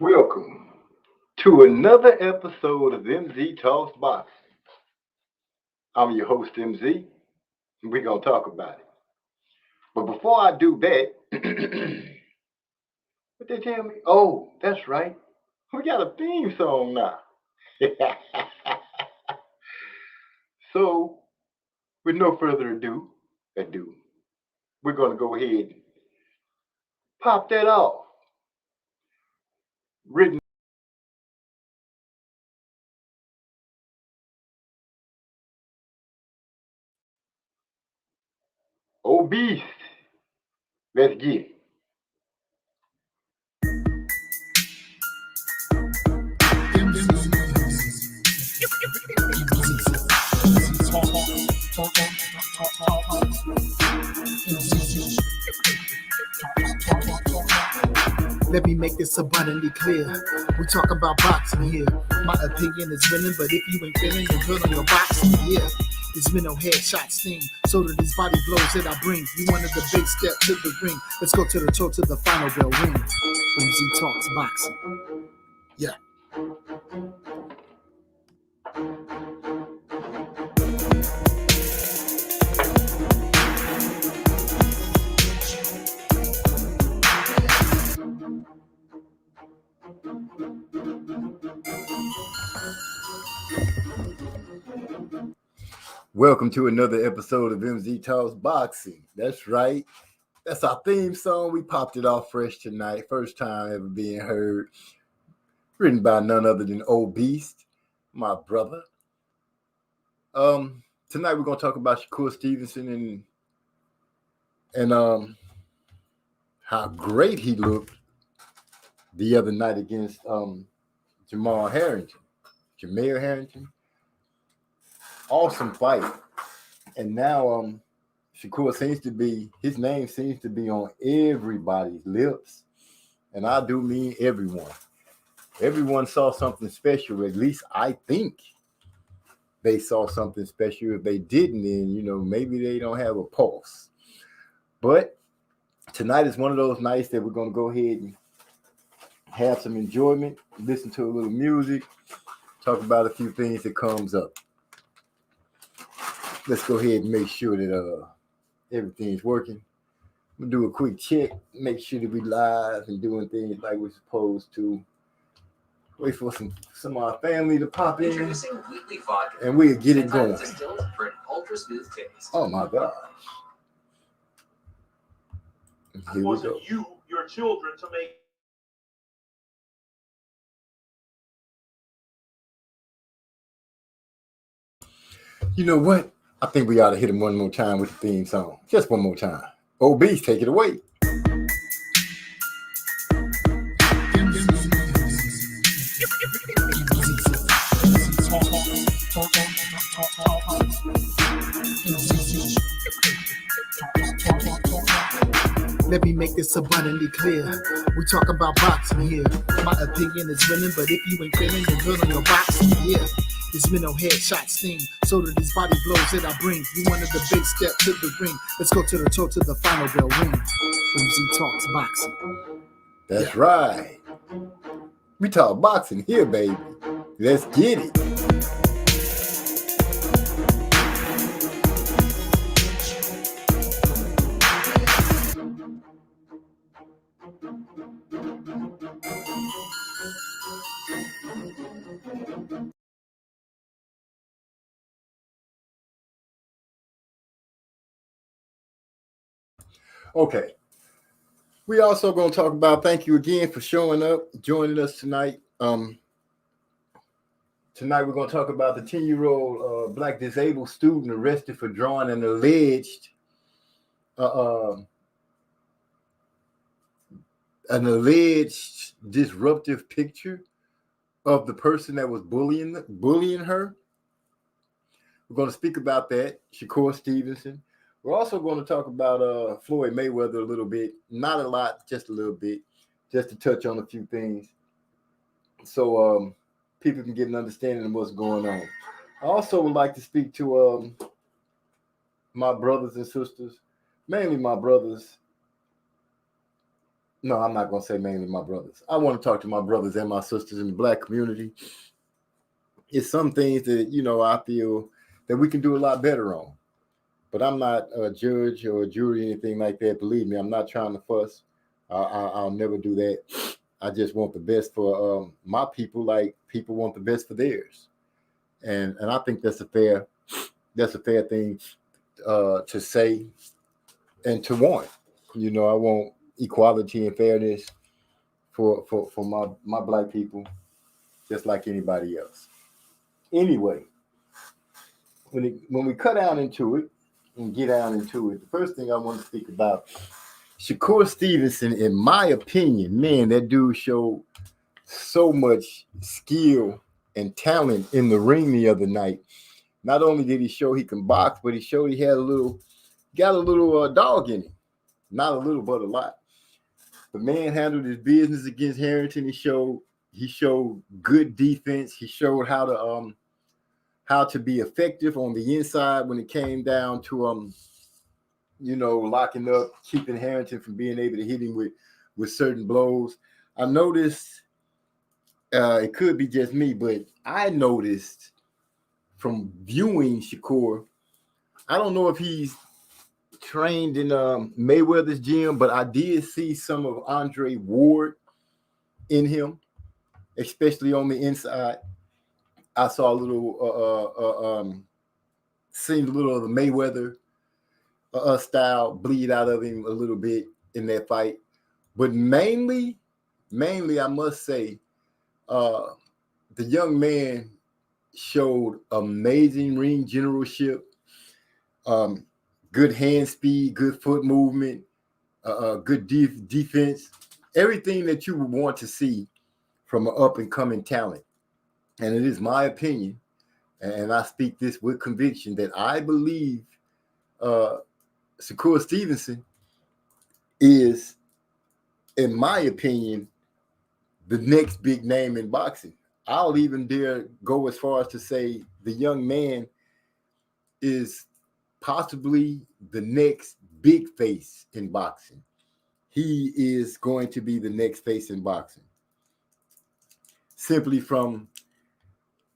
Welcome to another episode of MZ Talks Boxing. I'm your host, MZ, and we're going to talk about it. But before I do that, what they tell me? Oh, that's right. We got a theme song now. So, with no further ado, we're going to go ahead and pop that off. Written obese. Let's get it. Let me make this abundantly clear. We talk about boxing here. My opinion is winning, but if you ain't feeling, you're good on your boxing. Yeah, this mental headshot sting. So do these body blows that I bring. You wanted the big step to the ring. Let's go to the toe to the final bell ring. MZ Talks Boxing. Yeah. Welcome to another episode of MZ Talks Boxing. That's right. That's our theme song. We popped it off fresh tonight. First time ever being heard. Written by none other than Old Beast, my brother. Tonight we're gonna talk about Shakur Stevenson and how great he looked the other night against Jamel Harrington. Awesome fight. And now Shakur his name seems to be on everybody's lips. And I do mean everyone. Everyone saw something special. At least I think they saw something special. If they didn't, then, maybe they don't have a pulse. But tonight is one of those nights that we're going to go ahead and have some enjoyment, listen to a little music, talk about a few things that comes up. Let's go ahead and make sure that everything's working. We'll do a quick check, make sure that we live and doing things like we're supposed to. Wait for some of our family to pop in, and we'll get it going. Oh my gosh! Here we go. Your children to make. You know what? I think we ought to hit him one more time with the theme song. Just one more time. Obese, take it away. Let me make this abundantly clear. We talk about boxing here. My opinion is winning, but if you ain't feeling, you're good on your boxing. Yeah. This mental headshot sting. So do these body blows that I bring. You wanted the big step to the ring. Let's go to the toe to the final bell ring. MZ Talks Boxing. That's right. We talk boxing here, baby. Let's get it. Okay. We also going to talk about, thank you again for showing up, joining us tonight. Tonight we're going to talk about the 10-year-old Black disabled student arrested for drawing an alleged disruptive picture of the person that was bullying her. We're going to speak about that, Shakur Stevenson. We're also going to talk about Floyd Mayweather a little bit. Not a lot, just a little bit, just to touch on a few things so people can get an understanding of what's going on. I also would like to speak to my brothers and sisters, mainly my brothers No, I'm not gonna say mainly my brothers. I want to talk to my brothers and my sisters in the Black community. It's some things that I feel that we can do a lot better on. But I'm not a judge or a jury or anything like that. Believe me, I'm not trying to fuss. I'll never do that. I just want the best for my people, like people want the best for theirs, and I think that's a fair thing to say and to want. I want equality and fairness for my Black people, just like anybody else. Anyway, when we cut down into it and get down into it, the first thing I want to speak about, Shakur Stevenson, in my opinion, man, that dude showed so much skill and talent in the ring the other night. Not only did he show he can box, but he showed he had got a little dog in him. Not a little, but a lot. The man handled his business against Harrington. He showed good defense. He showed how to be effective on the inside when it came down to locking up, keeping Harrington from being able to hit him with certain blows. I noticed, it could be just me, but I noticed from viewing Shakur, I don't know if he's trained in Mayweather's gym, but I did see some of Andre Ward in him, especially on the inside. I saw a little, seen a little of the Mayweather style bleed out of him a little bit in that fight, but mainly, I must say, the young man showed amazing ring generalship, good hand speed, good foot movement, good defense, everything that you would want to see from an up and coming talent. And it is my opinion, and I speak this with conviction, that I believe Shakur Stevenson is, in my opinion, the next big name in boxing. I'll even dare go as far as to say the young man is possibly the next big face in boxing. He is going to be the next face in boxing. Simply from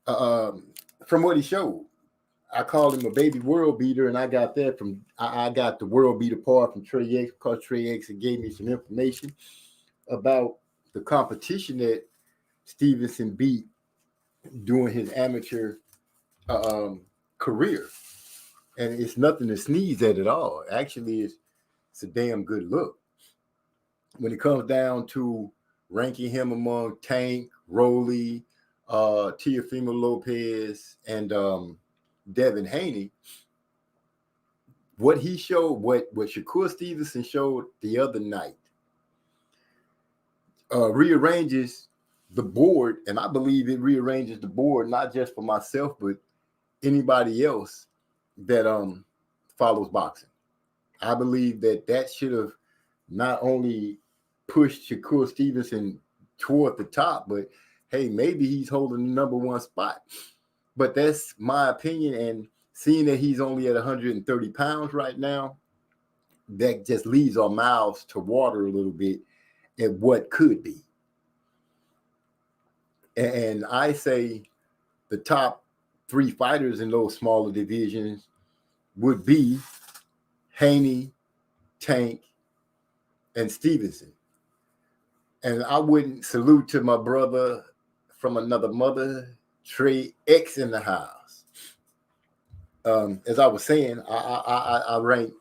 what he showed. I called him a baby world beater, and I got that from I got the world beater part from Trey X, because Trey X gave me some information about the competition that Stevenson beat during his amateur career. And it's nothing to sneeze at all. Actually, it's a damn good look. When it comes down to ranking him among Tank, Rolly, Teofimo Lopez, and Devin Haney, what he showed, what Shakur Stevenson showed the other night, rearranges the board, and I believe it rearranges the board not just for myself, but anybody else that follows boxing. I believe that should have not only pushed Shakur Stevenson toward the top, but hey, maybe he's holding the number one spot. But that's my opinion. And seeing that he's only at 130 pounds right now, that just leaves our mouths to water a little bit at what could be. And I say the top three fighters in those smaller divisions would be Haney, Tank, and Stevenson. And I wouldn't salute to my brother from another mother, Trey X, in the house. As I was saying, I rank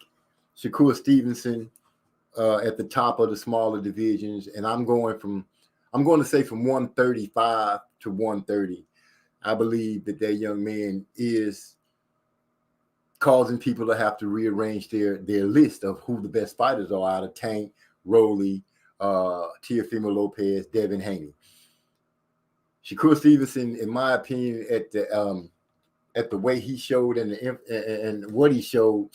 Shakur Stevenson at the top of the smaller divisions, and I'm going to say from 135 to 130. I believe that young man is causing people to have to rearrange their list of who the best fighters are out of Tank, Rolly, Teofimo Lopez, Devin Haney. Shakur Stevenson, in my opinion, at the way he showed and what he showed,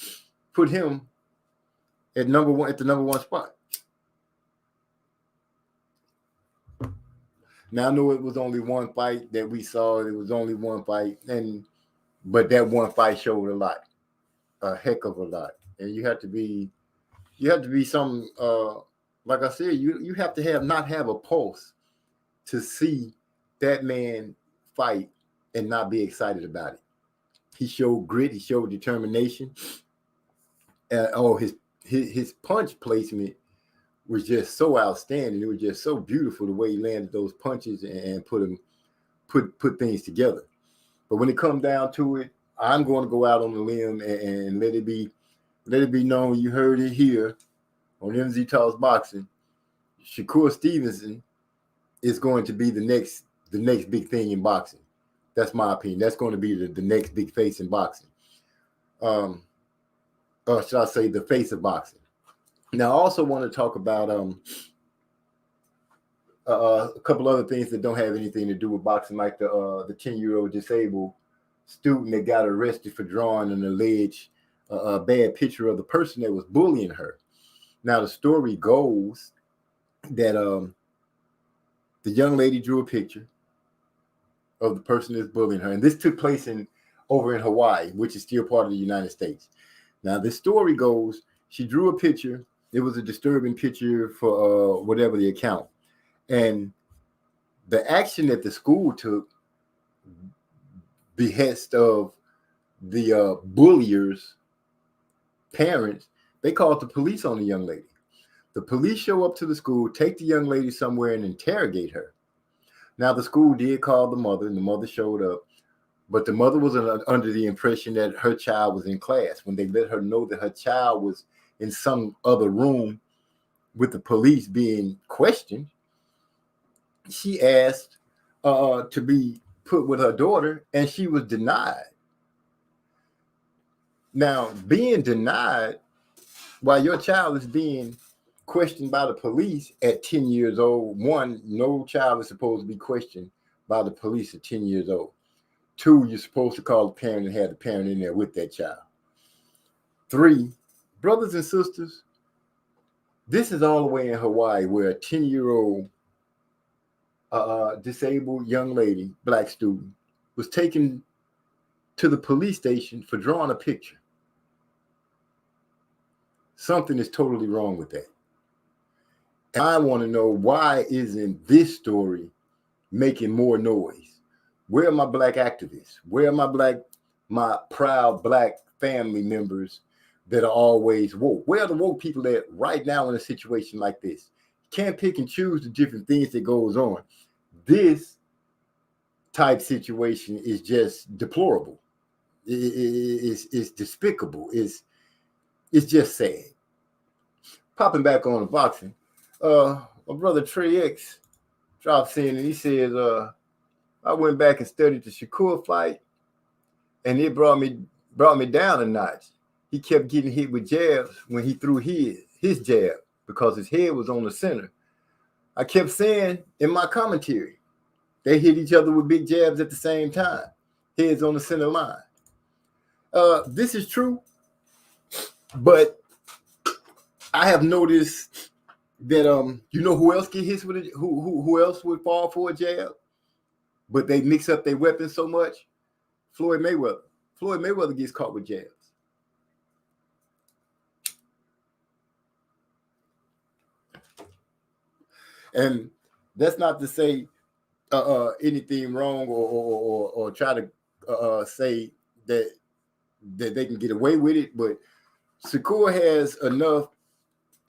put him at the number one spot. Now I know it was only one fight that we saw. It was only one fight, but that one fight showed a heck of a lot. And you have to be some like I said, you have to not have a pulse to see that man fight and not be excited about it. He showed grit. He showed determination. His punch placement was just so outstanding. It was just so beautiful the way he landed those punches and put things together. But when it comes down to it, I'm going to go out on the limb and let it be known. You heard it here on MZ Talks Boxing. Shakur Stevenson is going to be the next big thing in boxing. That's my opinion. That's going to be the next big face in boxing. Or should I say the face of boxing? Now, I also want to talk about a couple other things that don't have anything to do with boxing, like the 10-year-old disabled student that got arrested for drawing an alleged bad picture of the person that was bullying her. Now, the story goes that the young lady drew a picture of the person that's bullying her, and this took place over in Hawaii, which is still part of the United States. Now, the story goes, she drew a picture. It was a disturbing picture for whatever the account. And the action that the school took, behest of the bullier's parents, they called the police on the young lady. The police show up to the school, take the young lady somewhere and interrogate her. Now, the school did call the mother, and the mother showed up. But the mother was under the impression that her child was in class. When they let her know that her child was in some other room with the police being questioned, she asked to be put with her daughter, and she was denied. Now, being denied while your child is being questioned by the police at 10 years old, one, no child is supposed to be questioned by the police at 10 years old. Two, you're supposed to call the parent and have the parent in there with that child. Three, brothers and sisters, this is all the way in Hawaii where a 10-year-old disabled young lady, black student, was taken to the police station for drawing a picture. Something is totally wrong with that. And I want to know, why isn't this story making more noise? Where are my black activists? Where are my proud black family members that are always woke? Where are the woke people that right now in a situation like this? Can't pick and choose the different things that goes on. This type situation is just deplorable. It's despicable. It's just sad. Popping back on the boxing, my brother Trey X drops in and he says, I went back and studied the Shakur fight, and it brought me down a notch. He kept getting hit with jabs when he threw his jab because his head was on the center. I kept saying in my commentary, they hit each other with big jabs at the same time, heads on the center line. This is true, but I have noticed that you know who else get hit with it? Who else would fall for a jab? But they mix up their weapons so much. Floyd Mayweather. Floyd Mayweather gets caught with jabs. And that's not to say anything wrong or try to say that they can get away with it. But Shakur has enough,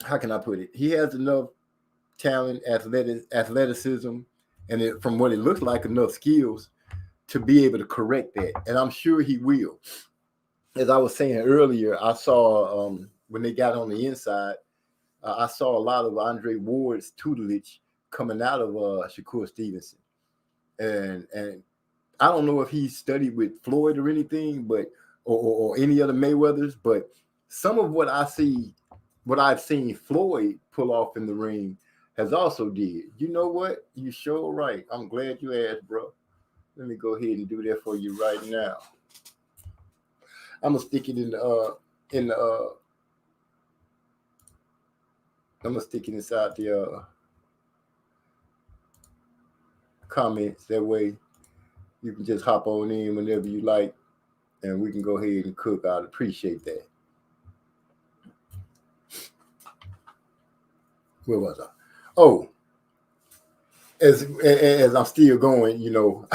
how can I put it? He has enough talent, athleticism, and from what it looks like, enough skills to be able to correct that. And I'm sure he will. As I was saying earlier, I saw when they got on the inside, I saw a lot of Andre Ward's tutelage coming out of Shakur Stevenson. And I don't know if he studied with Floyd or anything, but or any other Mayweathers, but some of what I've seen Floyd pull off in the ring has also did. You know what? You sure right. I'm glad you asked, bro. Let me go ahead and do that for you right now. I'm gonna stick it I'm gonna stick it inside the comments. That way you can just hop on in whenever you like, and we can go ahead and cook. I'd appreciate that. Where was I? Oh, as I'm still going, you know,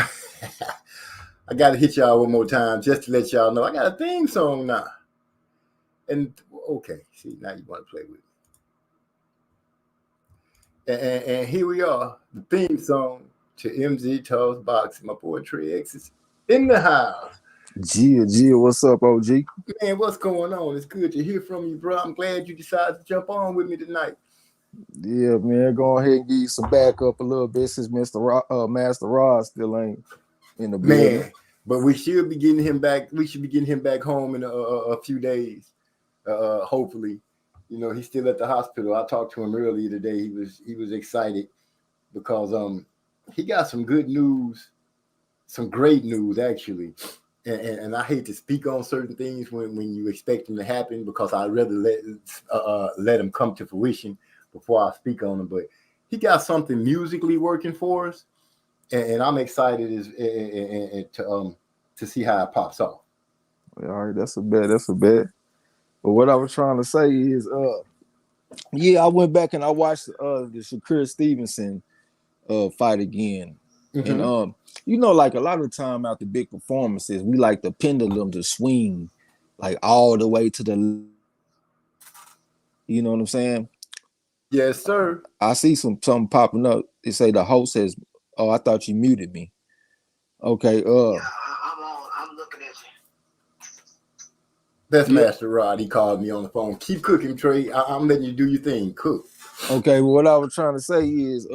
I got to hit y'all one more time just to let y'all know I got a theme song now. And okay, see, now you want to play with it. And here we are, the theme song to MZ Talks Boxing. My boy Trey X is in the house. Gia, what's up, OG? Man, what's going on? It's good to hear from you, bro. I'm glad you decided to jump on with me tonight. Yeah, man, go ahead and give you some backup a little bit since Master Rod still ain't in the building. Man, but we should be getting him back. We should be getting him back home in a few days. Hopefully, you know, he's still at the hospital. I talked to him earlier today. He was excited because he got some good news, some great news actually. And I hate to speak on certain things when you expect them to happen because I'd rather let them come to fruition before I speak on them. But he got something musically working for us, and I'm excited to see how it pops off. All right, that's a bet. But what I was trying to say is, I went back and I watched the Shakur Stevenson fight again. Mm-hmm. And you know, like a lot of the time after big performances, we like the pendulum to swing like all the way to the, you know what I'm saying? Yes, sir. I see something popping up. They say the host says, "Oh, I thought you muted me." Okay, Yeah, I'm looking at you. That's Master Rod. He called me on the phone. Keep cooking, Trey. I'm letting you do your thing. Cook. Okay, well, what I was trying to say is,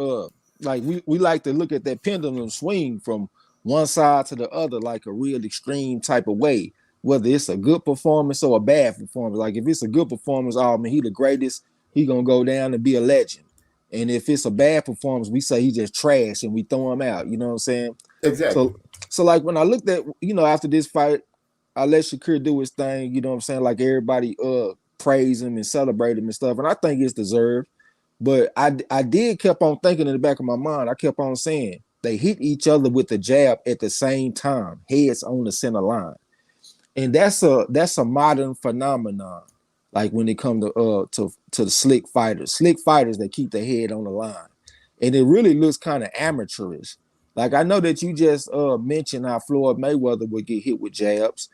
like we like to look at that pendulum swing from one side to the other, like a real extreme type of way. Whether it's a good performance or a bad performance. Like if it's a good performance, oh man, he the greatest. He gonna go down and be a legend. And if it's a bad performance, we say he just trash and we throw him out. You know what I'm saying? Exactly. So like when I looked at, you know, after this fight, I let Shakur do his thing. You know what I'm saying? Like everybody praise him and celebrate him and stuff, and I think it's deserved. But I did kept on thinking in the back of my mind. I kept on saying they hit each other with the jab at the same time, heads on the center line, and that's a modern phenomenon. Like when it comes to the slick fighters that keep their head on the line, and it really looks kind of amateurish. Like I know that you just mentioned how Floyd Mayweather would get hit with jabs.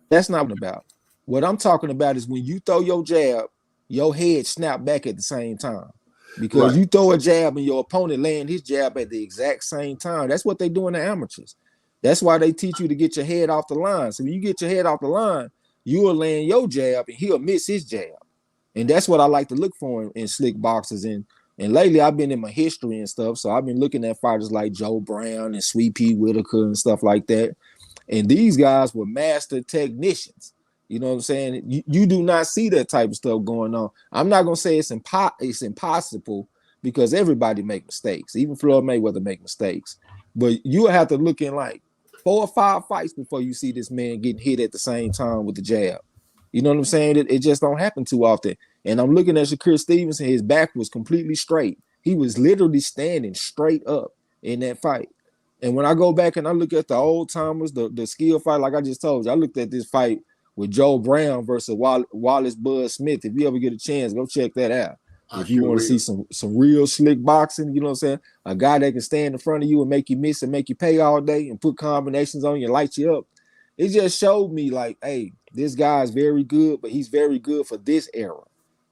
That's not what I'm about. What I'm talking about is when you throw your jab, your head snap back at the same time. Because Right. you throw a jab and your opponent land his jab at the exact same time. That's what they do in the amateurs. That's why they teach you to get your head off the line. So when you get your head off the line, you will land your jab and he'll miss his jab. And that's what I like to look for in slick boxers. And lately I've been in my history and stuff. So I've been looking at fighters like Joe Brown and Sweet Pea Whitaker and stuff like that. And these guys were master technicians. You know what I'm saying? You do not see that type of stuff going on. I'm not going to say it's impossible because everybody make mistakes. Even Floyd Mayweather make mistakes. But you have to look in like 4 or 5 fights before you see this man getting hit at the same time with the jab. You know what I'm saying? It just don't happen too often. And I'm looking at Shakur Stevenson. His back was completely straight. He was literally standing straight up in that fight. And when I go back and I look at the old timers, the skill fight, like I just told you, I looked at this fight with Joe Brown versus Wallace Bud Smith. If you ever get a chance, go check that out. If you want to see some real slick boxing, you know what I'm saying? A guy that can stand in front of you and make you miss and make you pay all day and put combinations on you and light you up. It just showed me like, hey, this guy's very good, but he's very good for this era.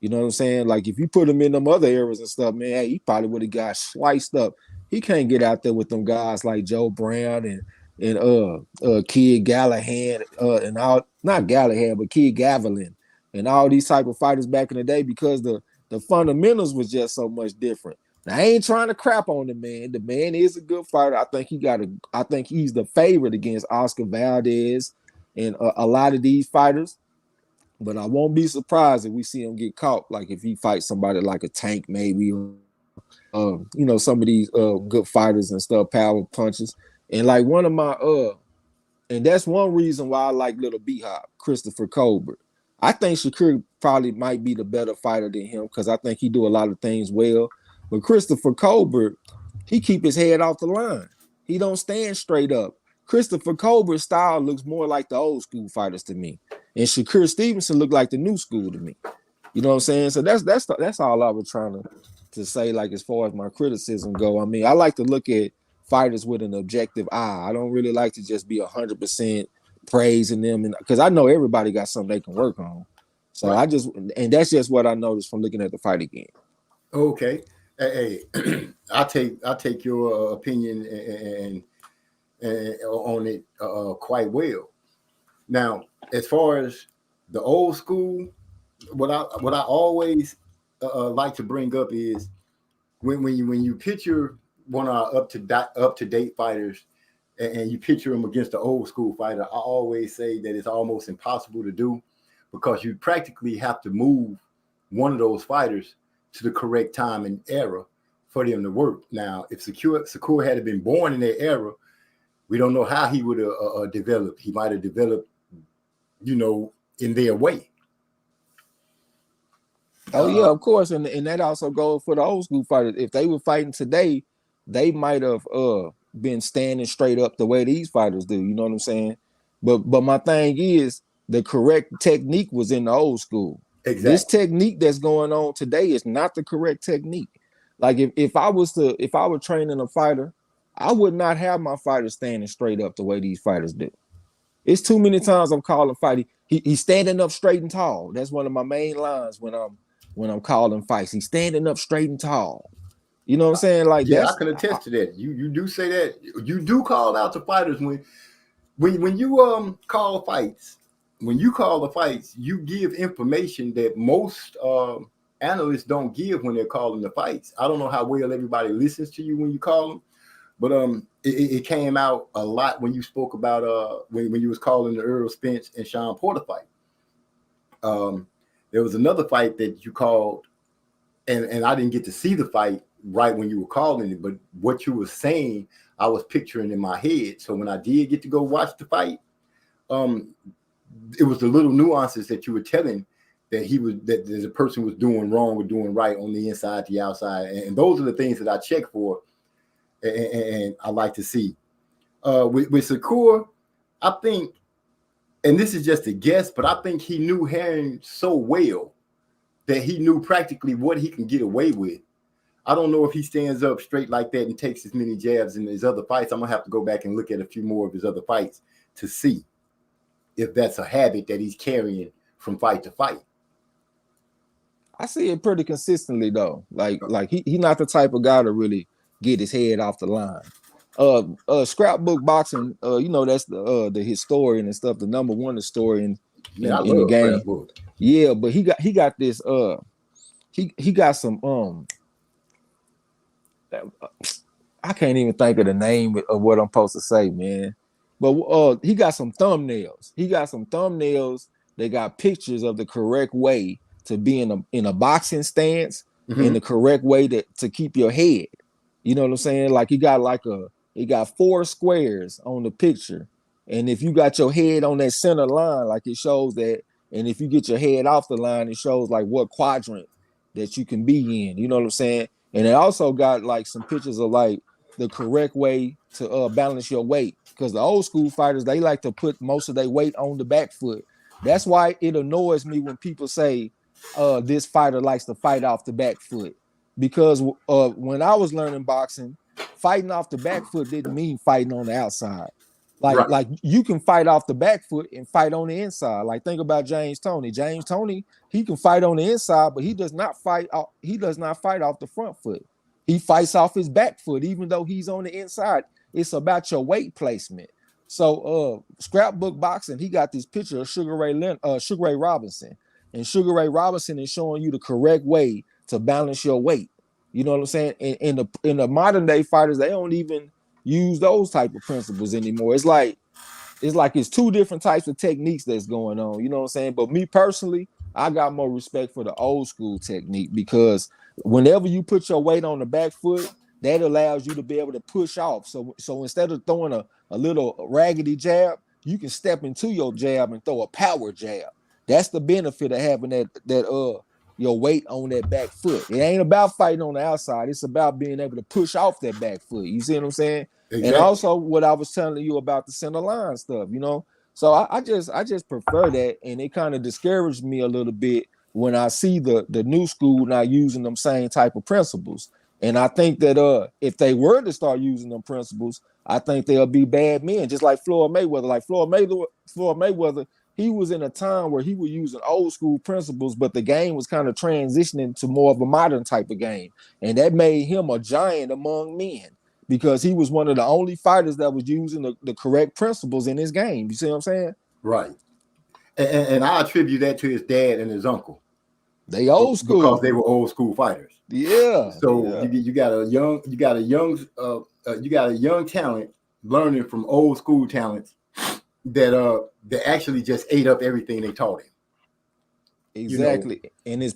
You know what I'm saying? Like if you put him in them other eras and stuff, man, hey, he probably would have got sliced up. He can't get out there with them guys like Joe Brown and Kid Galahad and all, not Galahad, but Kid Gavilan and all these type of fighters back in the day because the fundamentals was just so much different. Now, I ain't trying to crap on the man. The man is a good fighter. I think he's the favorite against Oscar Valdez and a lot of these fighters. But I won't be surprised if we see him get caught, like if he fights somebody like a Tank maybe, or you know, some of these good fighters and stuff, power punches. And like one of my and that's one reason why I like Little B-Hop, Christopher Colbert. I think Shakur probably might be the better fighter than him because I think he do a lot of things well. But Christopher Colbert, he keep his head off the line. He don't stand straight up. Christopher Colbert's style looks more like the old school fighters to me. And Shakur Stevenson looked like the new school to me. You know what I'm saying? So that's all I was trying to say. Like as far as my criticism go, I mean, I like to look at fighters with an objective eye. I don't really like to just be 100% praising them, and because I know everybody got something they can work on. So Right. and that's just what I noticed from looking at the fight again. Okay. Hey, I take your opinion and on it quite well. Now, as far as the old school, what I always like to bring up is when you picture one of our up to date fighters and you picture them against the old school fighter, I always say that it's almost impossible to do because you practically have to move one of those fighters to the correct time and era for them to work. Now, if Shakur had been born in that era, we don't know how he would have developed. He might have developed, in their way. Oh yeah, of course, and that also goes for the old school fighters. If they were fighting today, they might have been standing straight up the way these fighters do. You know what I'm saying? But my thing is the correct technique was in the old school. Exactly. This technique that's going on today is not the correct technique. Like if I were training a fighter, I would not have my fighters standing straight up the way these fighters do. It's too many times I'm calling fighting. He's standing up straight and tall. That's one of my main lines when I'm calling fights. He's standing up straight and tall. You know what I'm saying? Like yeah, I can attest to that. You do say that. You do call out to fighters when you call fights. When you call the fights, you give information that most analysts don't give when they're calling the fights. I don't know how well everybody listens to you when you call them, but it came out a lot when you spoke about when you was calling the Errol Spence and Sean Porter fight. There was another fight that you called, and I didn't get to see the fight right when you were calling it, but what you were saying, I was picturing in my head. So when I did get to go watch the fight, it was the little nuances that you were telling that the person was doing wrong or doing right on the inside, the outside, and those are the things that I check for, and I like to see. With Shakur, I think, and this is just a guess, but I think he knew Herring so well that he knew practically what he can get away with. I don't know if he stands up straight like that and takes as many jabs in his other fights. I'm gonna have to go back and look at a few more of his other fights to see if that's a habit that he's carrying from fight to fight. I see it pretty consistently though. Like he's not the type of guy to really get his head off the line. Scrapbook boxing, that's the historian and stuff, the number one historian in the game. Scrapbook. Yeah, but he got this he got some I can't even think of the name of what I'm supposed to say, man. But he got some thumbnails. They got pictures of the correct way to be in a boxing stance, in the correct way to keep your head. You know what I'm saying? Like he got 4 squares on the picture. And if you got your head on that center line, like it shows that, and if you get your head off the line, it shows like what quadrant that you can be in. You know what I'm saying? And it also got like some pictures of like the correct way to balance your weight. Because the old school fighters, they like to put most of their weight on the back foot. That's why it annoys me when people say this fighter likes to fight off the back foot. Because when I was learning boxing, fighting off the back foot didn't mean fighting on the outside. Like you can fight off the back foot and fight on the inside. Like think about James Toney. James Toney, he can fight on the inside, but he does not fight off the front foot. He fights off his back foot, even though he's on the inside. It's about your weight placement. So Scrapbook Boxing, he got this picture of Sugar Ray Robinson. And Sugar Ray Robinson is showing you the correct way to balance your weight. You know what I'm saying? In the modern day fighters, they don't even use those type of principles anymore. It's like it's 2 different types of techniques that's going on. You know what I'm saying? But me personally, I got more respect for the old school technique because whenever you put your weight on the back foot, that allows you to be able to push off. So instead of throwing a little raggedy jab, you can step into your jab and throw a power jab. That's the benefit of having that your weight on that back foot. It ain't about fighting on the outside. It's about being able to push off that back foot. You see what I'm saying? Exactly. And also what I was telling you about the center line stuff, So I just prefer that, and it kind of discouraged me a little bit when I see the new school not using them same type of principles. And I think that if they were to start using them principles, I think they'll be bad men, just like Floyd Mayweather. Like Floyd Mayweather, he was in a time where he was using old school principles, but the game was kind of transitioning to more of a modern type of game. And that made him a giant among men because he was one of the only fighters that was using the correct principles in his game. You see what I'm saying? Right. And I attribute that to his dad and his uncle. They old school because they were old school fighters. Yeah. So yeah. you got a young talent learning from old school talents that actually just ate up everything they taught him. Exactly. You know? And his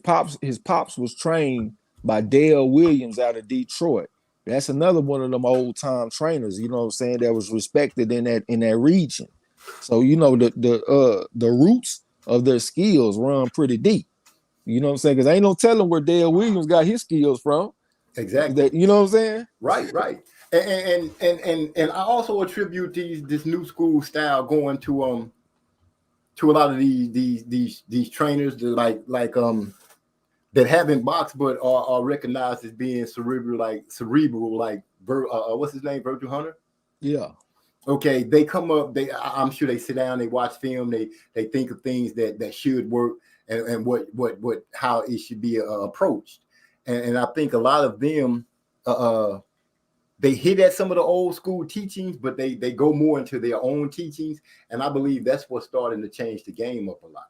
pops was trained by Dale Williams out of Detroit. That's another one of them old time trainers, you know what I'm saying, that was respected in that region. So you know the roots of their skills run pretty deep. You know what I'm saying? Because ain't no telling where Dale Williams got his skills from. Exactly. You know what I'm saying? Right. And I also attribute this new school style going to a lot of these trainers that that haven't boxed but are recognized as being cerebral like what's his name, Virgil Hunter? Yeah. Okay, they come up. I'm sure they sit down, they watch film, they think of things that should work and how it should be approached. And I think a lot of them they hit at some of the old school teachings, but they go more into their own teachings. And I believe that's what's starting to change the game up a lot.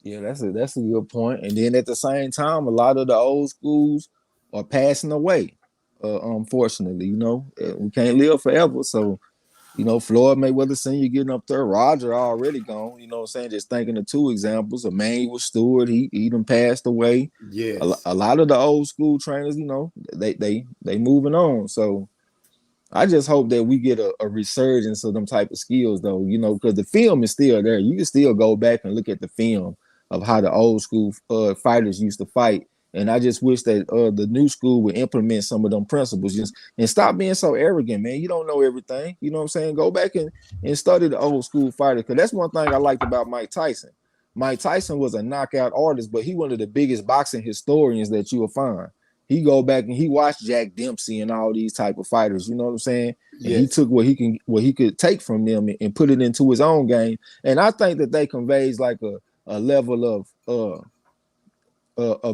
Yeah, that's a good point. And then at the same time, a lot of the old schools are passing away. Unfortunately, you know, we can't live forever. So, you know, Floyd Mayweather Sr. getting up there, Roger already gone. You know what I'm saying? Just thinking of two examples. Emmanuel Stewart, he done passed away. Yes. A lot of the old school trainers, you know, they moving on. So I just hope that we get a resurgence of them type of skills, though, you know, because the film is still there. You can still go back and look at the film of how the old school fighters used to fight. And I just wish that the new school would implement some of them principles and stop being so arrogant, man. You don't know everything. You know what I'm saying? Go back and study the old school fighters. Because that's one thing I liked about Mike Tyson. Mike Tyson was a knockout artist, but he one of the biggest boxing historians that you will find. He go back and he watched Jack Dempsey and all these type of fighters. You know what I'm saying? Yes. And he took what he could take from them and put it into his own game. And I think that they conveys like a level of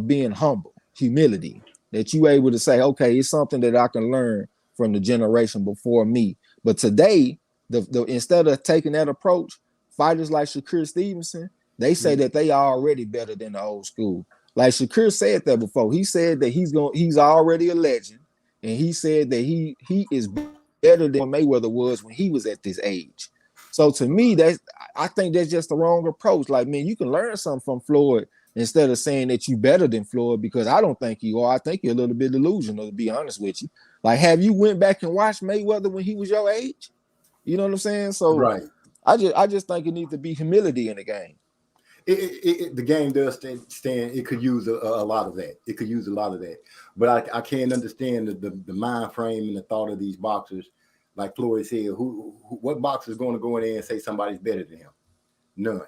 being humble, humility, that you able to say, okay, it's something that I can learn from the generation before me. But today, the instead of taking that approach, fighters like Shakur Stevenson, they say that they are already better than the old school. Like Shakur said that before. He said that he's already a legend, and he said that he is better than Mayweather was when he was at this age. So to me, I think that's just the wrong approach. Like, man, you can learn something from Floyd instead of saying that you better than Floyd, because I don't think you are. I think you're a little bit delusional, to be honest with you. Like, have you went back and watched Mayweather when he was your age? You know what I'm saying? So right. I just think it needs to be humility in the game. The game does stand. It could use a lot of that. It could use a lot of that. But I can't understand the mind frame and the thought of these boxers. Like Floyd said, what boxer is going to go in there and say somebody's better than him? None.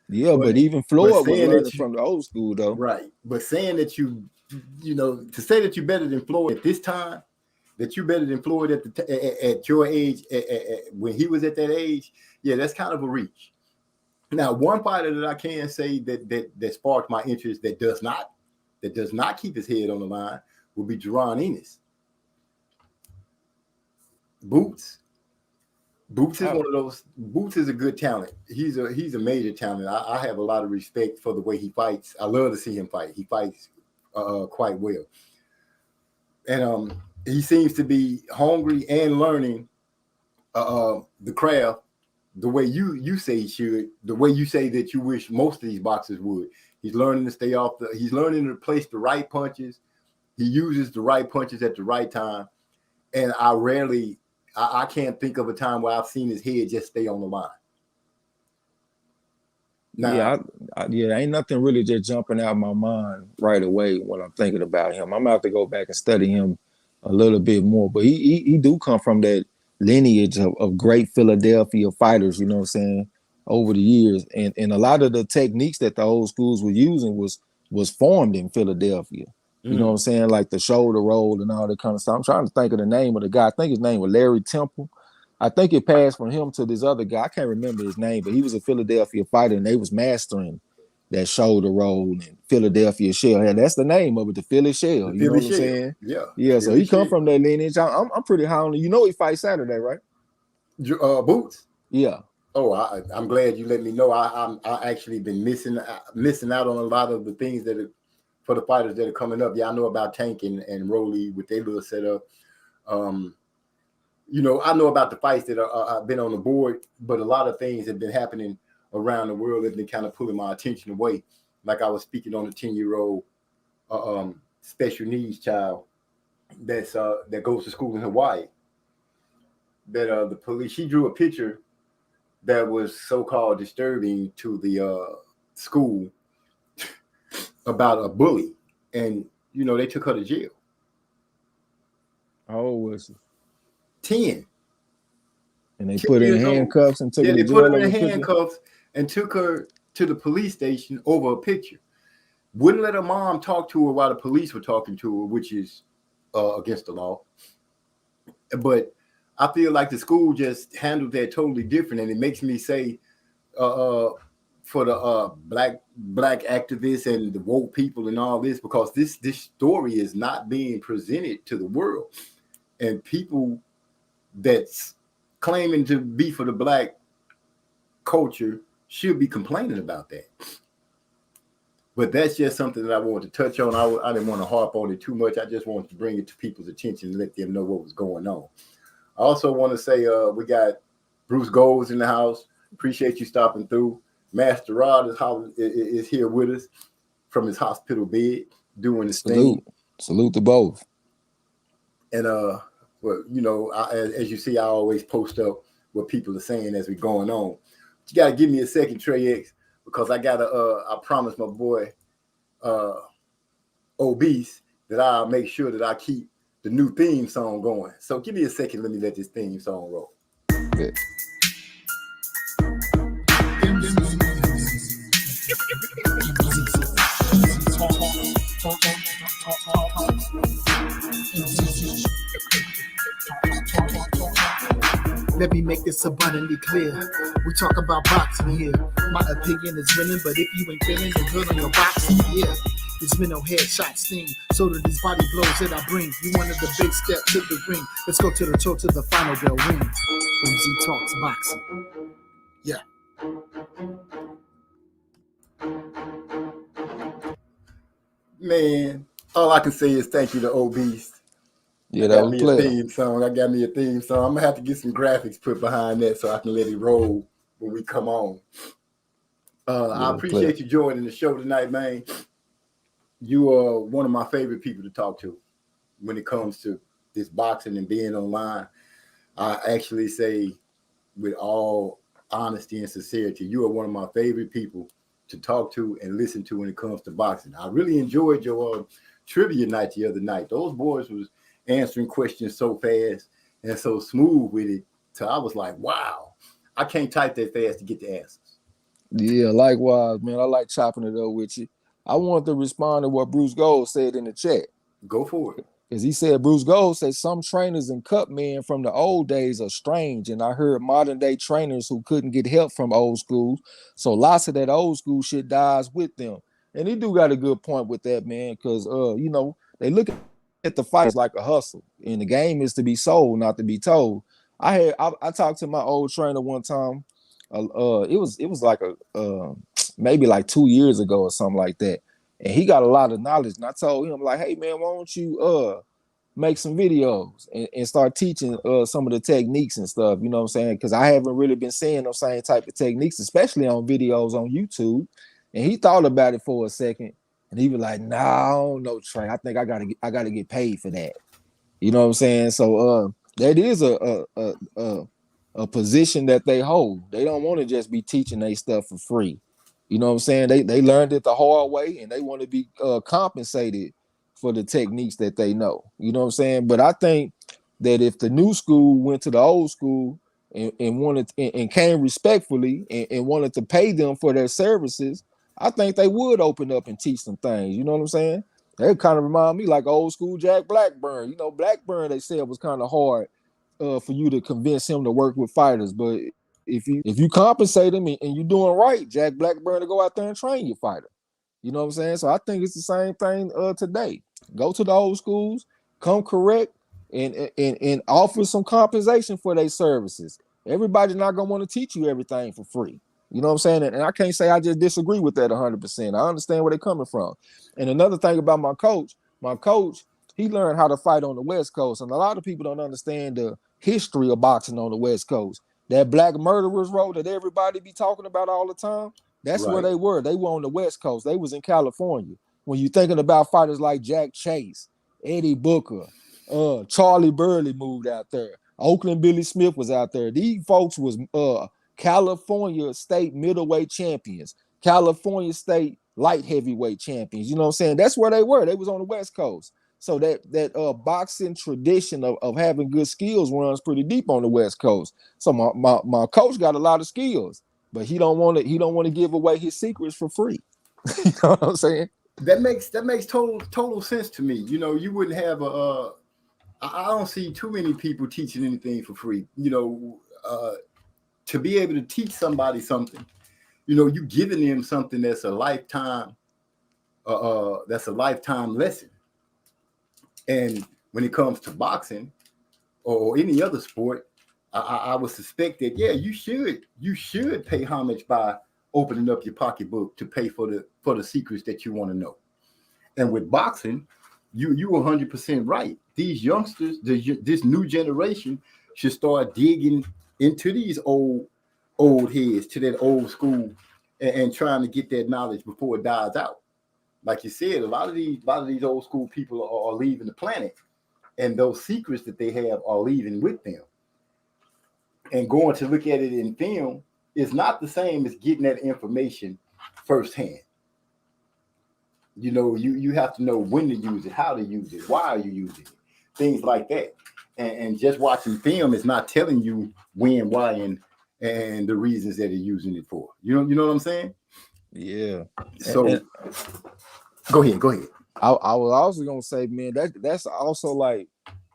Yeah, but even Floyd was learning from the old school, though. Right. But saying that to say that you're better than Floyd at this time, that you're better than Floyd at your age, when he was at that age, yeah, that's kind of a reach. Now, one fighter that I can say that sparked my interest that does not keep his head on the line would be Jaron Ennis. Boots is one of those. Boots is a good talent. He's a major talent. I have a lot of respect for the way he fights. I love to see him fight. He fights quite well, and he seems to be hungry and learning the craft the way you say he should. The way you say that you wish most of these boxers would. He's learning to stay off he's learning to place the right punches. He uses the right punches at the right time, and I can't think of a time where I've seen his head just stay on the line. Now, ain't nothing really just jumping out of my mind right away when I'm thinking about him. I'm gonna have to go back and study him a little bit more. But he do come from that lineage of great Philadelphia fighters, you know what I'm saying? over the years, and a lot of the techniques that the old schools were using was formed in Philadelphia. You know what I'm saying? Like the shoulder roll and all that kind of stuff. I'm trying to think of the name of the guy. I think his name was Larry Temple. I think it passed from him to this other guy. I can't remember his name, but he was a Philadelphia fighter, and they was mastering that shoulder roll and Philadelphia shell. And that's the name of it, the Philly shell. You know what I'm saying? Yeah. Yeah. So Philly he come shell. from that lineage. I'm pretty high on it. You know he fights Saturday, right? Boots. Yeah. Oh, I'm glad you let me know. I actually been missing out on a lot of the things that are for the fighters that are coming up. Yeah, I know about Tank and Rolly with their little setup. You know, I know about the fights that I've been on the board, but a lot of things have been happening around the world that have been kind of pulling my attention away. Like I was speaking on a 10-year-old special needs child that goes to school in Hawaii. That the police, she drew a picture that was so-called disturbing to the school about a bully, and you know they took her to jail. How old was she? 10. And they put her in handcuffs and took her to jail. They put her in over picture? handcuffs and took her to the police station over a picture. Wouldn't let her mom talk to her while the police were talking to her, which is against the law. But I feel like the school just handled that totally different, and it makes me say, for the black activists and the woke people and all this, because this story is not being presented to the world, and people that's claiming to be for the black culture should be complaining about that. But that's just something that I wanted to touch on. I didn't want to harp on it too much. I just wanted to bring it to people's attention and let them know what was going on. I also want to say we got Bruce Golds in the house. Appreciate you stopping through. Master Rod is here with us from his hospital bed doing his thing. Salute to both. And well, you know, as you see, I always post up what people are saying as we're going on. But you got to give me a second, Trey X, because I promised my boy Obese that I'll make sure that I keep the new theme song going. So give me a second. Let me let this theme song roll. Yeah. Let me make this abundantly clear. We talk about boxing here. My opinion is winning, but if you ain't feeling the good on your boxing, yeah. This mental headshot sting. So do these body blows that I bring. You wanted the big step to the ring. Let's go to the toe to the final bell ring. MZ Talks Boxing. Yeah. Man, all I can say is thank you to Obese. Yeah, that was I got me a theme song. I'm gonna have to get some graphics put behind that so I can let it roll when we come on. I appreciate you joining the show tonight, man. You are one of my favorite people to talk to when it comes to this boxing and being online. I actually say, with all honesty and sincerity, you are one of my favorite people to talk to and listen to when it comes to boxing. I really enjoyed your trivia night the other night. Those boys was answering questions so fast and so smooth with it. So I was like, wow, I can't type that fast to get the answers. Yeah, likewise, man. I like chopping it up with you. I wanted to respond to what Bruce Gold said in the chat. Go for it. Because he said, Bruce Gold said some trainers and cut men from the old days are strange. And I heard modern day trainers who couldn't get help from old schools. So lots of that old school shit dies with them. And he do got a good point with that, man. Because, you know, they look at the fight like a hustle. And the game is to be sold, not to be told. I talked to my old trainer one time. It was like maybe like 2 years ago or something like that. And he got a lot of knowledge. And I told him, like, hey, man, why don't you make some videos and start teaching some of the techniques and stuff, you know what I'm saying? Because I haven't really been seeing those same type of techniques, especially on videos on YouTube. And he thought about it for a second. And he was like, no, I don't know, Trey. I think I gotta get paid for that. You know what I'm saying? So that is a position that they hold. They don't want to just be teaching their stuff for free. You know what I'm saying? They learned it the hard way, and they want to be compensated for the techniques that they know. You know what I'm saying? But I think that if the new school went to the old school and wanted and came respectfully and wanted to pay them for their services, I think they would open up and teach some things. You know what I'm saying? They kind of remind me like old school Jack Blackburn. You know, Blackburn they said was kind of hard for you to convince him to work with fighters, but if you compensate him and you're doing right, Jack Blackburn to go out there and train your fighter. You know what I'm saying? So I think it's the same thing today. Go to the old schools, come correct, and offer some compensation for their services. Everybody's not gonna want to teach you everything for free. You know what I'm saying? And I can't say I just disagree with that 100%. I understand where they're coming from. And another thing about my coach, he learned how to fight on the West Coast. And a lot of people don't understand the history of boxing on the West Coast. That Black Murderers Road that everybody be talking about all the time, that's Right. where they were. They were on the West Coast. They was in California. When you're thinking about fighters like Jack Chase, Eddie Booker, Charlie Burley moved out there. Oakland Billy Smith was out there. These folks was California state middleweight champions, California state light heavyweight champions. You know what I'm saying? That's where they were. They was on the West Coast. So that boxing tradition of having good skills runs pretty deep on the West Coast. So my coach got a lot of skills, but he don't want to give away his secrets for free. You know what I'm saying? That makes total sense to me. You know, you wouldn't have I don't see too many people teaching anything for free. You know, to be able to teach somebody something, you know, you giving them something that's a lifetime lesson. And when it comes to boxing or any other sport, I would suspect that you should pay homage by opening up your pocketbook to pay for the secrets that you want to know. And with boxing, you 100% right. These youngsters, this new generation, should start digging into these old heads, to that old school, and trying to get that knowledge before it dies out. Like you said, a lot of these old school people are leaving the planet, and those secrets that they have are leaving with them. And going to look at it in film is not the same as getting that information firsthand. You know, you have to know when to use it, how to use it, why are you using it, things like that. And just watching film is not telling you when, why, and the reasons that you're using it for. You know what I'm saying? Yeah. So go ahead. I was also gonna say, man, that's also like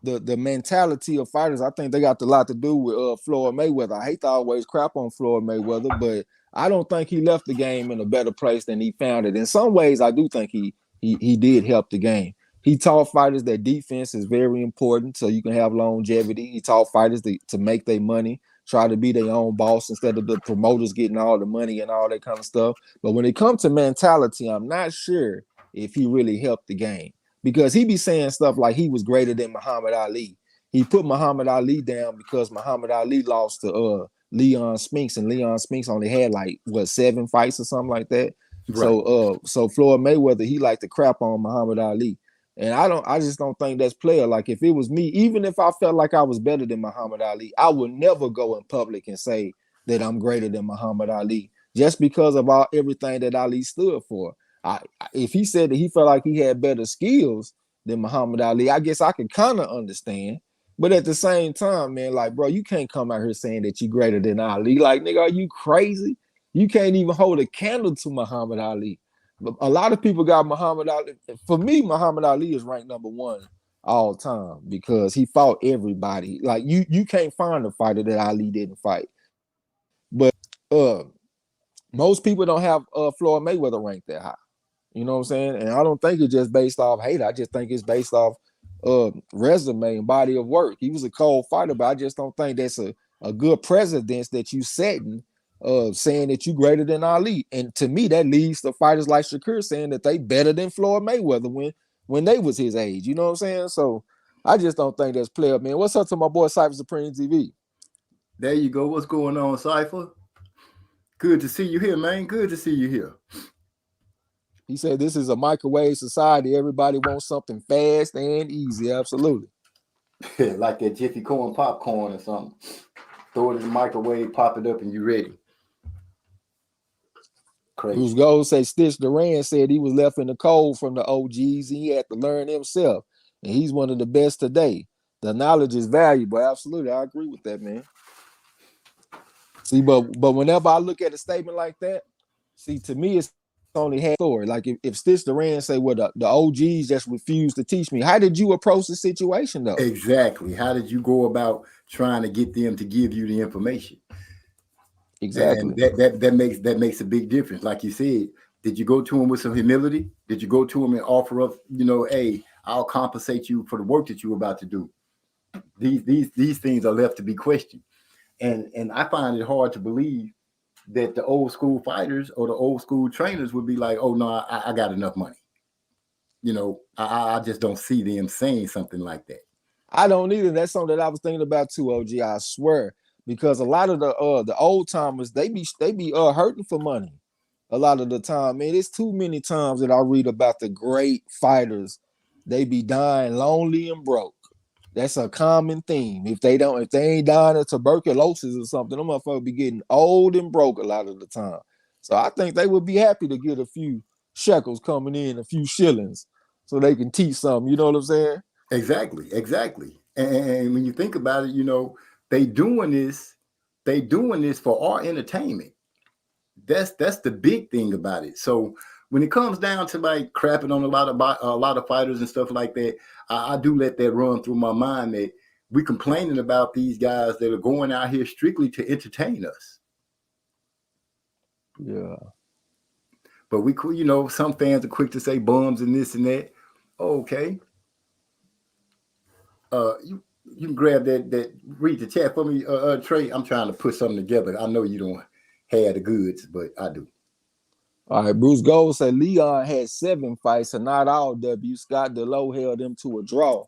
the mentality of fighters. I think they got a lot to do with Floyd Mayweather. I hate to always crap on Floyd Mayweather, but I don't think he left the game in a better place than he found it. In some ways, I do think he did help the game. He taught fighters that defense is very important so you can have longevity. He taught fighters to make their money, try to be their own boss instead of the promoters getting all the money and all that kind of stuff. But when it comes to mentality, I'm not sure if he really helped the game, because he be saying stuff like he was greater than Muhammad Ali. He put Muhammad Ali down because Muhammad Ali lost to Leon Spinks, and Leon Spinks only had like 7 fights or something like that. Right. So Floyd Mayweather, he liked to crap on Muhammad Ali. And I just don't think that's player. Like if it was me, even if I felt like I was better than Muhammad Ali, I would never go in public and say that I'm greater than Muhammad Ali just because of everything that Ali stood for. If he said that he felt like he had better skills than Muhammad Ali, I guess I could kind of understand. But at the same time, man, like, bro, you can't come out here saying that you're greater than Ali. Like, nigga, are you crazy? You can't even hold a candle to Muhammad Ali. But a lot of people got Muhammad Ali. For me, Muhammad Ali is ranked number 1 all time because he fought everybody. Like, you can't find a fighter that Ali didn't fight. But most people don't have Floyd Mayweather ranked that high. You know what I'm saying? And I don't think it's just based off hate. I just think it's based off resume and body of work. He was a cold fighter, but I just don't think that's a good precedence that you setting, saying that you greater than Ali. And to me, that leads to fighters like Shakur saying that they better than Floyd Mayweather when they was his age. You know what I'm saying? So I just don't think that's player, man. What's up to my boy Cypher Supreme TV? There you go. What's going on, Cypher? Good to see you here, man. Good to see you here. He said this is a microwave society. Everybody wants something fast and easy. Absolutely. Like that Jiffy corn popcorn or something. Throw it in the microwave, pop it up, and you're ready. Crazy. Who's gold say Stitch Duran said he was left in the cold from the OGs. He had to learn himself. And he's one of the best today. The knowledge is valuable. Absolutely. I agree with that, man. See, but whenever I look at a statement like that, see, to me, it's only half story. Like if Stitch Duran say, well, the OGs just refused to teach me. How did you approach the situation though? Exactly. How did you go about trying to get them to give you the information? Exactly. And that makes a big difference. Like you said, did you go to them with some humility? Did you go to them and offer up, hey, I'll compensate you for the work that you're about to do? These things are left to be questioned. And I find it hard to believe that the old school fighters or the old school trainers would be like, oh no, I got enough money. I just don't see them saying something like that. I don't either. That's something that I was thinking about too, OG. I swear, because a lot of the old timers they be hurting for money. A lot of the time, man, it's too many times that I read about the great fighters. They be dying lonely and broke. That's a common theme. If they ain't dying of tuberculosis or something, them motherfuckers be getting old and broke a lot of the time. So I think they would be happy to get a few shekels coming in, a few shillings, so they can teach something. You know what I'm saying? Exactly. And when you think about it, they doing this for our entertainment. That's the big thing about it. So when it comes down to like crapping on a lot of fighters and stuff like that, I do let that run through my mind that we complaining about these guys that are going out here strictly to entertain us. Yeah. But some fans are quick to say bums and this and that. Okay. You can grab that read the chat for me, Trey. I'm trying to put something together. I know you don't have the goods, but I do. All right, Bruce Gold said Leon had 7 fights and not all W. Scott DeLoe held him to a draw.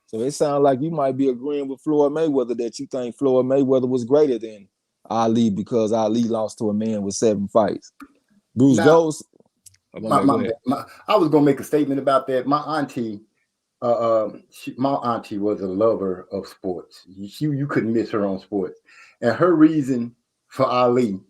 So it sounds like you might be agreeing with Floyd Mayweather that you think Floyd Mayweather was greater than Ali because Ali lost to a man with 7 fights. Bruce Gold. I was gonna make a statement about that. My auntie, was a lover of sports. You couldn't miss her on sports, and her reason for Ali.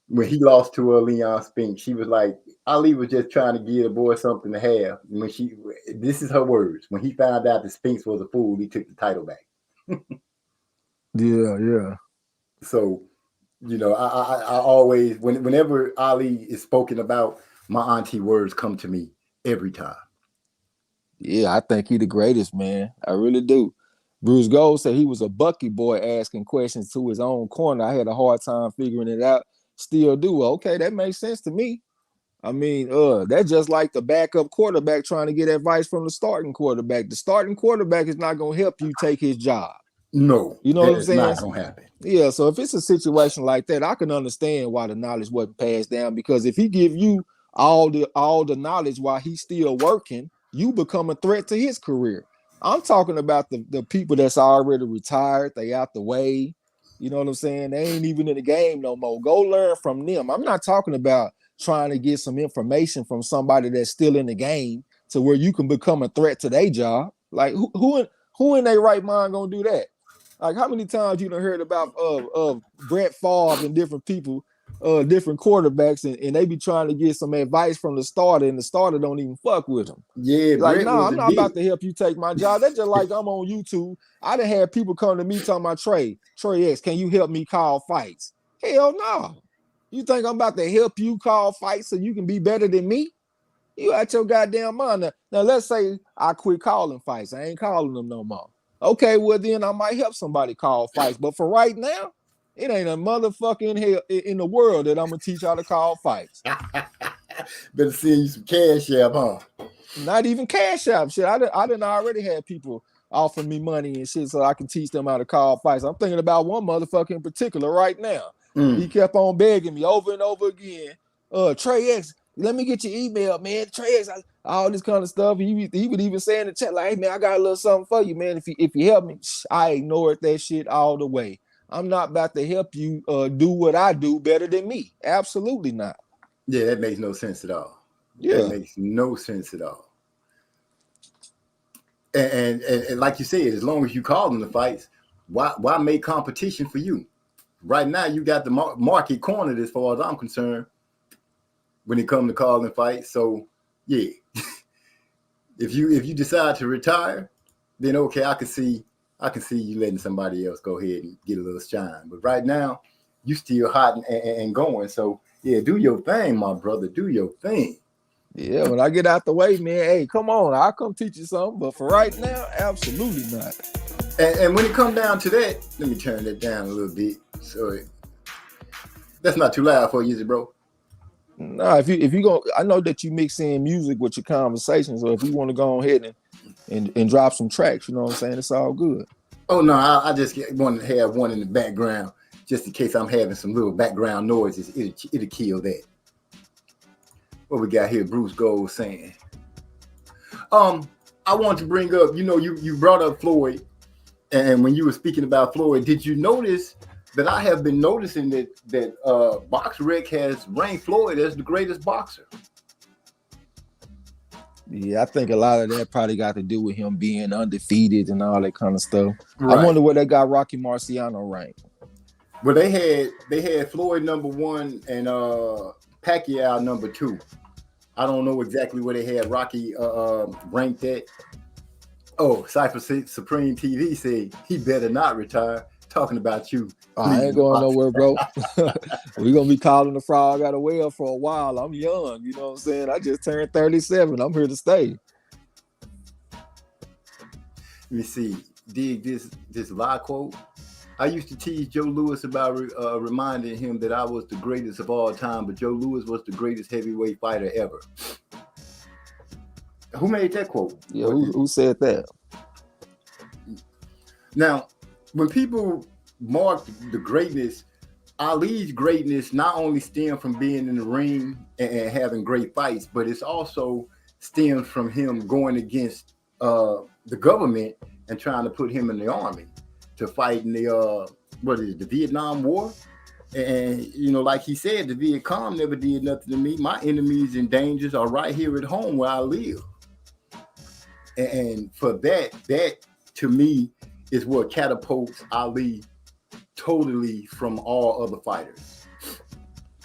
When he lost to Leon Spinks, she was like, Ali was just trying to give the boy something to have. This is her words. When he found out that Spinks was a fool, he took the title back. Yeah. So, I always, whenever Ali is spoken about, my auntie words come to me every time. Yeah, I think he the greatest, man. I really do. Bruce Gold said he was a Bucky boy asking questions to his own corner. I had a hard time figuring it out. Still do. Okay, that makes sense to me. I mean, that's just like the backup quarterback trying to get advice from the starting quarterback. The starting quarterback is not going to help you take his job. No, you know what I'm saying? Not going to happen. Yeah, so if it's a situation like that, I can understand why the knowledge wasn't passed down, because if he give you all the knowledge while he's still working, you become a threat to his career. I'm talking about the people that's already retired. They out the way. You know what I'm saying? They ain't even in the game no more. Go learn from them. I'm not talking about trying to get some information from somebody that's still in the game to where you can become a threat to their job. Like who in their right mind gonna do that? Like how many times you done heard about Brett Favre and different people, different quarterbacks, and they be trying to get some advice from the starter, and the starter don't even fuck with them. Yeah, like I'm not about to help you take my job. That's just like I'm on YouTube. I done had people come to me talking about Trey X, can you help me call fights? Hell no. You think I'm about to help you call fights so you can be better than me? You out your goddamn mind. Now let's say I quit calling fights. I ain't calling them no more. Okay, well then I might help somebody call fights. But for right now, it ain't a motherfucking hell in the world that I'm gonna teach how to call fights. Better send you some cash app, huh? Not even cash app shit. I done already had people offer me money and shit so I can teach them how to call fights. I'm thinking about one motherfucker in particular right now. He kept on begging me over and over again. Trey X, let me get your email, man. Trey X, all this kind of stuff. He would even say in the chat, like, hey man, I got a little something for you, man. If you help me, I ignored that shit all the way. I'm not about to help you do what I do better than me. Absolutely not. Yeah, that makes no sense at all. Yeah. That makes no sense at all. And like you said, as long as you call them the fights, why make competition for you? Right now, you got the market cornered as far as I'm concerned when it comes to calling fights. So, yeah, if you decide to retire, then okay, I can see I can see you letting somebody else go ahead and get a little shine. But right now, you still hot and going. So yeah, do your thing, my brother. Do your thing. Yeah, when I get out the way, man, hey, come on, I'll come teach you something. But for right now, absolutely not. And when it comes down to that, let me turn that down a little bit. So that's not too loud for you, is it, bro? No, if you go, I know that you mix in music with your conversations. So if you want to go ahead and drop some tracks, you know what I'm saying? It's all good. Oh no, I just wanted to have one in the background just in case I'm having some little background noises. It'll kill that. What we got here, Bruce Gold saying. I want to bring up, you brought up Floyd, and when you were speaking about Floyd, did you notice that I have been noticing that BoxRec has ranked Floyd as the greatest boxer? Yeah, I think a lot of that probably got to do with him being undefeated and all that kind of stuff. Right. I wonder where they got Rocky Marciano ranked. Well, they had Floyd number 1 and Pacquiao number 2. I don't know exactly where they had Rocky ranked at. Oh, Cypher Supreme TV said he better not retire. Talking about you. I ain't going nowhere, bro. We're going to be calling the frog out of well for a while. I'm young, you know what I'm saying? I just turned 37. I'm here to stay. Let me see. Dig this live quote. I used to tease Joe Louis about reminding him that I was the greatest of all time, but Joe Louis was the greatest heavyweight fighter ever. Who made that quote? Yeah, who said that? Now, when people mark the greatness, Ali's greatness not only stemmed from being in the ring and having great fights, but it's also stemmed from him going against the government and trying to put him in the army to fight in the Vietnam War. And like he said, the Viet Cong never did nothing to me. My enemies and dangers are right here at home where I live. And for that to me is what catapults Ali totally from all other fighters,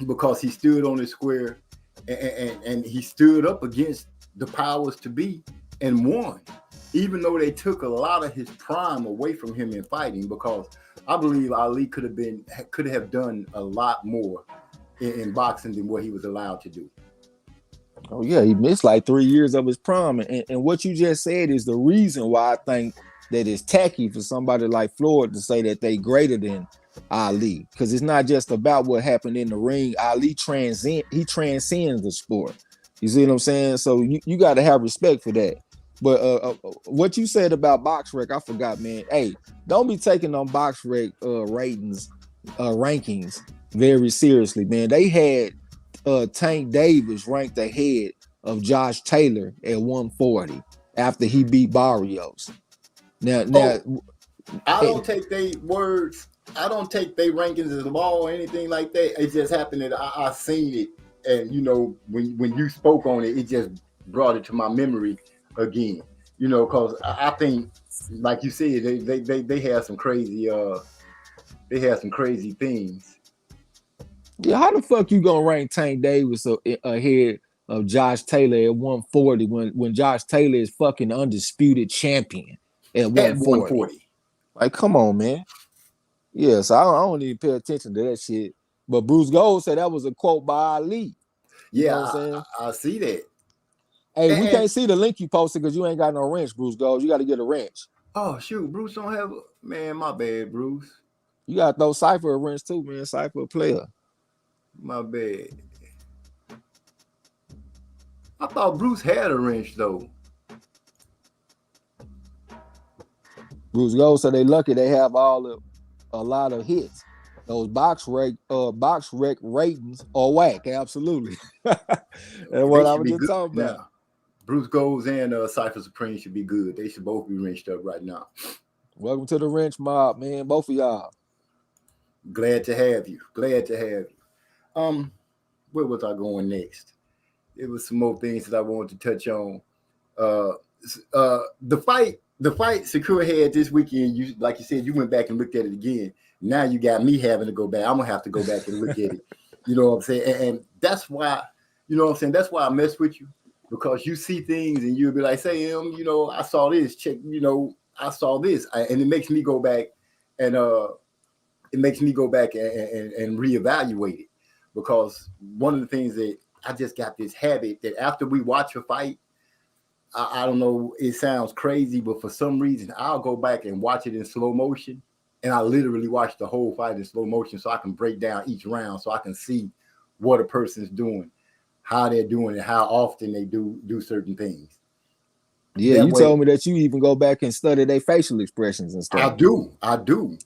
because he stood on his square and he stood up against the powers to be and won, even though they took a lot of his prime away from him in fighting, because I believe Ali could have done a lot more in boxing than what he was allowed to do. Oh yeah, he missed like 3 years of his prime, and what you just said is the reason why I think that it's tacky for somebody like Floyd to say that they greater than Ali, because it's not just about what happened in the ring. Ali transcends the sport. You see what I'm saying? So you got to have respect for that. But what you said about BoxRec, I forgot, man. Hey, don't be taking on BoxRec rankings very seriously, man. They had Tank Davis ranked ahead of Josh Taylor at 140 after he beat Barrios. Now, I don't take their words. I don't take their rankings as law or anything like that. It just happened that I seen it, and when you spoke on it, it just brought it to my memory again. Because I think, like you said, they have some crazy things. Yeah, how the fuck you gonna rank Tank Davis ahead of Josh Taylor at 140 when Josh Taylor is fucking undisputed champion at 140? Like, come on, man. Yeah, so I don't even pay attention to that shit. But Bruce Gold said that was a quote by Ali. You know what I'm saying? I see that. Hey, we can't see the link you posted because you ain't got no wrench, Bruce Gold. You got to get a wrench. Oh, shoot. Bruce don't have man, my bad, Bruce. You got to throw Cypher a wrench too, man. Cypher a player. My bad. I thought Bruce had a wrench, though. Bruce Gold said they lucky they have a lot of hits. Those BoxRec ratings are whack, absolutely. That's what I was just talking about. Now, Bruce Gold and Cypher Supreme should be good. They should both be wrenched up right now. Welcome to the wrench mob, man. Both of y'all. Glad to have you. Where was I going next? It was some more things that I wanted to touch on. The fight Shakur had this weekend, you like you said, you went back and looked at it again. Now you got me having to go back. I'm gonna have to go back and look at it. You know what I'm saying? And that's why, you know what I'm saying? That's why I mess with you, because you see things and you'll be like, say, I saw this, check, I saw this, and it makes me go back and reevaluate it, because one of the things that I just got this habit that after we watch a fight, I don't know, it sounds crazy, but for some reason I'll go back and watch it in slow motion, and I literally watch the whole fight in slow motion so I can break down each round, so I can see what a person's doing, how they're doing it, how often they do certain things. Yeah, That you way- told me that you even go back and study their facial expressions and I stuff. do.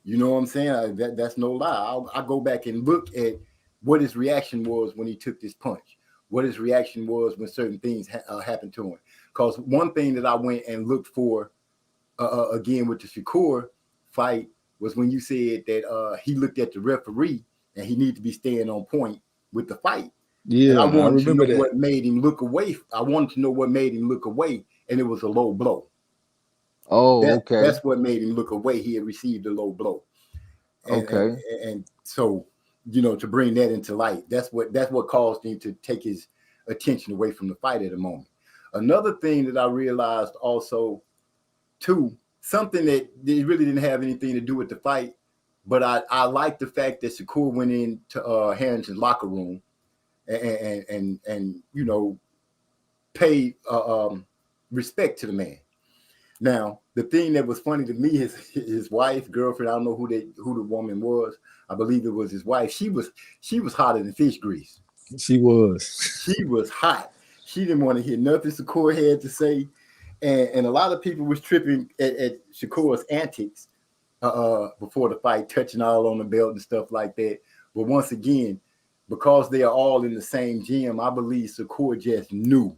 You know what I'm saying? That's no lie. I go back and look at what his reaction was when he took this punch, what his reaction was when certain things happened to him. Because one thing that I went and looked for again with the Shakur fight was when you said that he looked at the referee and he needed to be staying on point with the fight. Yeah, And I I wanted to remember know that. what made him look away. I wanted to know what made him look away, and it was a low blow. Oh, okay. That's what made him look away. He had received a low blow. Okay. And so, you know, to bring that into light, that's what caused him to take his attention away from the fight at the moment. Another thing that I realized also, too, something that really didn't have anything to do with the fight, but I like the fact that Shakur went into Harrington's locker room and you know, pay respect to the man. Now, the thing that was funny to me is his wife, girlfriend, I don't know who the woman was. I believe it was his wife. She was hotter than fish grease. She was. She was hot. She didn't want to hear nothing Shakur had to say. And a lot of people was tripping at Shakur's antics before the fight, touching all on the belt and stuff like that. But once again, because they are all in the same gym, I believe Shakur just knew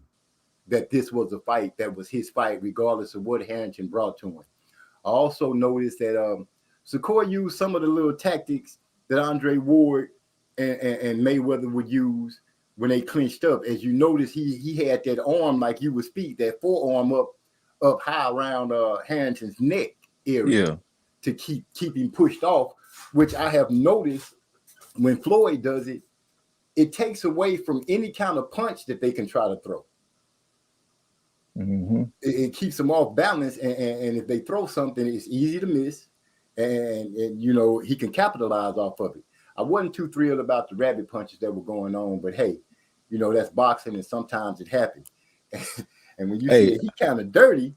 that this was a fight that was his fight, regardless of what Harrington brought to him. I also noticed that Shakur used some of the little tactics that Andre Ward and Mayweather would use when they clinched up. As you notice, he had that arm, like you would speak, that forearm up high around Harrington's neck area, Yeah. to keep him pushed off, which I have noticed when Floyd does it, it takes away from any kind of punch that they can try to throw. Mm-hmm. It keeps them off balance, and if they throw something, it's easy to miss, and you know, he can capitalize off of it. I wasn't too thrilled about the rabbit punches that were going on, but hey, you know, that's boxing, and sometimes it happens. And when you said he kind of dirty,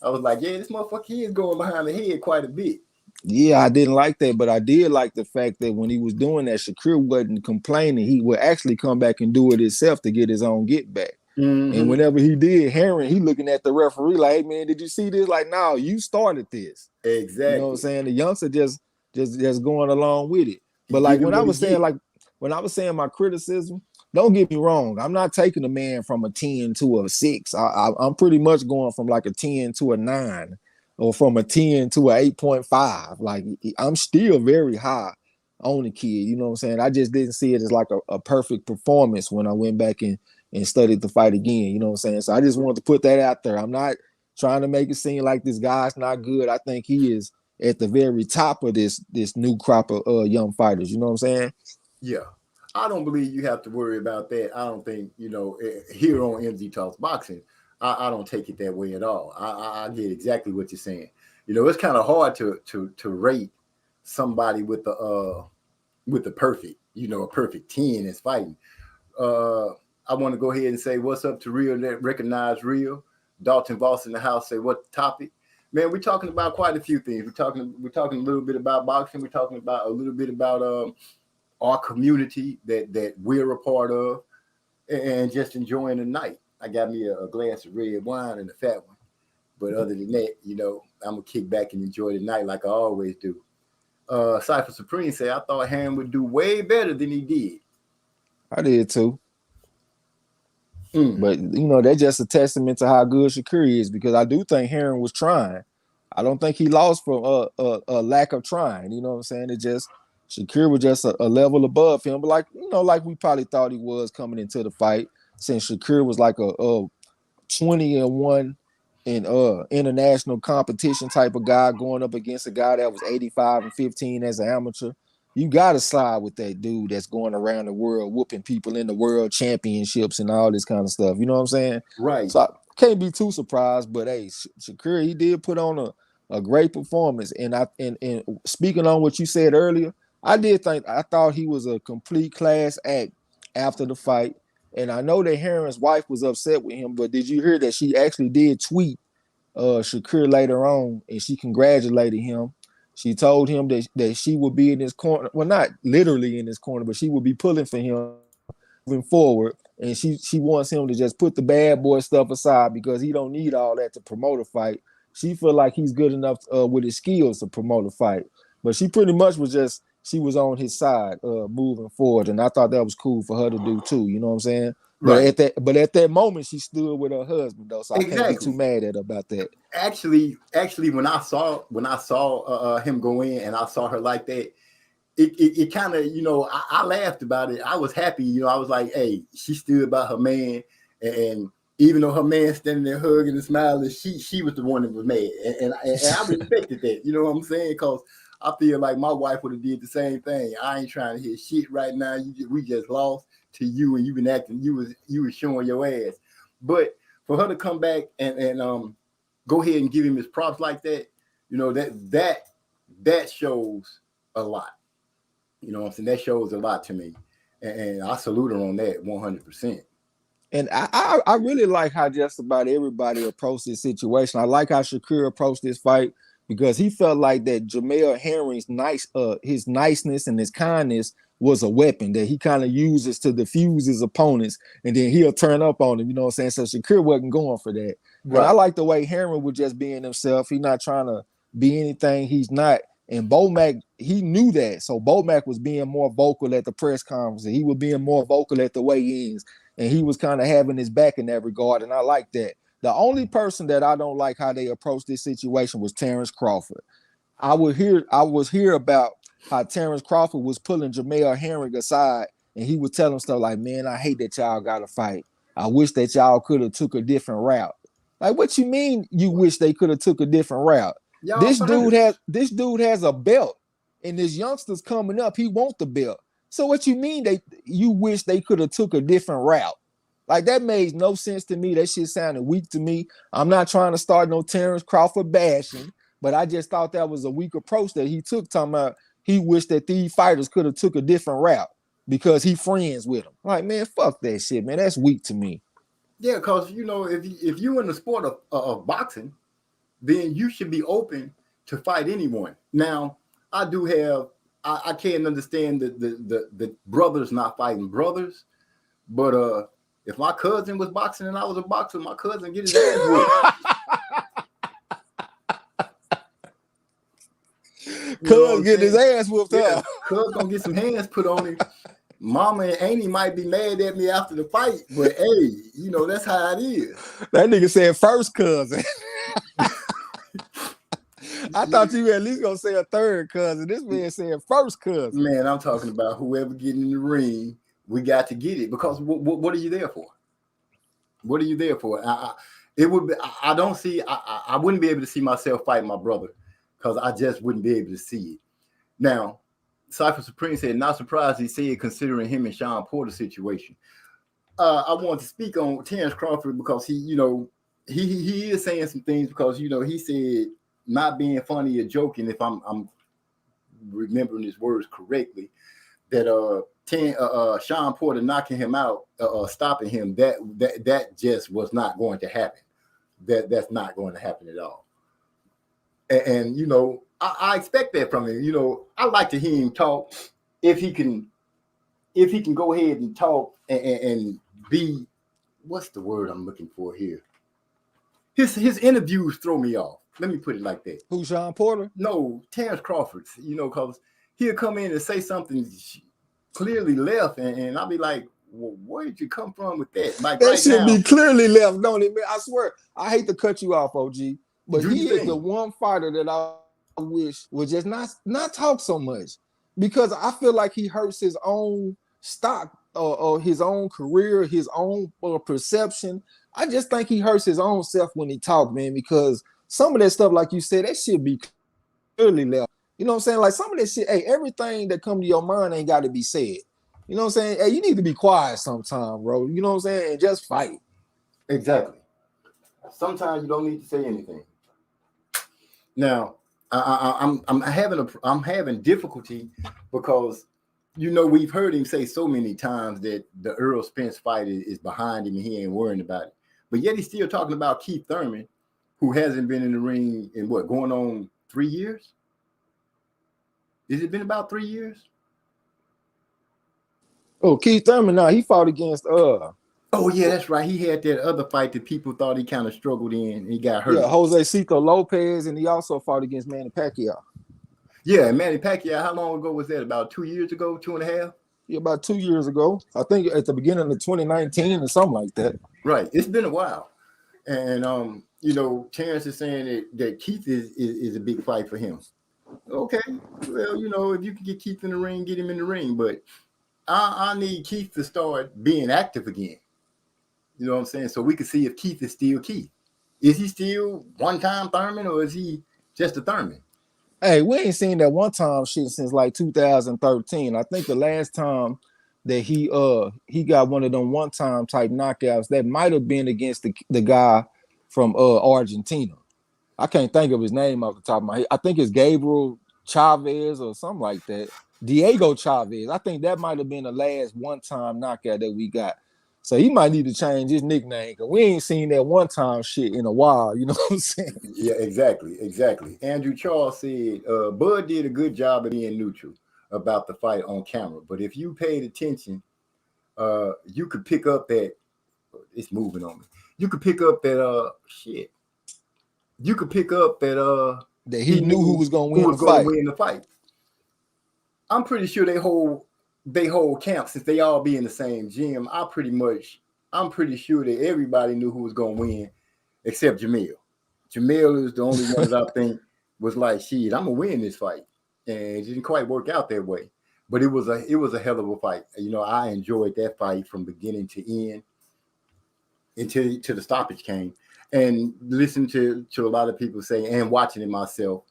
I was like, yeah, this motherfucker is going behind the head quite a bit. Yeah, I didn't like that, but I did like the fact that when he was doing that, Shakur wasn't complaining. He would actually come back and do it himself to get his own get back. Mm-hmm. And whenever he did, he looking at the referee like, hey, man, did you see this? Like, no, you started this. Exactly. You know what I'm saying? The youngster just going along with it. But like when I was saying my criticism, don't get me wrong, I'm not taking a man from a 10 to a 6. I'm pretty much going from like a 10 to a 9, or from a 10 to a 8.5. Like, I'm still very high on the kid. You know what I'm saying? I just didn't see it as like a perfect performance when I went back and studied the fight again. You know what I'm saying? So I just wanted to put that out there. I'm not trying to make it seem like this guy's not good. I think he is at the very top of this new crop of young fighters. You know what I'm saying? Yeah. I don't believe you have to worry about that. I don't think, you know, here on MZ Talks Boxing, I don't take it that way at all. I get exactly what you're saying. You know, it's kind of hard to rate somebody with the perfect, you know, a perfect 10 that's fighting. I want to go ahead and say what's up to Real that recognize Real. Dalton Voss in the house say what topic? Man, we're talking about quite a few things. We're talking a little bit about boxing. We're talking about a little bit about our community that we're a part of, and just enjoying the night. I got me a glass of red wine and a fat one. But other than that, you know, I'm going to kick back and enjoy the night like I always do. Cypher Supreme say, I thought Harron would do way better than he did. I did too. But, you know, that's just a testament to how good Shakur is, because I do think Harron was trying. I don't think he lost for a lack of trying. You know what I'm saying? It just, Shakur was just a level above him. But like, you know, like we probably thought he was coming into the fight, since Shakur was like a 20-1 in international competition type of guy, going up against a guy that was 85-15 as an amateur. You gotta slide with that dude that's going around the world whooping people in the world championships and all this kind of stuff. You know what I'm saying? Right. So I can't be too surprised. But hey, Shakur, he did put on a great performance. And and speaking on what you said earlier, I thought he was a complete class act after the fight. And I know that Herring's wife was upset with him, but did you hear that she actually did tweet Shakur later on, and she congratulated him. She told him that she would be in his corner. Well, not literally in his corner, but she would be pulling for him moving forward. And she wants him to just put the bad boy stuff aside because he don't need all that to promote a fight. She feel like he's good enough with his skills to promote a fight. But she pretty much she was on his side moving forward. And I thought that was cool for her to do too. You know what I'm saying? Right. But at that moment, she stood with her husband though, so I Exactly. can't be too mad at her about that. Actually, when I saw him go in and I saw her like that, it kind of, I laughed about it. I was happy, I was like, hey, she stood by her man, and even though her man standing there hugging and smiling, she was the one that was mad, and I respected that. You know what I'm saying? Because I feel like my wife would have did the same thing. I ain't trying to hear shit right now. We just lost to you, and you've been acting. You was showing your ass. But for her to come back and go ahead and give him his props like that, that shows a lot. You know what I'm saying? That shows a lot to me, and I salute her on that 100%. And I really like how just about everybody approached this situation. I like how Shakur approached this fight because he felt like that Jamel Herring's his niceness and his kindness was a weapon that he kind of uses to diffuse his opponents, and then he'll turn up on him. You know what I'm saying? So Shakur wasn't going for that. Right. But I like the way Herring was just being himself. He's not trying to be anything he's not. And Bomac, he knew that. So Bomac was being more vocal at the press conference, and he was being more vocal at the weigh-ins, and he was kind of having his back in that regard, and I like that. The only person that I don't like how they approached this situation was Terrence Crawford. I was here about how Terrence Crawford was pulling Jamel Herring aside, and he was telling stuff like, man, I hate that y'all got to fight. I wish that y'all could have took a different route. Like, what you mean you wish they could have took a different route? This dude has a belt, and this youngster's coming up. He wants the belt. So what you mean you wish they could have took a different route? Like, that made no sense to me. That shit sounded weak to me. I'm not trying to start no Terrence Crawford bashing, but I just thought that was a weak approach that he took, talking about he wished that these fighters could have took a different route because he friends with them. Like, man, fuck that shit, man. That's weak to me. Yeah, because, if you in the sport of boxing, then you should be open to fight anyone. Now, I can't understand the brothers not fighting brothers, but if my cousin was boxing and I was a boxer, my cousin get his ass whooped. Cuz get his ass whooped up. Cuz gonna get some hands put on him. Mama and Auntie might be mad at me after the fight, but hey, that's how it is. That nigga said first cousin. I thought you were at least gonna say a third cousin. This man said first cousin. Man, I'm talking about whoever getting in the ring, we got to get it, because what are you there for? What are you there for? I wouldn't be able to see myself fighting my brother, because I just wouldn't be able to see it. Now, Cypher Supreme said, not surprised he said, considering him and Sean Porter's situation. I want to speak on Terrence Crawford because he is saying some things, because he said, not being funny or joking, if I'm remembering his words correctly, that Sean Porter knocking him out, stopping him, that just was not going to happen. That's not going to happen at all. And I expect that from him. I like to hear him talk. If he can go ahead and talk and be, what's the word I'm looking for here? His interviews throw me off. Let me put it like that. Who, Sean Porter? No, Terrence Crawford. Because he'll come in and say something clearly left, and I'll be like, well, where did you come from with that? Like, that right should now, be clearly left, don't it, man? I swear, I hate to cut you off, OG, but he is the one fighter that I wish would just not talk so much, because I feel like he hurts his own stock or his own career, his own perception. I just think he hurts his own self when he talk, man, because some of that stuff, like you said, that should be clearly left. You know what I'm saying? Like, some of that shit, hey, everything that come to your mind ain't got to be said. You know what I'm saying? Hey, you need to be quiet sometime, bro. You know what I'm saying? And just fight. Exactly. Sometimes you don't need to say anything. Now, I'm having difficulty because we've heard him say so many times that the Earl Spence fight is behind him and he ain't worrying about it. But yet he's still talking about Keith Thurman, who hasn't been in the ring in going on 3 years? Has it been about 3 years? Oh, Keith Thurman, now he fought against Oh yeah, that's right. He had that other fight that people thought he kind of struggled in and he got hurt. Yeah, Jose Cito Lopez, and he also fought against Manny Pacquiao. Yeah, Manny Pacquiao, how long ago was that? About 2 years ago, 2.5? Yeah, about 2 years ago. I think at the beginning of 2019 or something like that. Right. It's been a while. And Terrence is saying that Keith is a big fight for him. Okay. Well, if you can get Keith in the ring, get him in the ring. But I need Keith to start being active again. You know what I'm saying? So we can see if Keith is still Keith. Is he still one-time Thurman or is he just a Thurman? Hey, we ain't seen that one-time shit since like 2013. I think the last time that he got one of them one-time type knockouts, that might have been against the guy from Argentina. I can't think of his name off the top of my head. I think it's Gabriel Chavez or something like that. Diego Chavez. I think that might have been the last one-time knockout that we got. So he might need to change his nickname because we ain't seen that one-time shit in a while. You know what I'm saying? Yeah, exactly. Andrew Charles said, Bud did a good job of being neutral about the fight on camera. But if you paid attention, you could pick up that it's moving on me. You could pick up that shit. You could pick up that that he knew who was gonna win the fight. I'm pretty sure they hold camp since they all be in the same gym. I'm pretty sure that everybody knew who was gonna win except Jamil. Jamil is the only one that I think was like, shit, I'm gonna win this fight. And it didn't quite work out that way. But it was a hell of a fight. I enjoyed that fight from beginning to end until the stoppage came. And listening to a lot of people say and watching it myself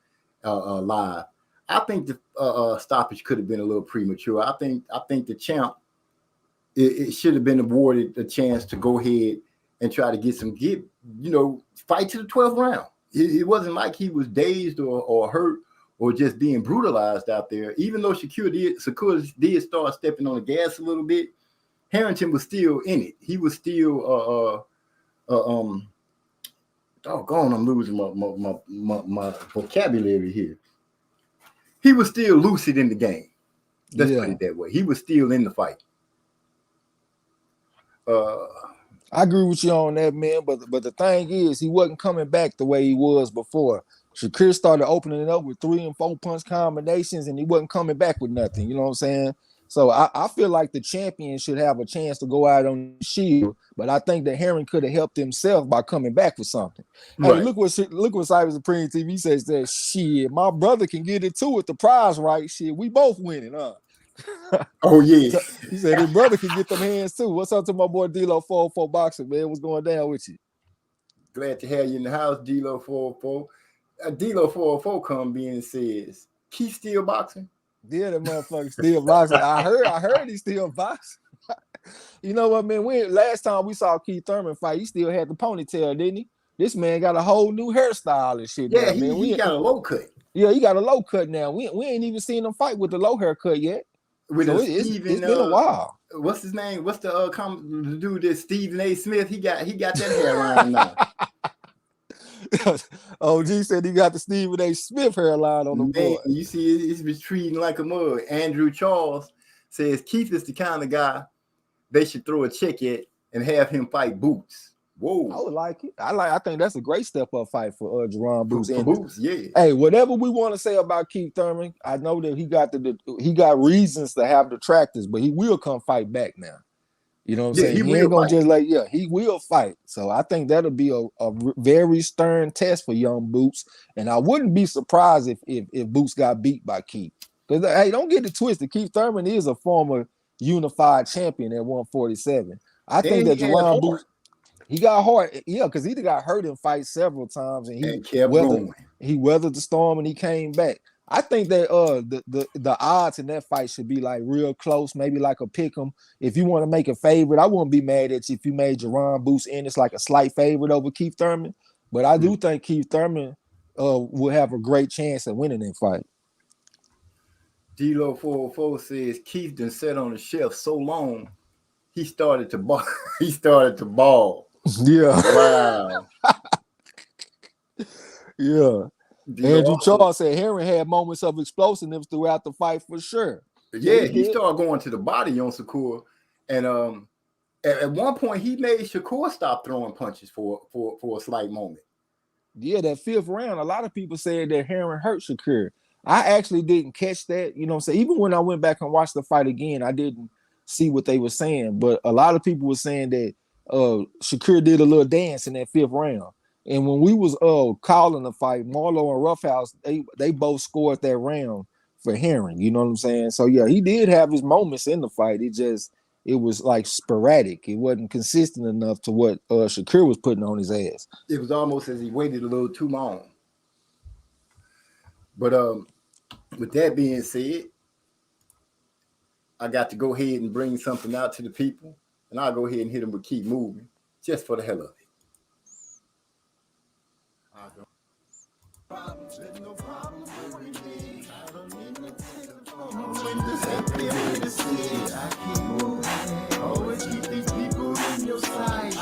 live, I think the stoppage could have been a little premature. I think the champ it should have been awarded a chance to go ahead and try to fight to the 12th round. It wasn't like he was dazed or hurt or just being brutalized out there. Even though Shakur did start stepping on the gas a little bit, Harrington was still in it. He was still doggone, I'm losing my vocabulary here. He was still lucid in the game. Let's put it that way. He was still in the fight. I agree with you on that, man. But the thing is, he wasn't coming back the way he was before. Shakur started opening it up with 3 and 4 punch combinations, and he wasn't coming back with nothing. You know what I'm saying? So I feel like the champion should have a chance to go out on the shield, but I think that Herring could have helped himself by coming back with something. Right. Hey, look what Cyber Supreme TV says. That shit, my brother can get it too with the prize right. Shit, we both winning, huh? Oh yeah. So, he said his brother can get them hands too. What's up to my boy D-Lo 404 Boxing, man? What's going down with you? Glad to have you in the house, D-Lo 404. D-Lo 404 come in and says, Keith still boxing? Yeah, that motherfucker still boxing. I heard he still boxing. You know what, man? Last time we saw Keith Thurman fight, he still had the ponytail, didn't he? This man got a whole new hairstyle and shit. Yeah, now, he got a low cut. Yeah, he got a low cut now. We ain't even seen him fight with the low haircut yet. It's been a while. What's his name? What's the dude that Stephen A. Smith? He got that hairline now. OG said he got the Stephen A. Smith hairline on the board. You see, it's retreating like a mug. Andrew Charles says Keith is the kind of guy they should throw a check at and have him fight Boots. Whoa, I would like it. I think that's a great step up fight for Jerron Boots. For Boots, yeah. Hey, whatever we want to say about Keith Thurman, I know that he got reasons to have detractors, but he will come fight back now. You know what I'm saying? He ain't gonna just he will fight. So I think that'll be a very stern test for young Boots. And I wouldn't be surprised if Boots got beat by Keith. Because hey, don't get it twisted. Keith Thurman is a former unified champion at 147. I think that Jerron Boots, he got hard, because he got hurt in fights several times, and he weathered the storm and he came back. I think that the odds in that fight should be like real close, maybe like a pick 'em. If you want to make a favorite, I wouldn't be mad at you if you made Jerron Boots in. It's like a slight favorite over Keith Thurman, but I do think Keith Thurman will have a great chance at winning that fight. D-Lo 404 says Keith done sat on the shelf so long, he started to ball. He started to ball. Yeah, Wow. yeah. D-Lo Andrew also- Charles said Herring had moments of explosiveness throughout the fight for sure. Yeah, he did. started going to the body on Shakur, and at one point he made Shakur stop throwing punches for a slight moment. Yeah, that fifth round, a lot of people said that Herring hurt Shakur. I actually didn't catch that. You know what I'm saying? Even when I went back and watched the fight again, I didn't see what they were saying. But a lot of people were saying that Shakur did a little dance in that fifth round. And when we was calling the fight, Marlo and Roughhouse, they both scored that round for Herring. You know what I'm saying? So yeah, he did have his moments in the fight. It was like sporadic. It wasn't consistent enough to what Shakur was putting on his ass. It was almost as he waited a little too long. But with that being said, I got to go ahead and bring something out to the people, and I'll go ahead and hit them with Keep Moving, just for the hell of it. Always keep these people in your sight.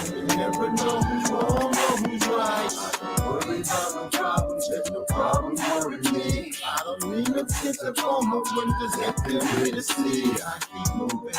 You never know who's wrong or who's right. Worry about no problems, there's no problem worrying me. I don't need no tips on my windows that they're ready to see. I keep moving.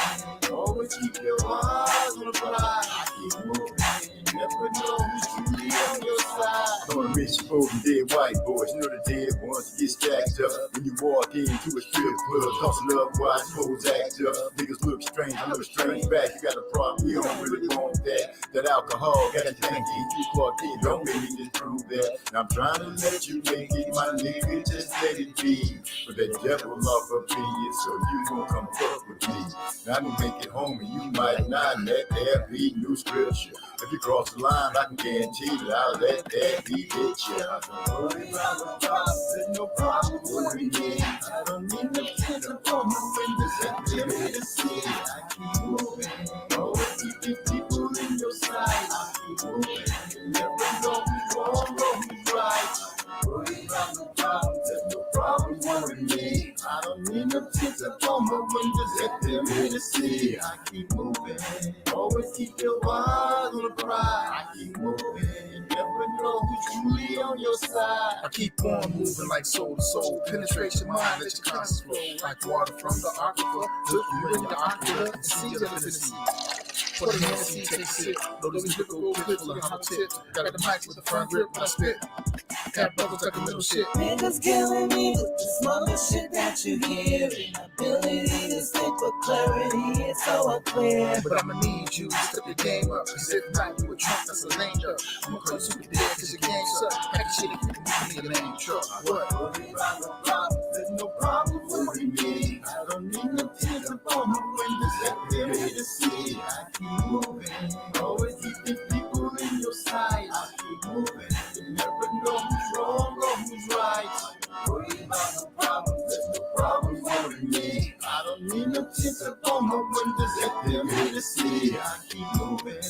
Always keep your eyes on the prize. I keep moving. You never know who's truly on your side. On rich folk and dead white boys, you know the dead ones get stacked up. When you walk into a strip club, tossing up watch hoes act up. Niggas look strange, I look strange back. You got a problem, you don't really want that. That alcohol got you thinking, you clocked in, don't make me disprove that. Now I'm trying to let you make it, my nigga, just let it be. But that devil off up in you, so you gon' come fuck with me. Now I'm gonna make it home and you might not let there be new scripture. If you cross the line, I can guarantee that I'll let that be hit you. I don't worry about no problems, there's no problem worrying me. I don't need no tips on my windows that they're ready to see. I keep moving. Always keep these people in your sight. I keep moving. You never know who's wrong or who's right. Worry about no problems, there's no problem worrying me. I don't need no tips on my windows that they're ready to see. I keep moving. Always keep your eyes on the prize. I keep moving. You never know who's truly on your side. I keep on moving like soul to soul. Penetrate your mind, let your conscience flow. Like water from the aquifer. Look you in the ocular and see your infinity. For the Hennessy, take a sip. Load these liquid clips full of hollow tips. Got the mic with a firm grip when I spit. Have bubbles like a little shit. Niggas killing me with this mother shit that you hear. Ability to speak with clarity, it's so unclear. But I'ma need you to step your game up. Cause if not, you a trunk that's a lame duck. I'ma call you super dead cause your game suck. Pack your shit and keep it in a lame truck. What? Worry about no problem, there's no problem worrying me. I don't need no tears upon my windows that they're ready to see. I keep moving. Always keep these people in your sight. I keep moving. You never know who's wrong or who's right. Worry about no problem, there's no problem worrying me. I don't need no tips upon my windows that they're ready to see. I keep moving.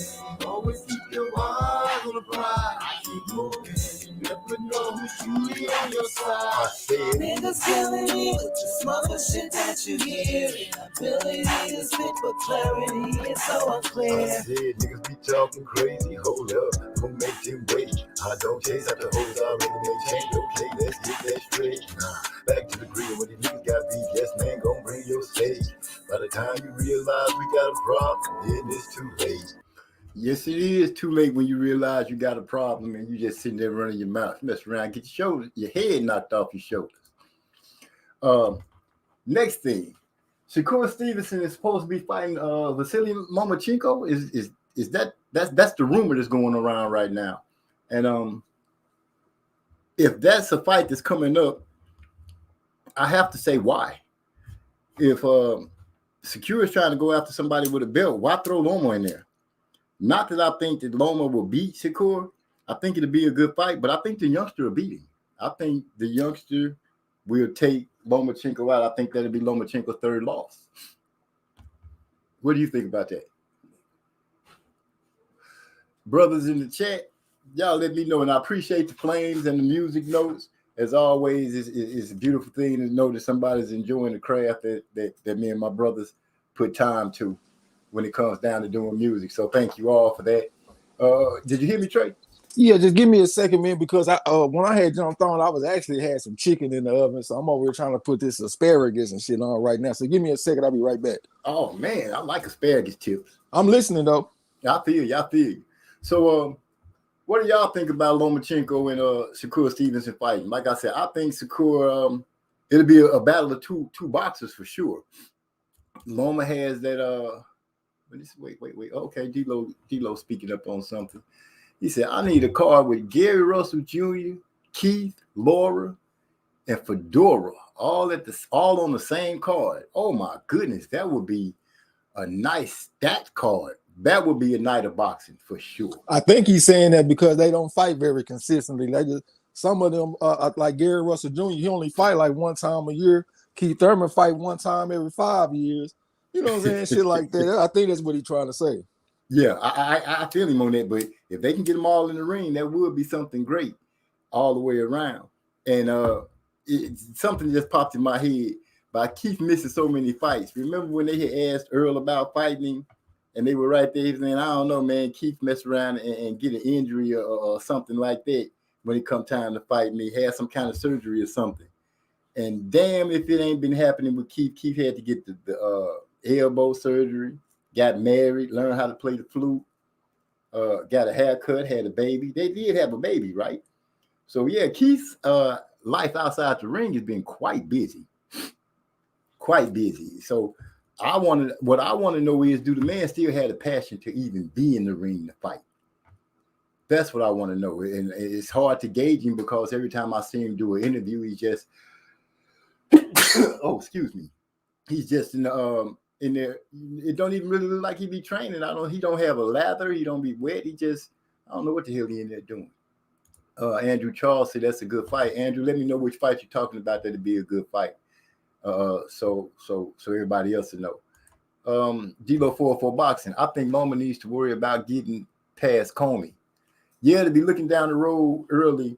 Always keep your eyes on the prize. I keep moving. You never know who's truly on your side. Niggas killing me with this mother shit that you hear. Ability to speak with clarity, it's so unclear. I said niggas be talking crazy, hold up, don't make them wait. I don't chase after hoes, I already made change. Okay, let's get that straight. Back to the grill, when the niggas got beef, yes man, gon' bring your stage. By the time you realize we got a problem, then it's too late. Yes, it is too late when you realize you got a problem and you just sitting there running your mouth, mess around, get your head knocked off your shoulders. Next thing, Shakur Stevenson is supposed to be fighting Vasily Lomachenko. Is that's the rumor that's going around right now, and if that's a fight that's coming up, I have to say why. If Shakur is trying to go after somebody with a belt, why throw Loma in there? Not that I think that Loma will beat Shakur. I think it'll be a good fight, but I think the youngster will beat him. I think the youngster will take Lomachenko out. I think that'll be Lomachenko's third loss. What do you think about that? Brothers in the chat, y'all let me know. And I appreciate the flames and the music notes. As always, it's a beautiful thing to know that somebody's enjoying the craft that me and my brothers put time to when it comes down to doing music. So thank you all for that. Did you hear me, Trey? Yeah, just give me a second, man, because I when I had jumped on, I was actually had some chicken in the oven, so I'm over here trying to put this asparagus and shit on right now. So give me a second, I'll be right back. Oh man, I like asparagus chips. I'm listening though. I feel you. So what do y'all think about Lomachenko and Shakur Stevenson fighting? Like I said, I think Shakur it'll be a battle of two boxers for sure. Loma has that wait. Okay, D-Lo speaking up on something. He said, I need a card with Gary Russell Jr., Keith, Laura, and Fedora, all on the same card. Oh my goodness, that would be a nice stat card. That would be a night of boxing for sure. I think he's saying that because they don't fight very consistently. They just some of them, like Gary Russell Jr., he only fight like one time a year. Keith Thurman fight one time every 5 years. You know what I'm saying? Shit like that. I think that's what he's trying to say. Yeah, I feel him on that, but if they can get them all in the ring, that would be something great all the way around. And something just popped in my head by Keith missing so many fights. Remember when they had asked Earl about fighting him, and they were right there saying, I don't know, man, Keith mess around and get an injury or something like that when it come time to fight me, had some kind of surgery or something. And damn if it ain't been happening with Keith. Keith had to get the elbow surgery, got married, learned how to play the flute, got a haircut, had a baby. They did have a baby, right? So yeah, Keith's life outside the ring has been quite busy. So what I want to know is, do the man still have the passion to even be in the ring to fight? That's what I want to know. And it's hard to gauge him because every time I see him do an interview, he's just excuse me. He's just in there. It don't even really look like he be training. He don't have a lather. He don't be wet. I don't know what the hell he in there doing. Andrew Charles said that's a good fight. Andrew, let me know which fight you're talking about. That'd be a good fight. So everybody else to know. Dilo 404 boxing. I think Loma needs to worry about getting past Comey. Yeah, to be looking down the road early,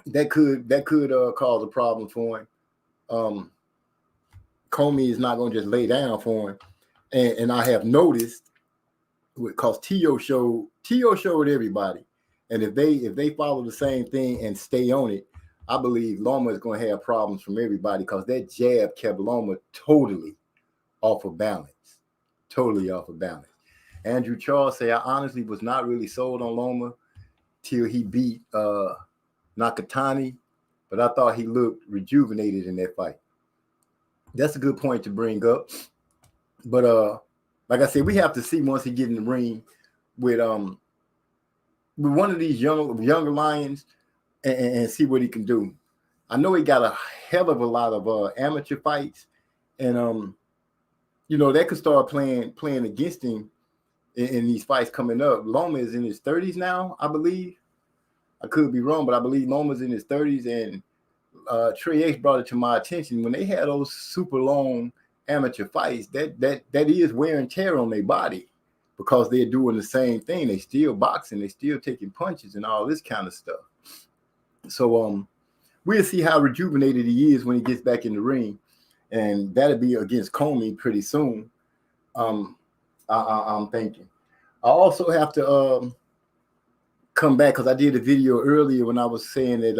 that could cause a problem for him. Comey is not going to just lay down for him, and I have noticed because Tio showed everybody, and if they follow the same thing and stay on it, I believe Loma is going to have problems from everybody because that jab kept Loma totally off of balance. Andrew Charles say, I honestly was not really sold on Loma till he beat Nakatani, but I thought he looked rejuvenated in that fight. That's a good point to bring up. But like I said, we have to see once he get in the ring with one of these younger lions and see what he can do. I know he got a hell of a lot of amateur fights, and that could start playing against him in these fights coming up. Loma is in his 30s now, I believe. I could be wrong, but I believe Loma's in his 30s, and Trey X brought it to my attention when they had those super long amateur fights. That is wear and tear on their body because they're doing the same thing. They still boxing, they still taking punches and all this kind of stuff. So we'll see how rejuvenated he is when he gets back in the ring, and that'll be against Comey pretty soon. I'm thinking. I also have to come back because I did a video earlier when I was saying that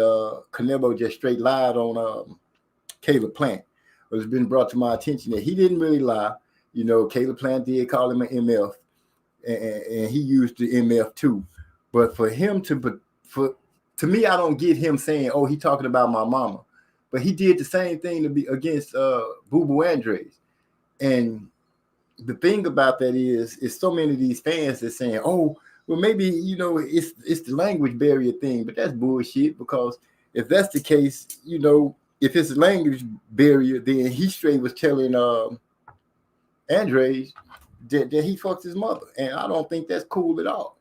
Canelo just straight lied on Caleb Plant. But it's been brought to my attention that he didn't really lie. Caleb Plant did call him an MF, and he used the MF too. But for him to me, I don't get him saying, "Oh, he talking about my mama," but he did the same thing to be against Boo Boo Andres. And the thing about that is so many of these fans that saying, "Oh, well, maybe it's the language barrier thing," but that's bullshit. Because if that's the case, if it's a language barrier, then he straight was telling Andres that he fucked his mother, and I don't think that's cool at all.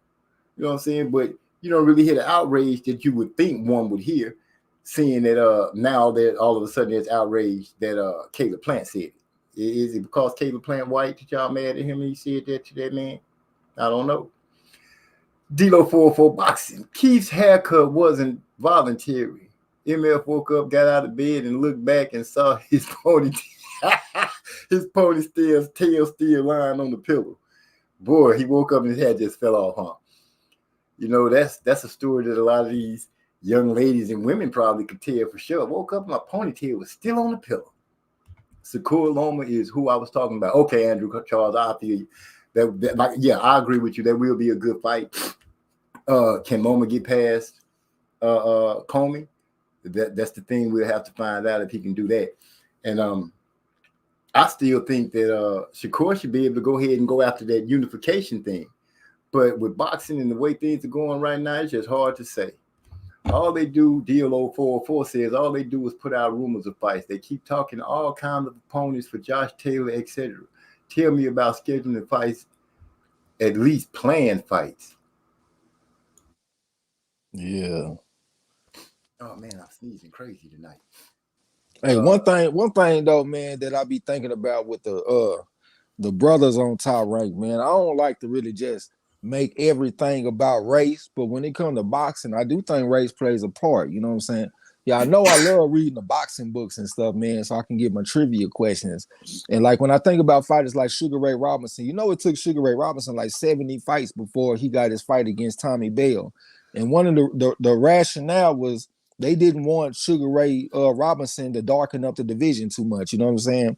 You know what I'm saying? But you don't really hear the outrage that you would think one would hear, seeing that now that all of a sudden there's outrage that Caleb Plant said it. Is it because Caleb Plant white that y'all mad at him and he said that to that man? I don't know. D-Lo 404 boxing. Keith's haircut wasn't voluntary. MF woke up, got out of bed, and looked back and saw his ponytail, his ponytail tail still lying on the pillow. Boy, he woke up and his head just fell off, huh? You know, that's a story that a lot of these young ladies and women probably could tell for sure. Woke up, my ponytail was still on the pillow. Shakur Loma is who I was talking about. Okay, Andrew Charles, I feel you. I agree with you. That will be a good fight. Can Loma get past Comey? That's the thing. We'll have to find out if he can do that. And I still think that Shakur should be able to go ahead and go after that unification thing. But with boxing and the way things are going right now, it's just hard to say. All they do, DLO 404 says, all they do is put out rumors of fights. They keep talking all kinds of opponents for Josh Taylor, etc. Tell me about scheduling fights, at least planned fights. Yeah. Oh man, I'm sneezing crazy tonight. Hey, one thing though, man, that I be thinking about with the brothers on Top Rank, man, I don't like to really just make everything about race, but when it comes to boxing, I do think race plays a part. You know what I'm saying? Yeah, I know I love reading the boxing books and stuff, man, so I can get my trivia questions. And like when I think about fighters like Sugar Ray Robinson, you know, it took Sugar Ray Robinson like 70 fights before he got his fight against Tommy Bell. And one of the rationale was they didn't want Sugar Ray Robinson to darken up the division too much. You know what I'm saying?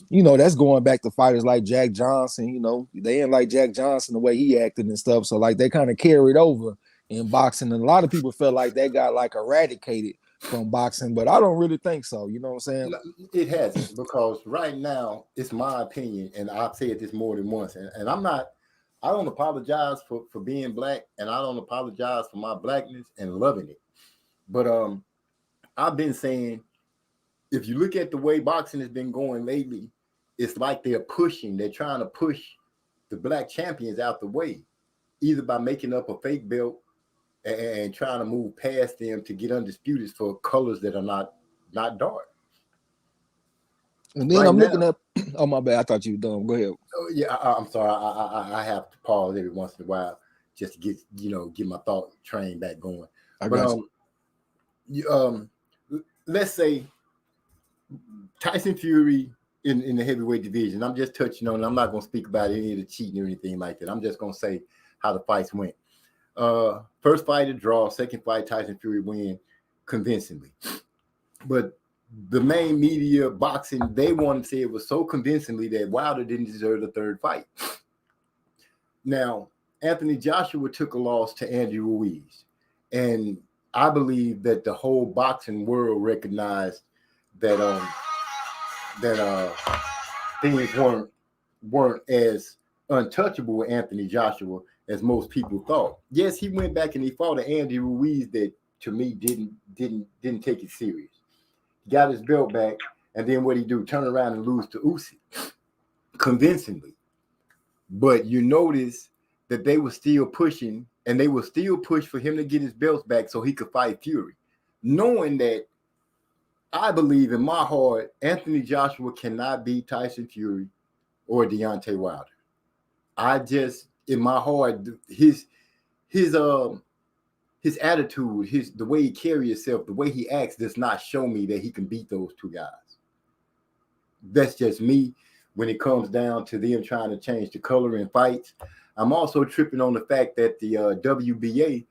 You know, that's going back to fighters like Jack Johnson. You know, they didn't like Jack Johnson the way he acted and stuff. So like they kind of carried over in boxing. And a lot of people felt like that got like eradicated from boxing, but I don't really think so. You know what I'm saying? It hasn't, because right now it's my opinion, and I've said this more than once, and I don't apologize for being black, and I don't apologize for my blackness and loving it. But I've been saying, if you look at the way boxing has been going lately, it's like they're trying to push the black champions out the way, either by making up a fake belt and trying to move past them to get undisputed for colors that are not dark. And then I'm looking up. Oh my bad, I thought you were done. Go ahead. Oh, yeah, I'm sorry. I have to pause every once in a while just to get my thought train back going. Let's say Tyson Fury in the heavyweight division. I'm just touching on it. I'm not going to speak about any of the cheating or anything like that. I'm just going to say how the fights went. First fight, a draw. Second fight, Tyson Fury win convincingly. But the main media boxing, they want to say it was so convincingly that Wilder didn't deserve the third fight. Now, Anthony Joshua took a loss to Andy Ruiz. And I believe that the whole boxing world recognized that things weren't as untouchable with Anthony Joshua as most people thought. Yes, he went back and he fought an Andy Ruiz that to me didn't take it serious. He got his belt back, and then what he do? Turn around and lose to Usyk convincingly. But you notice that they were still pushing, and they will still push for him to get his belts back so he could fight Fury, knowing that I believe in my heart Anthony Joshua cannot beat Tyson Fury or Deontay Wilder. I just, in my heart, his attitude, the way he carries himself, the way he acts does not show me that he can beat those two guys. That's just me when it comes down to them trying to change the color in fights. I'm also tripping on the fact that the WBA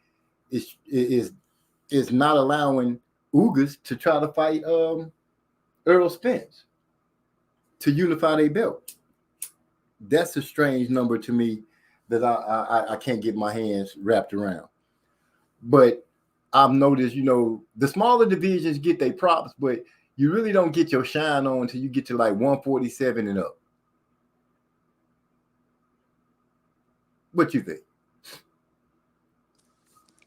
is not allowing Ugas to try to fight Errol Spence to unify their belt. That's a strange number to me that I can't get my hands wrapped around. But I've noticed, the smaller divisions get their props, but you really don't get your shine on until you get to like 147 and up. What you think?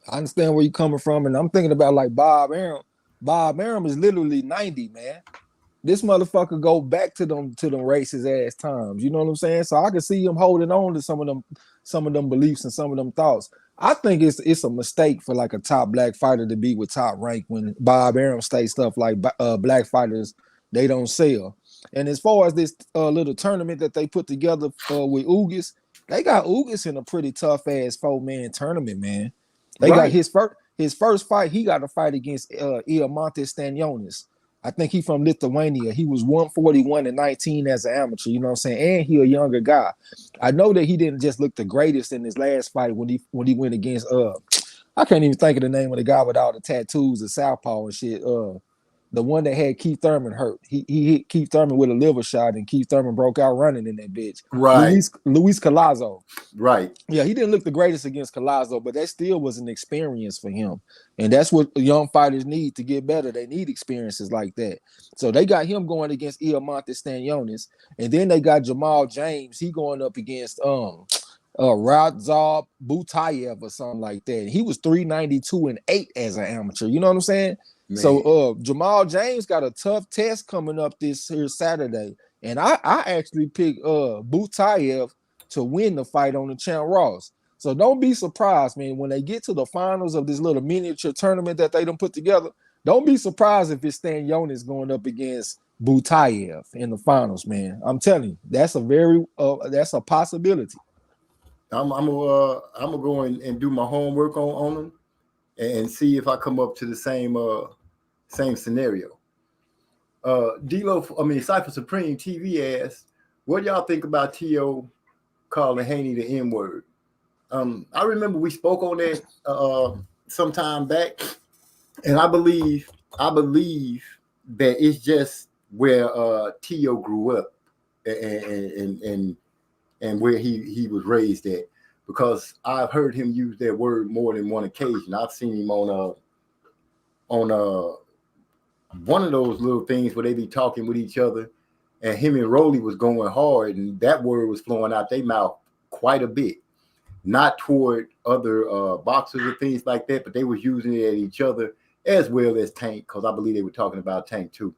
I understand where you're coming from, and I'm thinking about like Bob Arum. Bob Arum is literally 90, man. This motherfucker go back to them racist ass times. You know what I'm saying? So I can see him holding on to some of them beliefs and some of them thoughts. I think it's a mistake for like a top black fighter to be with Top Rank when Bob Arum states stuff like black fighters, they don't sell. And as far as this little tournament that they put together with Ugas, They got Ugas in a pretty tough ass 4-man tournament, man. They got Right. his first fight. He got to fight against Iomantis Stanionis. I think he from Lithuania. He was 141-19 as an amateur. You know what I'm saying? And he a younger guy. I know that he didn't just look the greatest in his last fight when he went against I can't even think of the name of the guy with all the tattoos, the southpaw and shit. The one that had Keith Thurman hurt. He hit Keith Thurman with a liver shot, and Keith Thurman broke out running in that bitch. Right. Luis Collazo. Right. Yeah, he didn't look the greatest against Collazo, but that still was an experience for him. And that's what young fighters need to get better. They need experiences like that. So they got him going against Iomantis Stanionis, and then they got Jamal James. He going up against Radzab Butayev or something like that. And he was 392-8 as an amateur. You know what I'm saying? Man. So Jamal James got a tough test coming up this here Saturday. And I actually picked Butayev to win the fight on the Champ Ross. So don't be surprised, man, when they get to the finals of this little miniature tournament that they done put together. Don't be surprised if it's Stanionis going up against Butayev in the finals, man. I'm telling you, that's a possibility. I'm gonna go and do my homework on them and see if I come up to the same scenario. Cypher Supreme TV asks, what y'all think about T.O. calling Haney the N-word? I remember we spoke on that some time back, and I believe that it's just where T.O. grew up and where he was raised at, because I've heard him use that word more than one occasion. I've seen him on one of those little things where they be talking with each other, and him and Rolly was going hard, and that word was flowing out their mouth quite a bit, not toward other boxers or things like that, but they was using it at each other as well as Tank, because I believe they were talking about Tank too.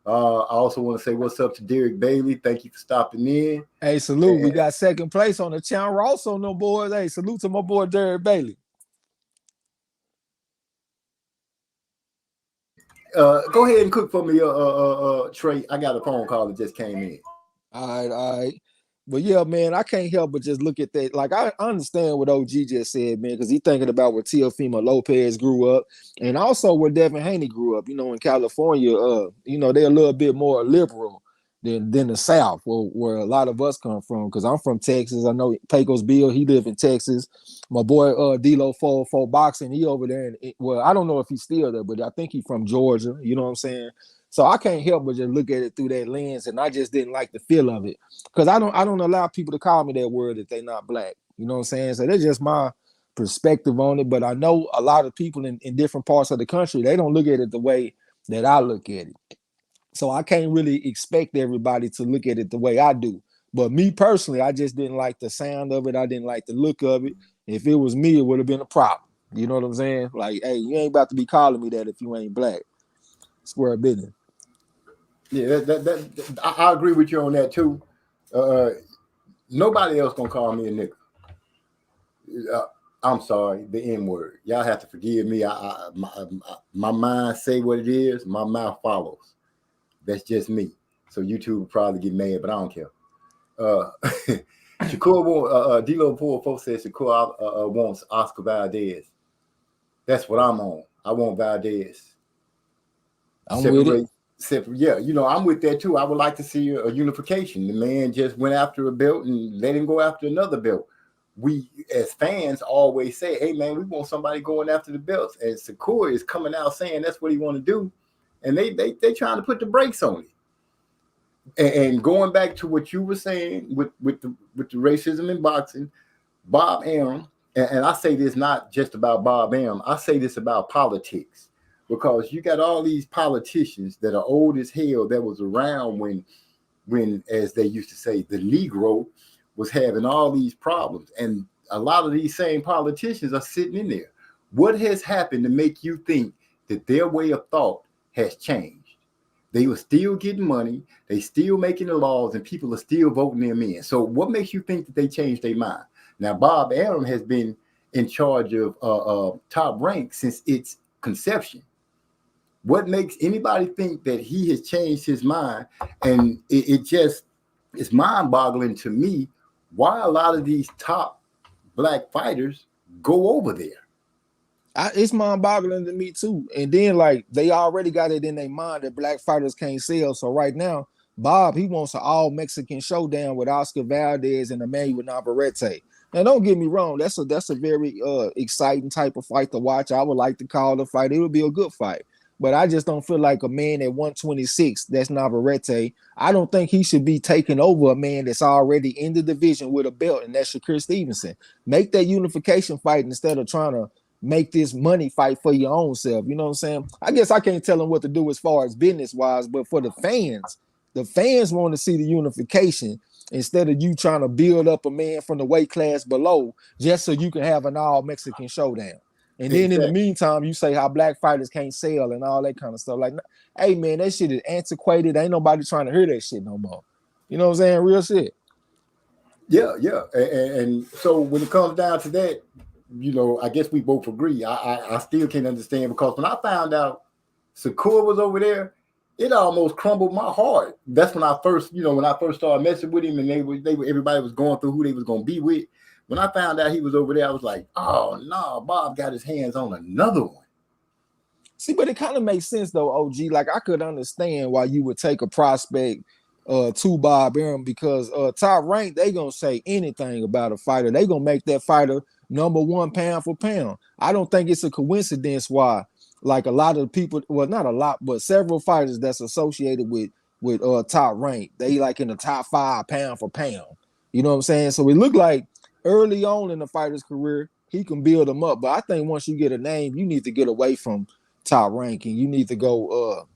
I also want to say what's up to Derek Bailey. Thank you for stopping in. Hey, salute. We got second place on the Champ Ross on them boys. Hey, salute to my boy Derek Bailey. Go ahead and cook for me, Trey. I got a phone call that just came in. All right. But yeah, man, I can't help but just look at that. Like, I understand what OG just said, man, because he's thinking about where Teofimo Lopez grew up and also where Devin Haney grew up. You know, in California, they're a little bit more liberal than the South, where a lot of us come from, because I'm from Texas. I know Pecos Bill, he lived in Texas. My boy D-Lo 404 Boxing, he over there. I don't know if he's still there, but I think he's from Georgia. You know what I'm saying? So I can't help but just look at it through that lens, and I just didn't like the feel of it, because I don't allow people to call me that word if they're not black. You know what I'm saying? So that's just my perspective on it. But I know a lot of people in different parts of the country, they don't look at it the way that I look at it. So I can't really expect everybody to look at it the way I do. But me personally, I just didn't like the sound of it. I didn't like the look of it. If it was me, it would have been a problem. You know what I'm saying? Like, hey, you ain't about to be calling me that if you ain't black. Square business. Yeah, I agree with you on that too. Nobody else gonna call me a nigga. I'm sorry, the N-word. Y'all have to forgive me. My mind say what it is. My mouth follows. That's just me. So YouTube will probably get mad, but I don't care. Shakur D-Lo 404 says Shakur wants Oscar Valdez. That's what I'm on. I want Valdez. I'm with it. Yeah, I'm with that too. I would like to see a unification. The man just went after a belt and let him go after another belt. We, as fans, always say, hey, man, we want somebody going after the belts. And Shakur is coming out saying that's what he want to do. And they trying to put the brakes on it. And going back to what you were saying with the racism in boxing, Bob Arum, and I say this not just about Bob Arum, I say this about politics. Because you got all these politicians that are old as hell that was around when, as they used to say, the Negro was having all these problems. And a lot of these same politicians are sitting in there. What has happened to make you think that their way of thought has changed? They were still getting money. They still making the laws, and people are still voting them in. So what makes you think that they changed their mind? Now, Bob Arum has been in charge of Top Rank since its conception. What makes anybody think that he has changed his mind? And it's mind-boggling to me why a lot of these top black fighters go over there. It's mind-boggling to me too. And then like they already got it in their mind that black fighters can't sell. So right now, Bob, he wants an all-Mexican showdown with Oscar Valdez and Emmanuel Navarrete. Now, don't get me wrong, that's a very exciting type of fight to watch. I would like to call the fight. It would be a good fight. But I just don't feel like a man at 126, that's Navarrete. I don't think he should be taking over a man that's already in the division with a belt, and that's Shakur Stevenson. Make that unification fight instead of trying to make this money fight for your own self. You know what I'm saying? I guess I can't tell him what to do as far as business-wise, but for the fans want to see the unification instead of you trying to build up a man from the weight class below just so you can have an all-Mexican showdown. And then in the meantime, you say how black fighters can't sell and all that kind of stuff. Like, hey, man, that shit is antiquated. Ain't nobody trying to hear that shit no more. You know what I'm saying? Real shit. Yeah. And so when it comes down to that, you know, I guess we both agree. I still can't understand, because when I found out Shakur was over there, it almost crumbled my heart. That's when I first started messing with him, and everybody was going through who they was going to be with. When I found out he was over there, I was like, oh, no, Bob got his hands on another one. See, but it kind of makes sense, though, OG. Like, I could understand why you would take a prospect to Bob Arum, because Top Rank, they going to say anything about a fighter. They going to make that fighter number one pound for pound. I don't think it's a coincidence why, like, a lot of people, well, not a lot, but several fighters that's associated with Top Rank, they like in the top 5 pound for pound. You know what I'm saying? So it looked like early on in the fighter's career, he can build them up. But I think once you get a name, you need to get away from Top Rank, and you need to go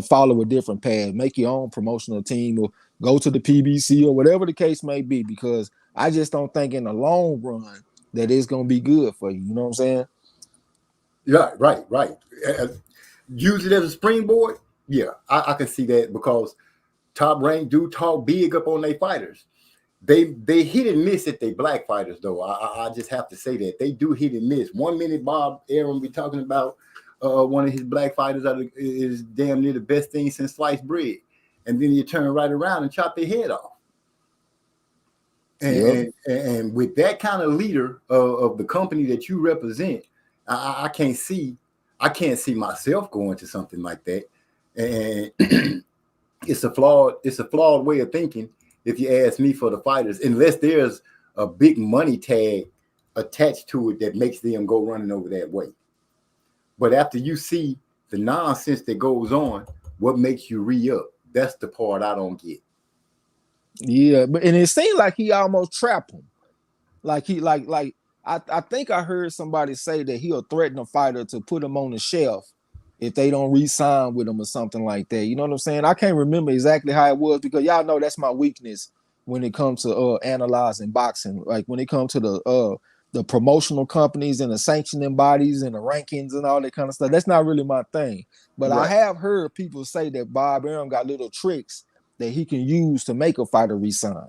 follow a different path, make your own promotional team, or go to the PBC or whatever the case may be, because I just don't think in the long run that it's going to be good for you. You know what I'm saying? Yeah, right. Use it as a springboard. Yeah, I can see that, because Top Rank do talk big up on their fighters. They hit and miss at they black fighters, though. I just have to say that they do hit and miss. 1 minute Bob Arum be talking about one of his black fighters is damn near the best thing since sliced bread, and then you turn right around and chop their head off. And with that kind of leader of the company that you represent, I can't see myself going to something like that. And it's a flawed way of thinking, if you ask me, for the fighters, unless there's a big money tag attached to it that makes them go running over that way. But after you see the nonsense that goes on, what makes you re-up? That's the part I don't get. Yeah, but and it seemed like he almost trapped him. Like I think I heard somebody say that he'll threaten a fighter to put him on the shelf if they don't re-sign with him or something like that. You know what I'm saying? I can't remember exactly how it was, because y'all know that's my weakness when it comes to analyzing boxing. Like when it comes to the promotional companies and the sanctioning bodies and the rankings and all that kind of stuff, that's not really my thing. But right. I have heard people say that Bob Arum got little tricks that he can use to make a fighter resign.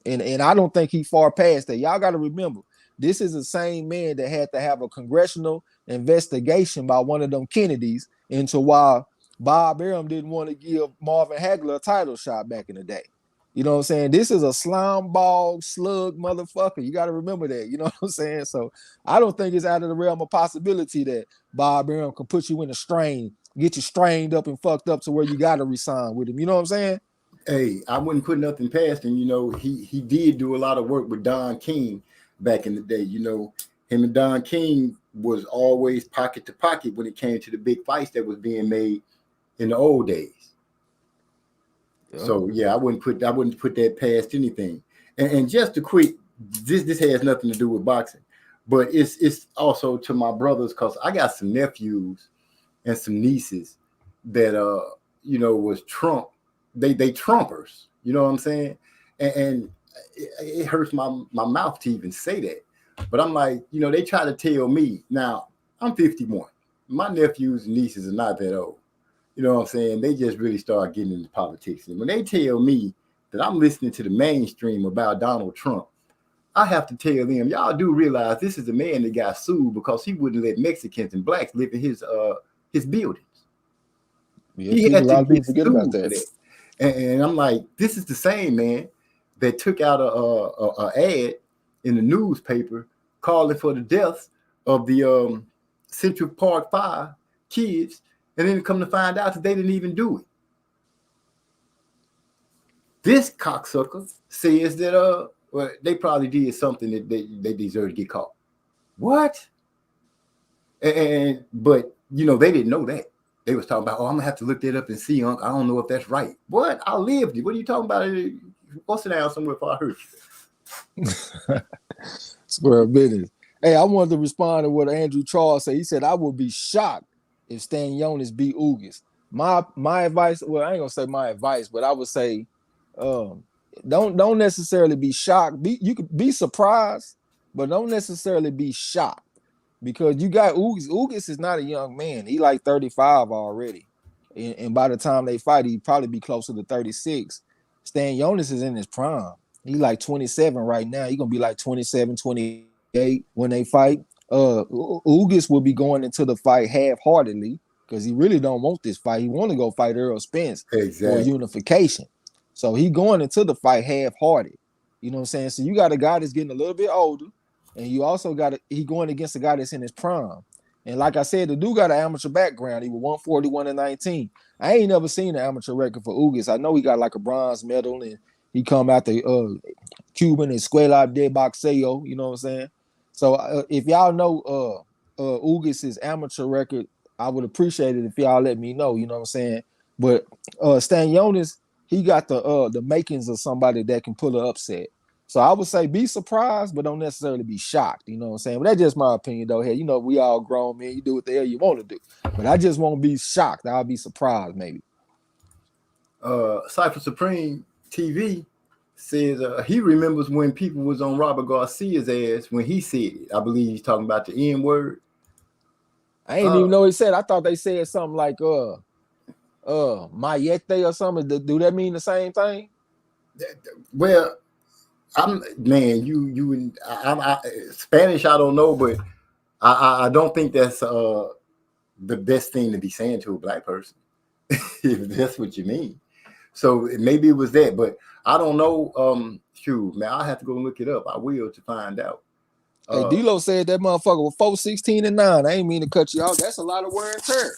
And I don't think he's far past that. Y'all got to remember, this is the same man that had to have a congressional investigation by one of them Kennedys into why Bob Arum didn't want to give Marvin Hagler a title shot back in the day. You know what I'm saying? This is a slime ball slug motherfucker. You got to remember that. You know what I'm saying? So I don't think it's out of the realm of possibility that Bob Arum can put you in a strain, get you strained up and fucked up to where you got to resign with him. You know what I'm saying? Hey, I wouldn't put nothing past him. You know, he did do a lot of work with Don King back in the day. You know, him and Don King was always pocket to pocket when it came to the big fights that was being made in the old days. Yeah. So yeah, I wouldn't put that past anything. And just a quick, this has nothing to do with boxing, but it's also to my brothers, because I got some nephews and some nieces that was Trump. They Trumpers. You know what I'm saying? And it hurts my mouth to even say that. But I'm like, they try to tell me, now I'm 51. My nephews and nieces are not that old. You know what I'm saying? They just really start getting into politics. And when they tell me that I'm listening to the mainstream about Donald Trump, I have to tell them, y'all do realize this is a man that got sued because he wouldn't let Mexicans and blacks live in his buildings. Yeah, a lot of people forget about that. And I'm like, this is the same man that took out a ad in the newspaper calling for the deaths of the Central Park 5 kids, and then come to find out that they didn't even do it. This cocksucker says that well, they probably did something that they deserve to get caught. What? But you know, they didn't know that. They was talking about, oh, I'm gonna have to look that up and see, Unc. I don't know if that's right. What? I lived it. What are you talking about? Go sit down somewhere if I hurt you. Square business. Hey, I wanted to respond to what Andrew Charles said. He said, I would be shocked if Stanionis beat Ugas. My advice, well, I ain't gonna say my advice, but I would say don't necessarily be shocked. You could be surprised, but don't necessarily be shocked, because you got Ugas. Ugas is not a young man. He like 35 already. And by the time they fight, he'd probably be closer to 36. Stanionis is in his prime. He like 27 right now. He's gonna be like 27, 28 when they fight. Ugas will be going into the fight half-heartedly because he really don't want this fight. He want to go fight Earl Spence for unification. So he going into the fight half-hearted. You know what I'm saying? So you got a guy that's getting a little bit older, and you also got he going against a guy that's in his prime. And like I said, the dude got an amateur background. He was 141-19. I ain't never seen an amateur record for Ugas. I know he got like a bronze medal, and he come out the Cuban and Escuela de Boxeo. You know what I'm saying? So if y'all know Ugas' amateur record, I would appreciate it if y'all let me know. You know what I'm saying? But Stanionis, he got the makings of somebody that can pull an upset. So I would say be surprised, but don't necessarily be shocked. You know what I'm saying? But that's just my opinion, though. Hey, you know, we all grown men. You do what the hell you want to do. But I just won't be shocked. I'll be surprised, maybe. Cypher Supreme TV says he remembers when people was on Robert Garcia's ass when he said it. I believe he's talking about the N word. I ain't even know what he said. I thought they said something like Mayete or something. Do that mean the same thing? Well, I'm Spanish, I don't know, but I don't think that's the best thing to be saying to a black person, if that's what you mean. So maybe it was that, but I don't know. Shoot, man, I have to go look it up. I will to find out. Hey, D-Lo said that motherfucker was 4-16-9. I ain't mean to cut you off. That's a lot of wear and tear.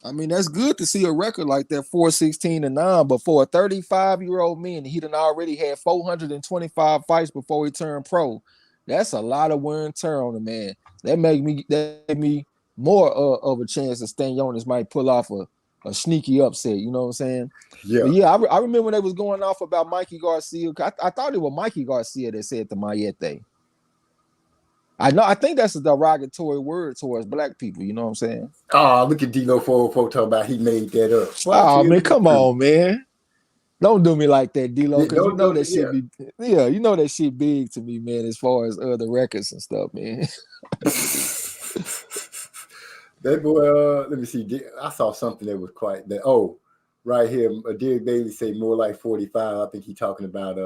I mean, that's good to see a record like that, 4-16-9. But for a 35-year-old man, he done already had 425 fights before he turned pro. That's a lot of wear and tear on the man. That made me more of a chance that Stanionis might pull off a sneaky upset. You know what I'm saying? Yeah. But yeah, I remember when they was going off about Mikey Garcia. I thought it was Mikey Garcia that said the Mayete. I think that's a derogatory word towards black people. You know what I'm saying? Oh, look at D-Lo 404 talking about he made that up. Oh, man, come on, man. Don't do me like that, D-Lo, because you know that shit you know that shit big to me, man, as far as other records and stuff, man. That boy, let me see. I saw something that was quite that. Oh, right here, Derek Bailey say more like 45. I think he's talking about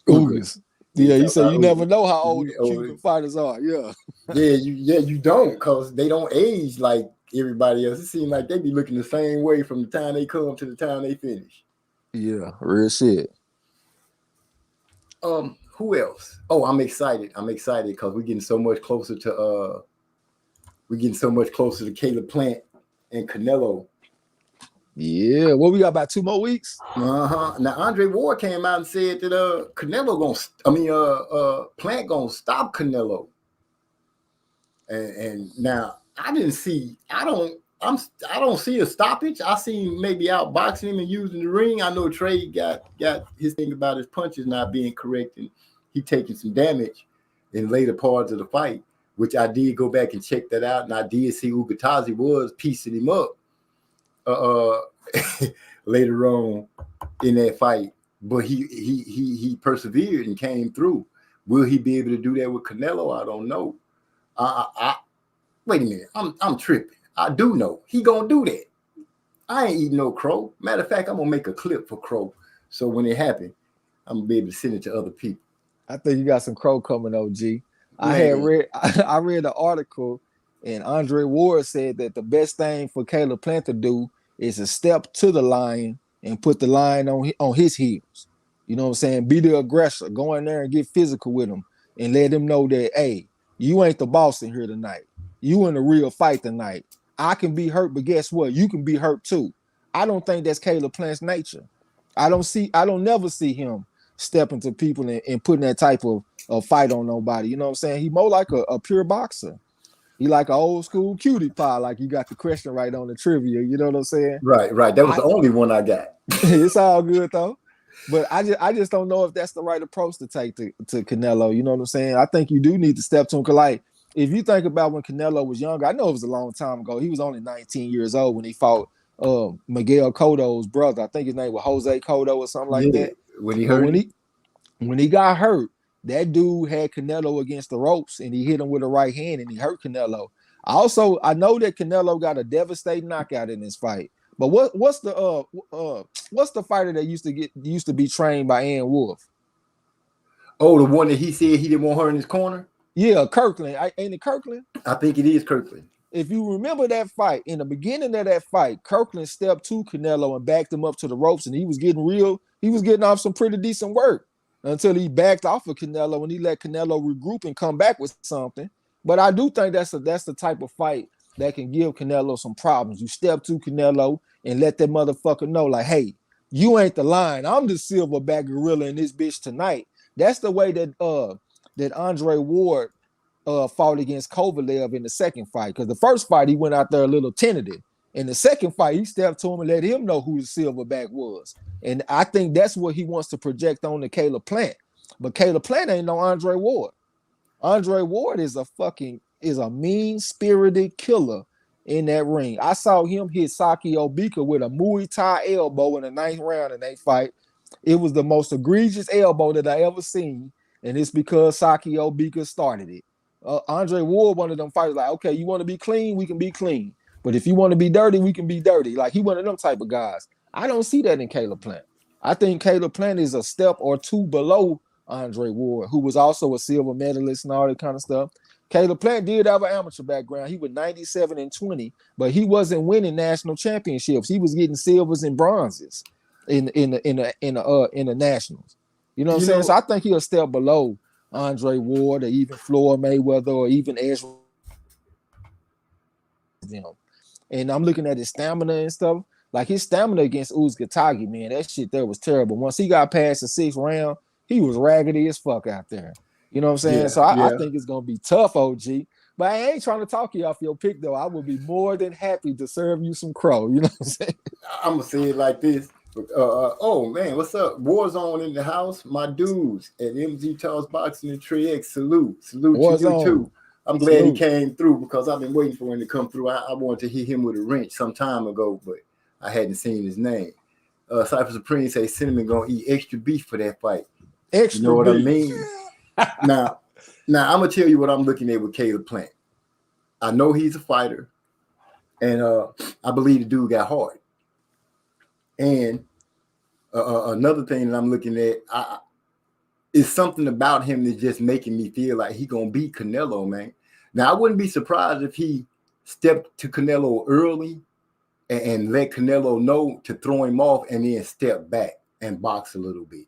Ugas. Yeah, you say you never know how old the Cuban fighters are. Yeah. You don't, because they don't age like everybody else. It seems like they be looking the same way from the time they come to the time they finish. Yeah, real shit. Who else? Oh, I'm excited. Because we're getting so much closer to Caleb Plant and Canelo. Yeah, well, we got about 2 more weeks. Now Andre Ward came out and said that Plant gonna stop Canelo. And now I don't see a stoppage. I seen maybe outboxing him and using the ring. I know Trey got his thing about his punches not being correct, and he taking some damage in later parts of the fight, which I did go back and check that out, and I did see Ugatazi was piecing him up later on in that fight, but he persevered and came through. Will he be able to do that with Canelo? I don't know. I wait a minute. I'm tripping. I do know he gonna do that. I ain't eating no crow. Matter of fact, I'm gonna make a clip for crow, so when it happens, I'm gonna be able to send it to other people. I think you got some crow coming, OG. I read the article, and Andre Ward said that the best thing for Caleb Plant to do is to step to the lion and put the lion on his heels. You know what I'm saying? Be the aggressor. Go in there and get physical with him and let him know that, hey, you ain't the boss in here tonight. You in a real fight tonight. I can be hurt, but guess what? You can be hurt too. I don't think that's Caleb Plant's nature. I don't never see him stepping to people and putting that type of fight on nobody. You know what I'm saying? He more like a pure boxer. He like an old school cutie pie, like you got the question right on the trivia. You know what I'm saying? Right. That was the only one I got. It's all good though. But I just don't know if that's the right approach to take to Canelo. You know what I'm saying? I think you do need to step to him. Cause like if you think about when Canelo was younger, I know it was a long time ago. He was only 19 years old when he fought Miguel Cotto's brother. I think his name was Jose Cotto or something like that. When he hurt, when he got hurt, that dude had Canelo against the ropes and he hit him with a right hand and he hurt Canelo. I know that Canelo got a devastating knockout in this fight. But what's the fighter that used to be trained by Ann Wolf? Oh, the one that he said he didn't want her in his corner? Yeah, Kirkland. Ain't it Kirkland? I think it is Kirkland. If you remember that fight, in the beginning of that fight, Kirkland stepped to Canelo and backed him up to the ropes, and he was getting off some pretty decent work until he backed off of Canelo and he let Canelo regroup and come back with something. But I do think that's the type of fight that can give Canelo some problems. You step to Canelo and let that motherfucker know, like, hey, you ain't the lion. I'm the silverback gorilla in this bitch tonight. That's the way that Andre Ward fought against Kovalev in the second fight. Because the first fight, he went out there a little tentative. In the second fight, he stepped to him and let him know who the silverback was. And I think that's what he wants to project on to Caleb Plant. But Caleb Plant ain't no Andre Ward. Andre Ward is a mean-spirited killer in that ring. I saw him hit Saki Obika with a Muay Thai elbow in the 9th round in that fight. It was the most egregious elbow that I ever seen, and it's because Saki Obika started it. Andre Ward, one of them fighters, like, okay, you want to be clean, we can be clean. But if you want to be dirty, we can be dirty. Like, he one of them type of guys. I don't see that in Caleb Plant. I think Caleb Plant is a step or two below Andre Ward, who was also a silver medalist and all that kind of stuff. Caleb Plant did have an amateur background. He was 97-20, but he wasn't winning national championships. He was getting silvers and bronzes in the nationals. You know what I'm saying? So I think he'll step below Andre Ward or even Floyd Mayweather or even Ezra. And I'm looking at his stamina and stuff. Like his stamina against Uzcategui, man, that shit there was terrible. Once he got past the 6th round, he was raggedy as fuck out there. You know what I'm saying? Yeah, so I think it's gonna be tough, OG. But I ain't trying to talk you off your pick though. I would be more than happy to serve you some crow. You know what I'm saying? I'm gonna say it like this. Oh man, what's up? Warzone in the house. My dudes at MG Talks Boxing and Trix. Salute Warzone. To you too. I'm glad he came through because I've been waiting for him to come through. I wanted to hit him with a wrench some time ago, but I hadn't seen his name. Cypher Supreme say Cinnamon gonna eat extra beef for that fight. Extra you know what beef. I mean? Now I'm gonna tell you what I'm looking at with Caleb Plant. I know he's a fighter, and I believe the dude got hard. And another thing that I'm looking at is something about him that's just making me feel like he gonna beat Canelo, man. Now I wouldn't be surprised if he stepped to Canelo early and let Canelo know to throw him off and then step back and box a little bit.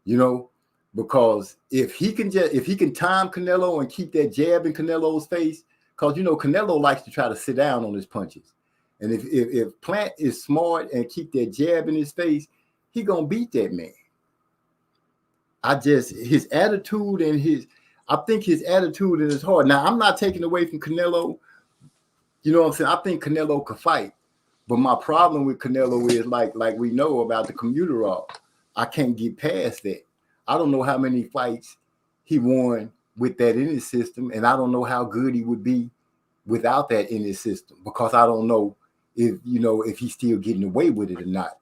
You know, because if he can time Canelo and keep that jab in Canelo's face, because you know Canelo likes to try to sit down on his punches. And if Plant is smart and keep that jab in his face, he gonna beat that man. His attitude and I think his attitude and his heart. Now I'm not taking away from Canelo. You know what I'm saying? I think Canelo could fight, but my problem with Canelo is like we know about the commuter rod. I can't get past that. I don't know how many fights he won with that in his system, and I don't know how good he would be without that in his system because I don't know if he's still getting away with it or not.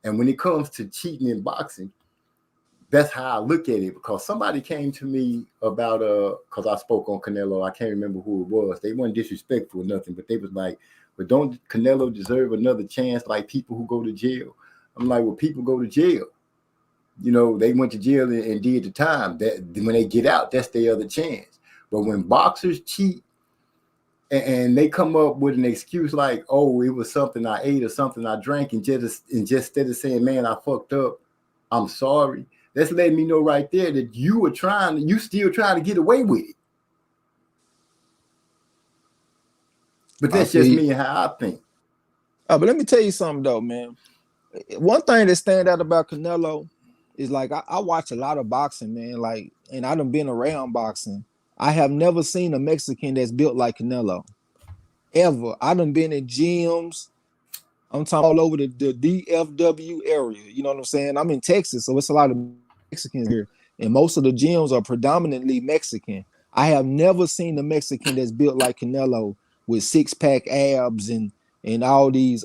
And when it comes to cheating in boxing, that's how I look at it because somebody came to me about because I spoke on Canelo. I can't remember who it was. They weren't disrespectful or nothing, but they was like, but don't Canelo deserve another chance like people who go to jail? I'm like, well, people go to jail. You know, they went to jail and did the time. That when they get out, that's their other chance. But when boxers cheat and they come up with an excuse like, "Oh, it was something I ate or something I drank," and just instead of saying, "Man, I fucked up," I'm sorry. That's letting me know right there that you still trying to get away with it. But that's just me and how I think. Oh, but let me tell you something though, man. One thing that stand out about Canelo is like I watch a lot of boxing, man. Like, and I done been around boxing. I have never seen a Mexican that's built like Canelo. Ever. I done been in gyms. I'm talking all over the DFW area. You know what I'm saying? I'm in Texas, so it's a lot of Mexicans here. And most of the gyms are predominantly Mexican. I have never seen a Mexican that's built like Canelo with six-pack abs and all these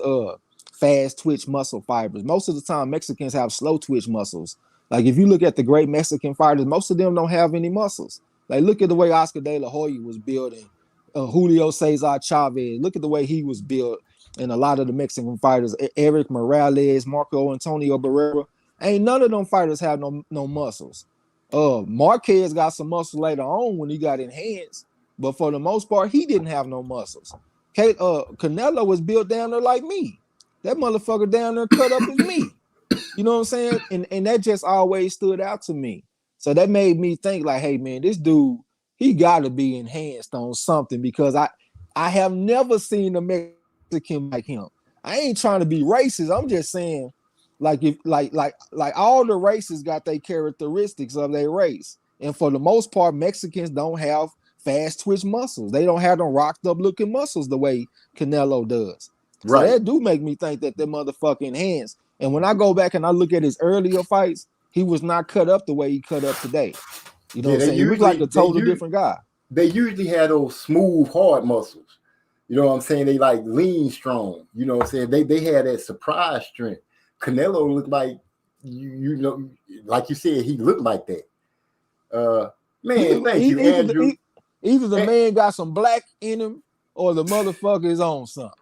fast twitch muscle fibers. Most of the time, Mexicans have slow twitch muscles. Like if you look at the great Mexican fighters, most of them don't have any muscles. Like look at the way Oscar De La Hoya was building, Julio Cesar Chavez. Look at the way he was built, and a lot of the Mexican fighters, Eric Morales, Marco Antonio Barrera. Ain't none of them fighters have no muscles. Marquez got some muscle later on when he got enhanced, but for the most part, he didn't have no muscles. Canelo was built down there like me. That motherfucker down there cut up as me. You know what I'm saying? And that just always stood out to me. So that made me think like, hey man, this dude, he got to be enhanced on something because I have never seen a Mexican like him. I ain't trying to be racist. I'm just saying, like if like all the races got their characteristics of their race, and for the most part, Mexicans don't have fast twitch muscles. They don't have them rocked up looking muscles the way Canelo does. Right. So that do make me think that motherfucker enhanced. And when I go back and I look at his earlier fights, he was not cut up the way he cut up today. You know what I'm saying? He looked like a total different guy. They usually had those smooth, hard muscles. You know what I'm saying? They like lean strong. You know what I'm saying? They had that surprise strength. Canelo looked like, you know, like you said, he looked like that. Man, thank you, Andrew. Either the man got some black in him or the motherfucker is on something.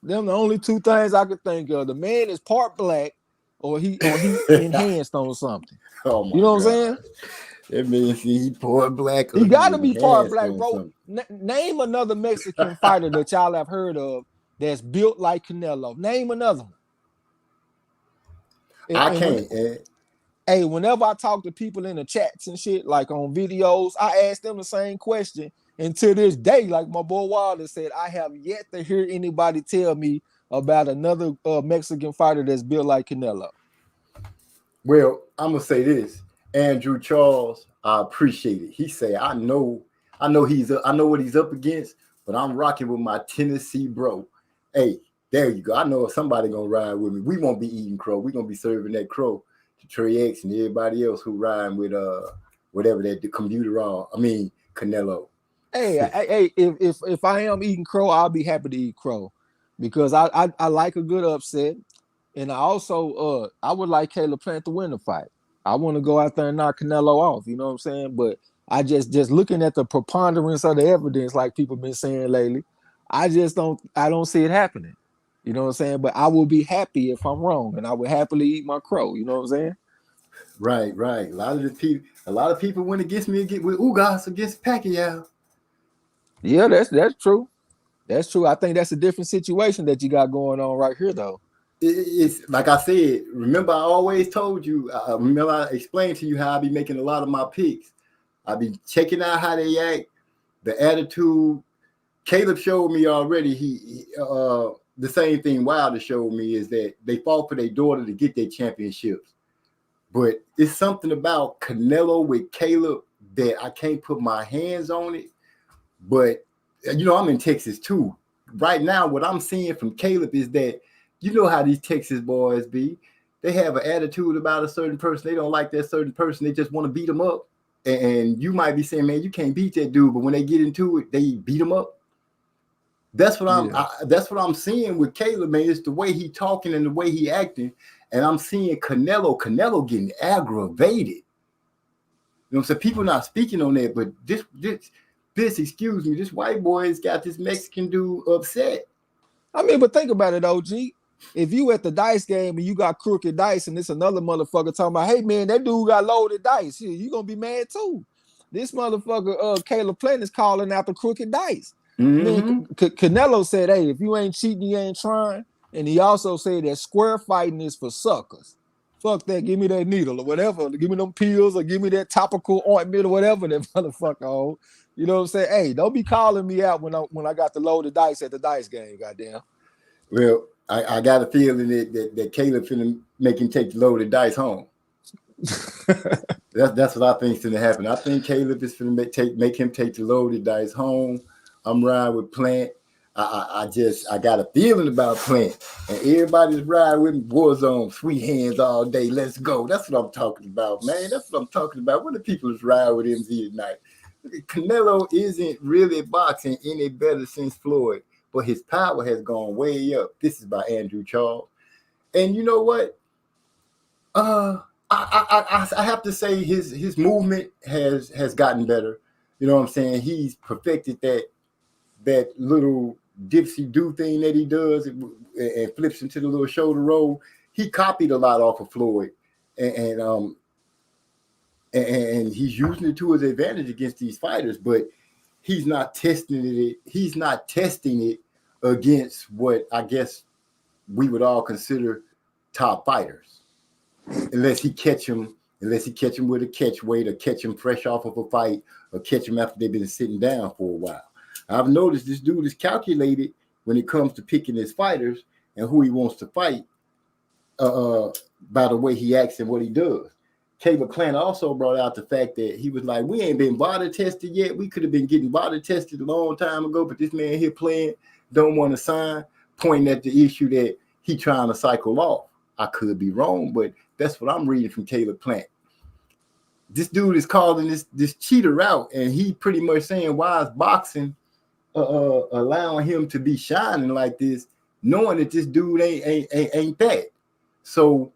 Them the only two things I could think of. The man is part black or he enhanced on something. Oh my you know God. what I'm saying? That means he part black. He got to be part black, bro. Name another Mexican fighter that y'all have heard of that's built like Canelo. Name another one. I can't. Hey, whenever I talk to people in the chats and shit, like on videos, I ask them the same question. And to this day, like my boy Wilder said, I have yet to hear anybody tell me about another Mexican fighter that's built like Canelo. Well, I'm gonna say this, Andrew Charles, I appreciate it. He said, I know what he's up against, but I'm rocking with my Tennessee bro. Hey, there you go. I know somebody gonna ride with me. We won't be eating crow. We're gonna be serving that crow to Trey X and everybody else who riding with whatever that the computer on. I mean Canelo. Hey, if I am eating crow, I'll be happy to eat crow because I like a good upset, and I also I would like Caleb Plant to win the fight. I want to go out there and knock Canelo off. You know what I'm saying? But I just looking at the preponderance of the evidence, like people been saying lately, I don't see it happening. You know what I'm saying? But I will be happy if I'm wrong, and I would happily eat my crow. You know what I'm saying? Right. A lot of people went against me with Ugas against Pacquiao. Yeah, that's true. That's true. I think that's a different situation that you got going on right here, though. It's like I said. Remember, I always told you. Remember, I explained to you how I be making a lot of my picks. I be checking out how they act, the attitude. Caleb showed me already. He the same thing Wilder showed me is that they fought for their daughter to get their championships. But it's something about Canelo with Caleb that I can't put my hands on it. But, you know, I'm in Texas too. Right now, what I'm seeing from Caleb is that, you know how these Texas boys be. They have an attitude about a certain person. They don't like that certain person. They just want to beat them up. And you might be saying, man, you can't beat that dude. But when they get into it, they beat them up. That's what I'm seeing with Caleb, man. It's the way he talking and the way he acting. And I'm seeing Canelo getting aggravated. You know what I'm saying? People not speaking on that, but this white boy has got this Mexican dude upset. I mean, but think about it, OG. If you at the dice game and you got crooked dice and this another motherfucker talking about, hey man, that dude got loaded dice, you gonna be mad too. This motherfucker, Caleb Plant is calling out the crooked dice. Mm-hmm. Canelo said, hey, if you ain't cheating, you ain't trying. And he also said that square fighting is for suckers. Fuck that. Give me that needle or whatever. Give me them pills or give me that topical ointment or whatever that motherfucker on. You know what I'm saying? Hey, don't be calling me out when I got to load the dice at the dice game, goddamn. Well, I got a feeling that Caleb finna make him take the loaded dice home. That's what I think's gonna happen. I think Caleb is finna make him take the loaded dice home. I'm riding with Plant. I got a feeling about Plant, and everybody's riding with Warzone, sweet hands all day. Let's go. That's what I'm talking about, man. That's what I'm talking about. What the people is riding with MZ tonight? Canelo isn't really boxing any better since Floyd, but his power has gone way up. This is by Andrew Charles, and you know what? I have to say his movement has gotten better. You know what I'm saying? He's perfected that little dipsy do thing that he does and flips into the little shoulder roll. He copied a lot off of Floyd, and he's using it to his advantage against these fighters, but he's not testing it. He's not testing it against what I guess we would all consider top fighters, unless he catch him with a catch weight or catch him fresh off of a fight or catch him after they've been sitting down for a while. I've noticed this dude is calculated when it comes to picking his fighters and who he wants to fight by the way he acts and what he does. Caleb Plant also brought out the fact that he was like, we ain't been body tested yet. We could have been getting body tested a long time ago, but this man here playing don't want to sign, pointing at the issue that he trying to cycle off. I could be wrong, but that's what I'm reading from Caleb Plant. This dude is calling this cheater out, and he pretty much saying, why is boxing allowing him to be shining like this, knowing that this dude ain't that. So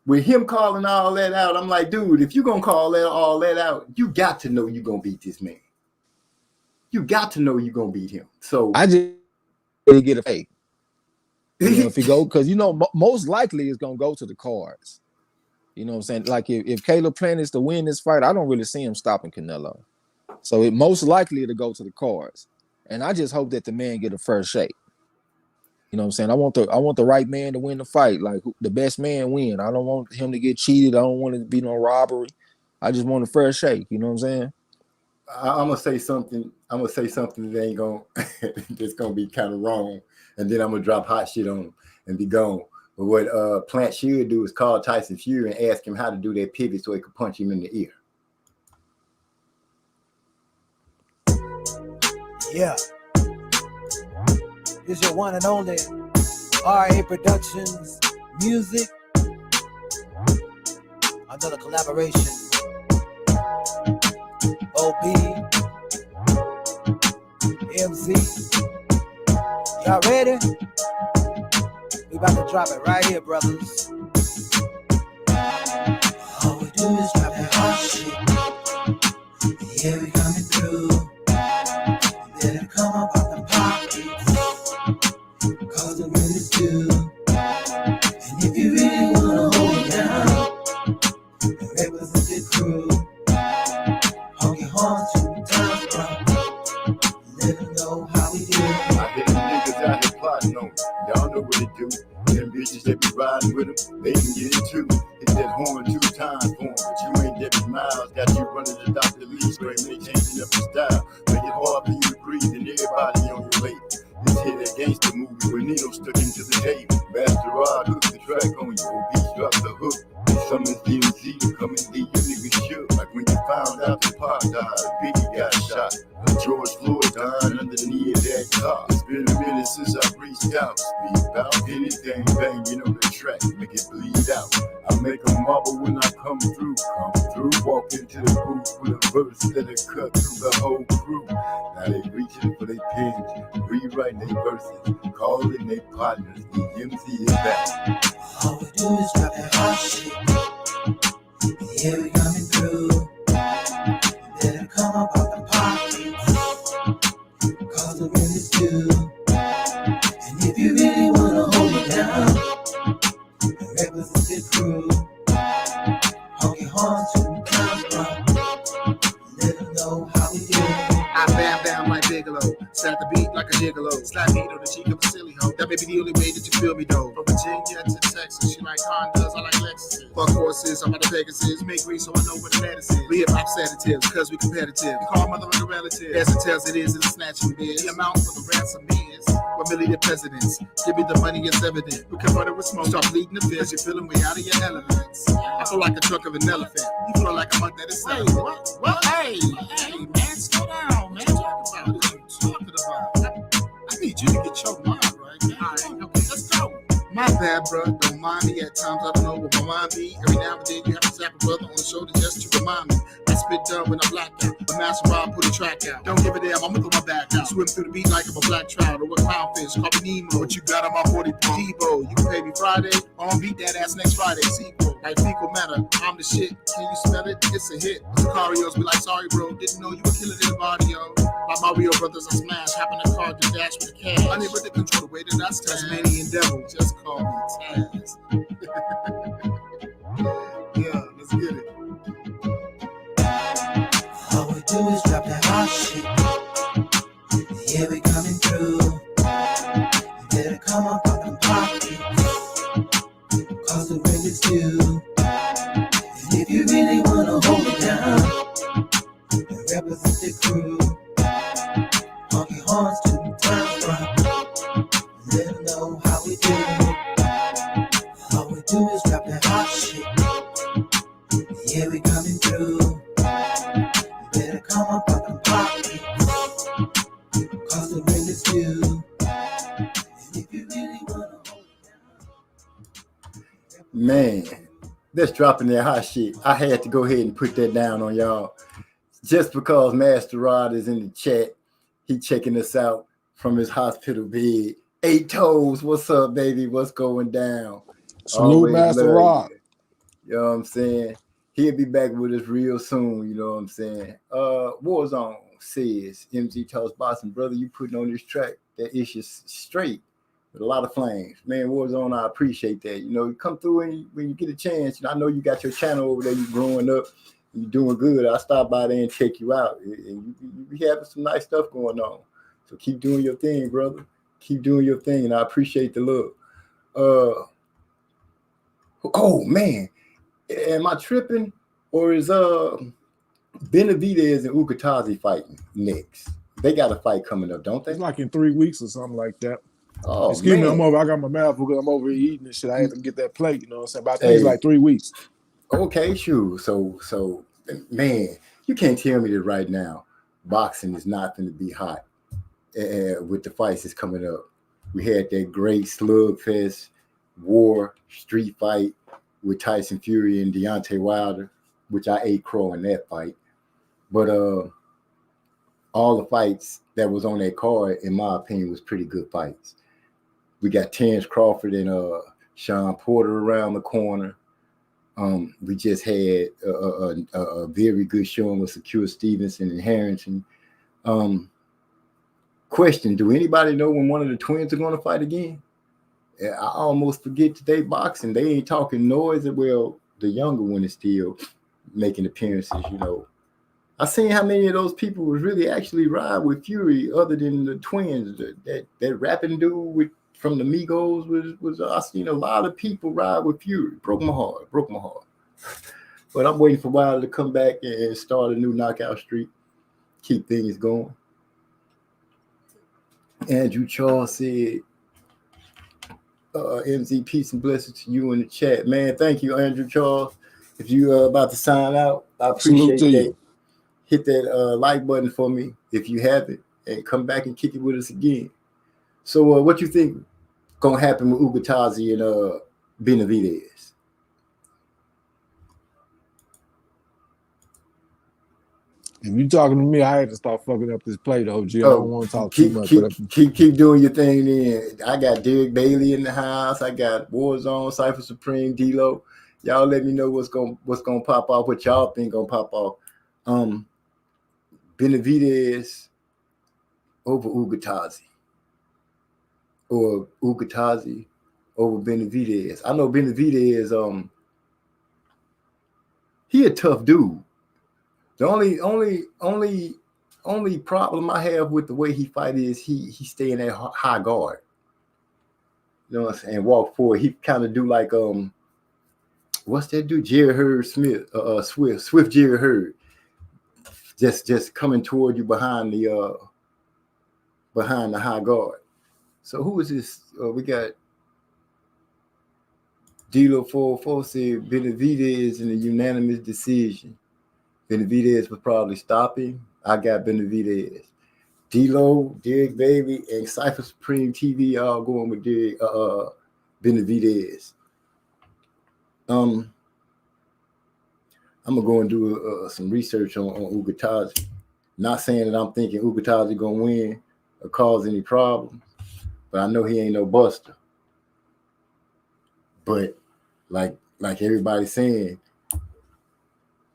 with him calling all that out, I'm like, dude, if you're gonna call all that out, you got to know you're gonna beat this man. You got to know you're gonna beat him. So I just get a fake. You know, if he go, because most likely it's gonna go to the cards. You know what I'm saying? Like if Caleb Plant is to win this fight, I don't really see him stopping Canelo. So it most likely to go to the cards. And I just hope that the man get a first shake. You know what I'm saying? I want the right man to win the fight. Like the best man win. I don't want him to get cheated. I don't want it to be no robbery. I just want a first shake. You know what I'm saying? I'm gonna say something. I'm gonna say something that ain't gonna that's gonna be kind of wrong, and then I'm gonna drop hot shit on him and be gone. But what Plant should do is call Tyson Fury and ask him how to do that pivot so he could punch him in the ear. Yeah. It's your one and only RA Productions music. Another collaboration. OP, MZ. Y'all ready? We about to drop it right here, brothers. All we do is drop that hot shit. Yeah, we coming through. Let it come up out the pockets, cause the wind is due. And if you really wanna hold it down, the representative crew, honk your horns to the times drop. Let them know how we do. I hear them niggas out here plotting on me. Y'all know what it do. Them bitches that be riding with them, they can get it too. Hit that horn 2 times for them, but you ain't Debbie Miles. Got you running to Dr. Lee, screaming they changing up the style. Make it hard for you to breathe and everybody on your late. This hit that gangster movie with Nino stuck into the table. Master Rod hooked the track on you, OB dropped the hook. And summons DMZ to come and leave you niggas shook. Like when you found out the Pac died, Biggie got shot. George Floyd died underneath that car. It's been a minute since I reached out. Speak about anything banging on the track, make it bleed out. I make a marble when I come through. Walk into the booth with a verse that'll cut through the whole crew. Now they reaching for their pens, rewriting their verses, calling their partners. The MC is back. All we do is drop that hot shit. Yeah, we coming through. Let it come up out the pockets, cause the wind is due. And if you really wanna hold it down, the representative crew, honk your horns to the times drop. Let them know how we do. I bam bam like Bigelow. Set the beat like a gigolo. Slap me on the cheek of a silly hoe. That may be the only way that you feel me though. From Virginia to Texas, she like Hondas, I like Lexuses. Fuck horses, I'm out of Pegasus. Make grease so I know what the medicine is. We hip hop sedatives, cause we competitive. Call mother like a relative. As it tells it is in the snatching biz. The amount for the ransom is 1 million presidents. Give me the money, it's evident. We can run it with smoke, start bleeding the fish. You're feeling way out of your elements. I feel like a trunk of an elephant. You feel like a monk that is selling. What? Hey, man, slow down, man. What are you talking about? I need you to get your mind right, man. All right, okay, let's go. My bad, bro. Don't mind me. At times I don't know what my mind be. Every now and then you have to zap a brother on the shoulder just to remind me. I spit dumb when I black out. The master Rob put a track out. Don't give a damn, I'ma throw my back out. Swim through the beat like I'm a black trout or a clownfish. Call me Nemo. What you got on my 40 Debo? You can pay me Friday. I'ma beat that ass next Friday. Sequel. Like fecal matter. I'm the shit. Can you smell it? It's a hit. Sicarios be like, sorry, bro. Didn't know you were killing in the body, yo. Like Mario Brothers, I smash. Hop in the car to dash with the cash. Unable to control the way that I stand. Tasmanian devil. Just call me Taz. Yeah, let's get it. All we do is drop that hot shit. Yeah, we coming through. You better come up on the pocket, cause the rent is due. And if you really wanna hold it down and represent the crew, honky horns to the town front. Let them know how we do. All we do is drop that hot shit. Yeah, we coming through. You better come up on the pocket, cause the rent is due. And if you really wanna hold it down. Man, that's dropping that hot shit. I had to go ahead and put that down on y'all. Just because Master Rod is in the chat, he checking us out from his hospital bed. 8 Toes, what's up, baby? What's going down? Salute, Always Master love Rob. you know what I'm saying? He'll be back with us real soon, you know what I'm saying? Warzone says, MZ tells Boston, brother, you putting on this track that issue straight with a lot of flames. Man, Warzone, I appreciate that. You know, you come through when you get a chance. You know, I know you got your channel over there, you growing up, you're doing good. I'll stop by there and check you out. And you be having some nice stuff going on. So keep doing your thing, brother. Keep doing your thing, and I appreciate the love. Oh man, am I tripping, or is Benavidez and Ukatazi fighting next? They got a fight coming up, don't they? It's like in 3 weeks or something like that. Oh, Excuse me, man. I'm over. I got my mouth because I'm over here eating and shit. I had to get that plate, you know what I'm saying? But I think it's like 3 weeks. Okay, sure. So man, you can't tell me that right now boxing is not going to be hot with the fights that's coming up. We had that great slugfest war street fight with Tyson Fury and Deontay Wilder, which I ate crow in that fight. But all the fights that was on that card, in my opinion, was pretty good fights. We got Terrence Crawford and Sean Porter around the corner. We just had a very good showing with Shakur Stevenson and Harrington. Question, do anybody know when one of the twins are going to fight again? I almost forget today boxing. They ain't talking noise. Well, the younger one is still making appearances, you know. I seen how many of those people was really actually ride with Fury other than the twins. That rapping dude from the Migos was I seen a lot of people ride with Fury. Broke my heart. But I'm waiting for Wilder to come back and start a new knockout streak. Keep things going. Andrew Charles said, MZ, peace and blessings to you in the chat. Man, thank you, Andrew Charles. If you about to sign out, I appreciate that. You. Hit that like button for me if you have it, and come back and kick it with us again. So what you think gonna happen with Ukatazi and Benavidez? If you talking to me, I had to start fucking up this plate, OG. I don't want to talk too much. Keep doing your thing then. I got Derek Bailey in the house. I got Warzone, Cypher Supreme, D-Lo. Y'all let me know what's gonna pop off, what y'all think gonna pop off. Benavidez over Ukatazi. Or Ukatazi over Benavidez. I know Benavidez, he a tough dude. The only only problem I have with the way he fight is he stay in that high guard. You know what I'm saying? Walk forward. He kind of do like what's that dude? Jerry Hurd Smith, Swift Jerry Hurd. Just coming toward you behind the high guard. So who is this? We got D'Lo 404 said Benavidez in a unanimous decision. Benavidez would probably stop him. I got Benavidez. D'Lo, Derek Baby, and Cypher Supreme TV all going with Benavidez. I'm gonna go and do some research on Ugataji. Not saying that I'm thinking Ugataji gonna win or cause any problems, but I know he ain't no buster. But like everybody's saying,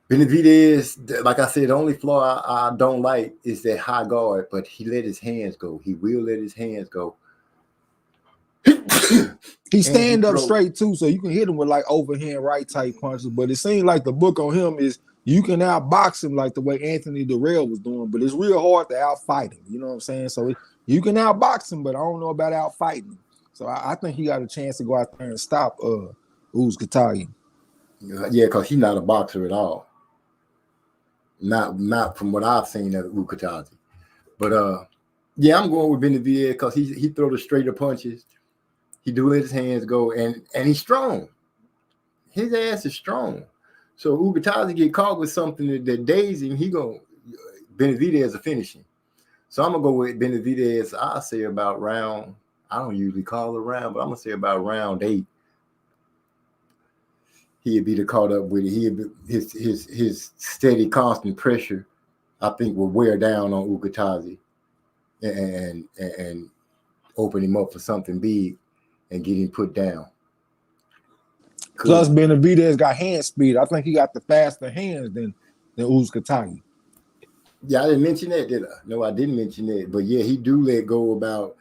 Benavidez, like I said, the only flaw I don't like is that high guard, but he let his hands go. He will let his hands go. He stand up straight too, so you can hit him with like overhand right type punches. But it seems like the book on him is you can outbox him like the way Anthony Durrell was doing, but it's real hard to outfight him. You know what I'm saying? So you can outbox him, but I don't know about outfighting him. So I think he got a chance to go out there and stop Uzcategui. Yeah, because he's not a boxer at all. Not from what I've seen of Uzcategui. But yeah, I'm going with Benavidez because he throw the straighter punches. He do let his hands go, and he's strong. His ass is strong. So Uzcategui get caught with something that days him, Benavidez will finish him. So I'm gonna go with Benavidez. I'll say about round. I don't usually call it round, but I'm gonna say about round 8. He'd be caught up with it. His steady, constant pressure, I think, will wear down on Uzcategui and open him up for something big and get him put down. Plus, Benavidez got hand speed. I think he got the faster hands than Uzcategui. Yeah, I didn't mention that, did I? No, I didn't mention that. But yeah, he do let go about.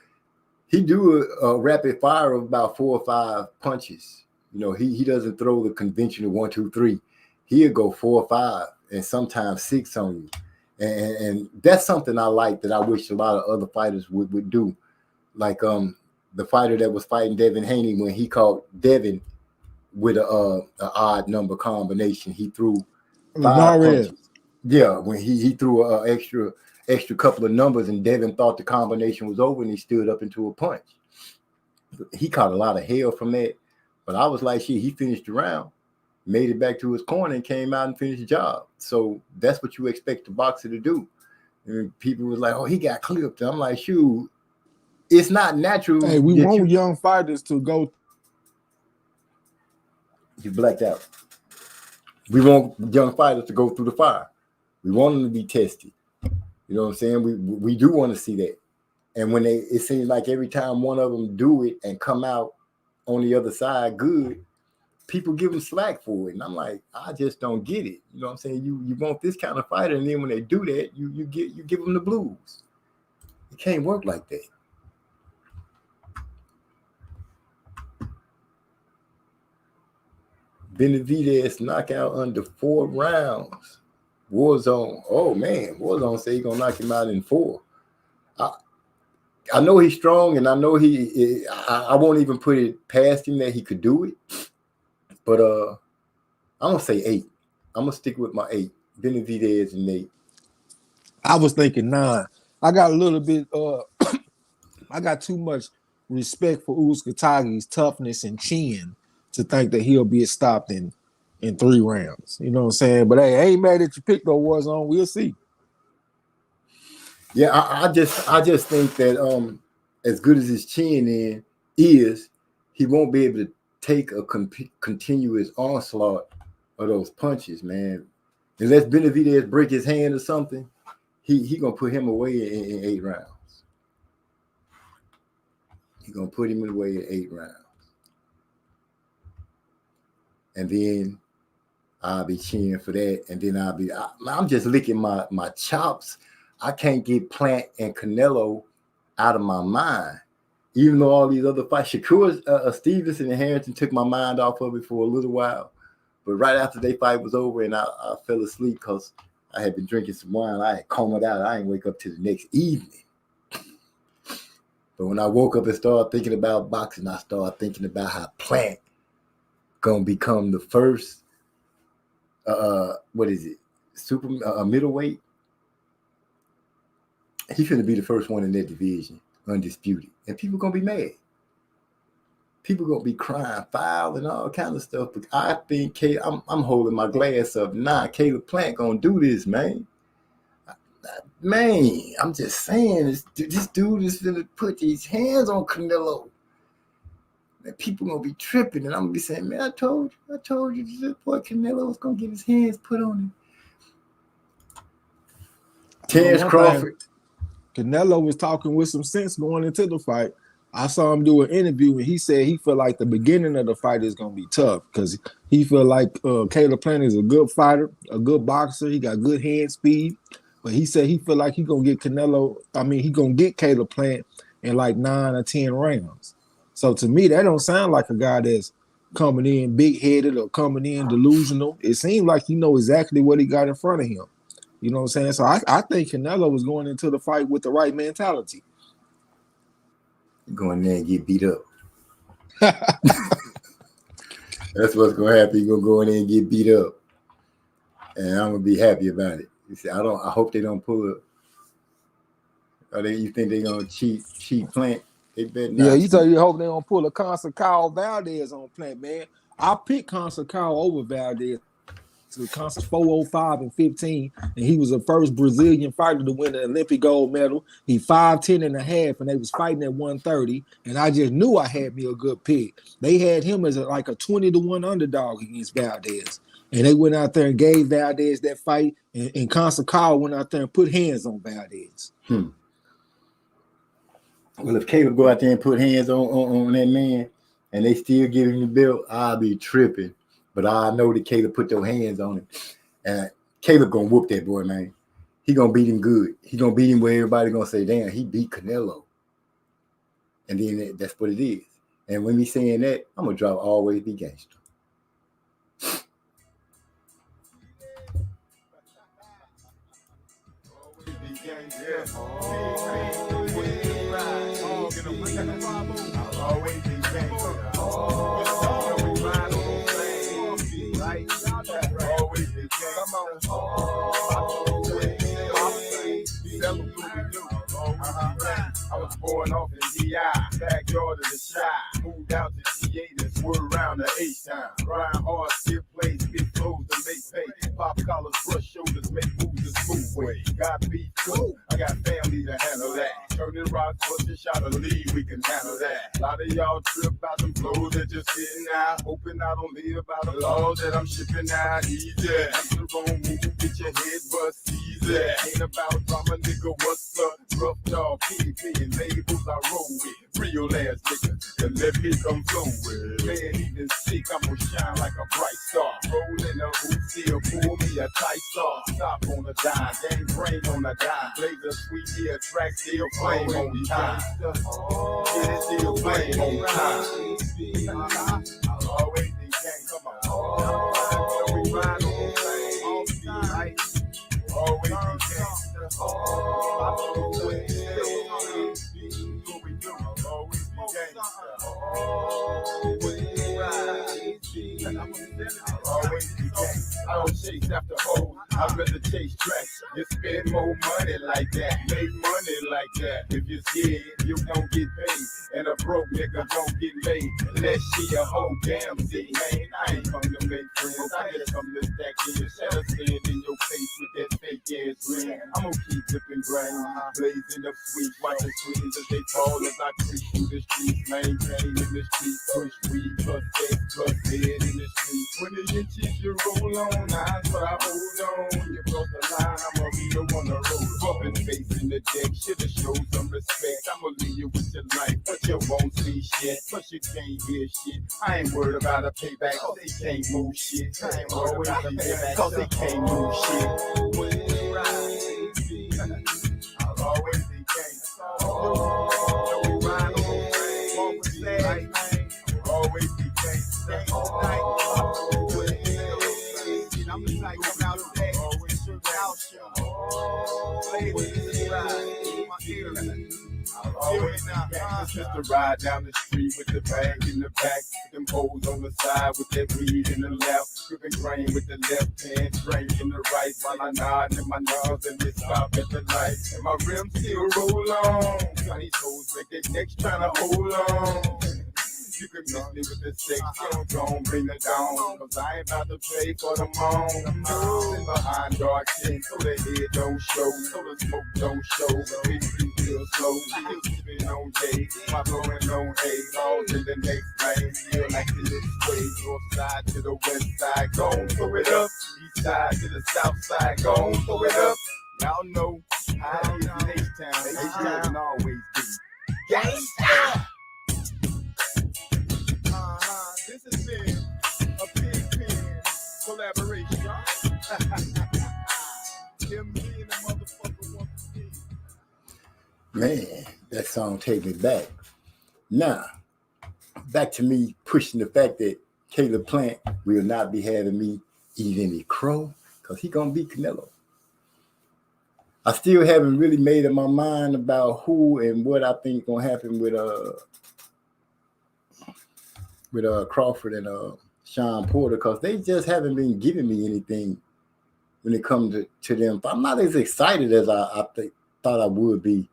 He do a rapid fire of about 4 or 5 punches. You know, he doesn't throw the conventional 1, 2, 3. He'll go 4 or 5 and sometimes 6 on you. And that's something I like that I wish a lot of other fighters would do. Like the fighter that was fighting Devin Haney, when he caught Devin with a odd number combination, he threw 5 punches. Yeah, when he threw an extra couple of numbers and Devin thought the combination was over and he stood up into a punch. He caught a lot of hell from that. But I was like, shit, he finished the round, made it back to his corner and came out and finished the job. So that's what you expect the boxer to do. And people was like, oh, he got clipped. And I'm like, shoot, it's not natural. Hey, we want young fighters to go. You blacked out. We want young fighters to go through the fire. We want them to be tested. You know what I'm saying? We do want to see that. And when it seems like every time one of them do it and come out on the other side good, people give them slack for it. And I'm like, I just don't get it. You know what I'm saying? You want this kind of fighter, and then when they do that, you give them the blues. It can't work like that. Benavidez knockout under 4 rounds. Warzone. Oh man, Warzone say he's gonna knock him out in 4. I know he's strong, and I know I won't even put it past him that he could do it. But I'm gonna say 8. I'm gonna stick with my 8. Benavidez and 8. I was thinking 9. I got a little bit. I got too much respect for Uzcategui's toughness and chin to think that he'll be stopped in 3 rounds. You know what I'm saying? But hey, I ain't mad at your pick though, Warzone. We'll see. Yeah, I just think that as good as his chin is, he won't be able to take a continuous onslaught of those punches, man. Unless Benavidez break his hand or something, he gonna put him away in 8 rounds. He gonna put him away in 8 rounds. And then I'll be cheering for that. And then I'm just licking my chops. I can't get Plant and Canelo out of my mind. Even though all these other fights, Shakur Stevenson and Harrington took my mind off of it for a little while. But right after their fight was over and I fell asleep because I had been drinking some wine. I had combed out. I didn't wake up till the next evening. But when I woke up and started thinking about boxing, I started thinking about how Plant gonna become the first, middleweight. He's gonna be the first one in that division, undisputed, and people gonna be mad. People gonna be crying foul and all kind of stuff. But I think I'm holding my glass up. Nah, Caleb Plant gonna do this, man. Man, I'm just saying, this dude is gonna put these hands on Canelo. And people gonna be tripping, and I'm gonna be saying, man, I told you, this boy Canelo was gonna get his hands put on him. Terence Crawford. Canelo was talking with some sense going into the fight. I saw him do an interview, and he said he felt like the beginning of the fight is going to be tough because he feel like Caleb Plant is a good fighter, a good boxer. He got good hand speed, but he said he feel like he going to get he going to get Caleb Plant in like 9 or 10 rounds. So to me, that don't sound like a guy that's coming in big-headed or coming in delusional. It seemed like he know exactly what he got in front of him. You know what I'm saying? So I think Canelo was going into the fight with the right mentality. Go in there and get beat up. That's what's gonna happen. You're gonna go in there and get beat up, and I'm gonna be happy about it. You see, I hope they don't pull it. Or you think they're gonna cheat Plant? They better not. Yeah, you hope they don't pull a Consacao Valdez on Plant, man. I picked Consacao over Valdez. So Constance 405 and 15, and he was the first Brazilian fighter to win an Olympic gold medal. He 5'10 and a half, and they was fighting at 130, and I just knew I had me a good pick. They had him as like a 20-1 underdog against Valdez, and they went out there and gave Valdez that fight, and Consacao went out there and put hands on Valdez. Well, if Caleb go out there and put hands on that man, and they still give him the belt, I'll be tripping. But I know that Caleb put their hands on him. And Caleb gonna whoop that boy, man. He gonna beat him good. He gonna beat him where everybody gonna say, damn, he beat Canelo. And then that's what it is. And when he's saying that, I'm gonna drop Always Be Gangster. Always be gangster. Always be gangster. I was born off in DI, backyard of the Shy. Moved out to GA and swerved around the H-Town. Grind hard, stiff plays, big clothes to make pay. Pop collars, brush shoulders, make moves the smooth way. Got beef too, I got family to handle that. Turning rocks, push a shot of lead, we can handle that. A lot of y'all trip out them flows that just sitting out. Hoping I don't live by the laws that I'm shipping out. Easy, that's the wrong move, get your head bust easy. Ain't about drama, nigga, what's up? Rough dog, PDP and labels I roll with. Real ass nigga, and let me come flow with. Man, even sick, I'm gonna shine like a bright star. Rolling a hoop, still pull me a tight saw. Stop on a dime, gang brain on a dime. Blazer sweet, yeah, track still flame on time. Yeah, it's still flame on time. I'll always be gang, come on. We ride on the flame, always be gang. I don't chase after hoes, I'd rather chase tracks. You spend more money like that, make money like that. If you're scared, you don't get paid, and a broke nigga don't get laid. Unless she a whole damn thing, man. I ain't come to make friends, I just come to stack in your shadow, stand in your face with that fake ass grin. I'm gonna keep dipping grain, blazing up sweet, watching twins as they fall as I creep through the streets, maintain in the street, push weed, plus sex, plus head in the street. 20 inches you roll on, eyes but I hold on. You cross the line, I'ma be the one to roll. Bumping face in the deck, shoulda showed some respect. I'ma leave you with your life, but you won't see shit. Plus you can't hear shit. I ain't worried about a payback, cause they can't move shit. I ain't worried about a payback, cause they can't move shit. I'll always be gangsta. Always be gangsta. I'm the type of out there, always shoot out. Just to ride down the street with the bag in the back, them hoes on the side with that weed in the left, gripping grain with the left hand, drink in the right, while I nod in my nose and they stop at the light, and my rims still roll on. These hoes break their necks trying to hold on. You can miss me with the sex, don't bring it down, cause I ain't about to pay for the moan. I'm moving behind dark skin, so the head don't show, so the smoke don't show. The bitch be real slow, still sipping on days, my blowing on haze, all in the next lane. Feel like the next way, north side to the west side, gon' throw it up. East side to the south side, gon' throw it up. Y'all know how it is in H-Town, H-Town always be gangsta. This has been a Big Pen collaboration. Him, me, and the motherfucker want to see. Man, that song take me back. Now, back to me pushing the fact that Caleb Plant will not be having me eat any crow because he gonna beat Canelo. I still haven't really made up my mind about who and what I think gonna happen with Crawford and Sean Porter, because they just haven't been giving me anything when it comes to them. I'm not as excited as I thought I would be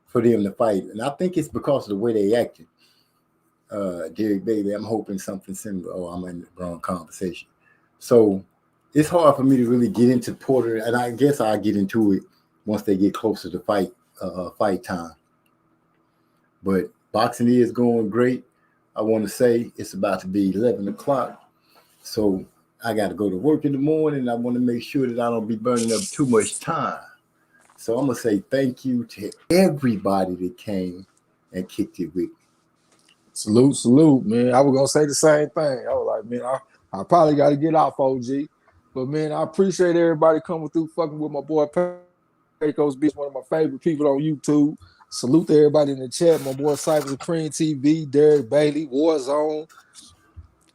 for them to fight, and I think it's because of the way they acted. Derek Bailey, I'm hoping something similar. Oh, I'm in the wrong conversation. So it's hard for me to really get into Porter, and I guess I'll get into it once they get closer to fight time. But boxing is going great. I want to say it's about to be 11 o'clock. So I got to go to work in the morning. I want to make sure that I don't be burning up too much time. So I'm going to say thank you to everybody that came and kicked it with me. Salute, man. I was going to say the same thing. I was like, man, I probably got to get off, OG. But, man, I appreciate everybody coming through fucking with my boy Pecos Beach, one of my favorite people on YouTube. Salute to everybody in the chat. My boy Cypher Supreme TV, Derek Bailey, Warzone,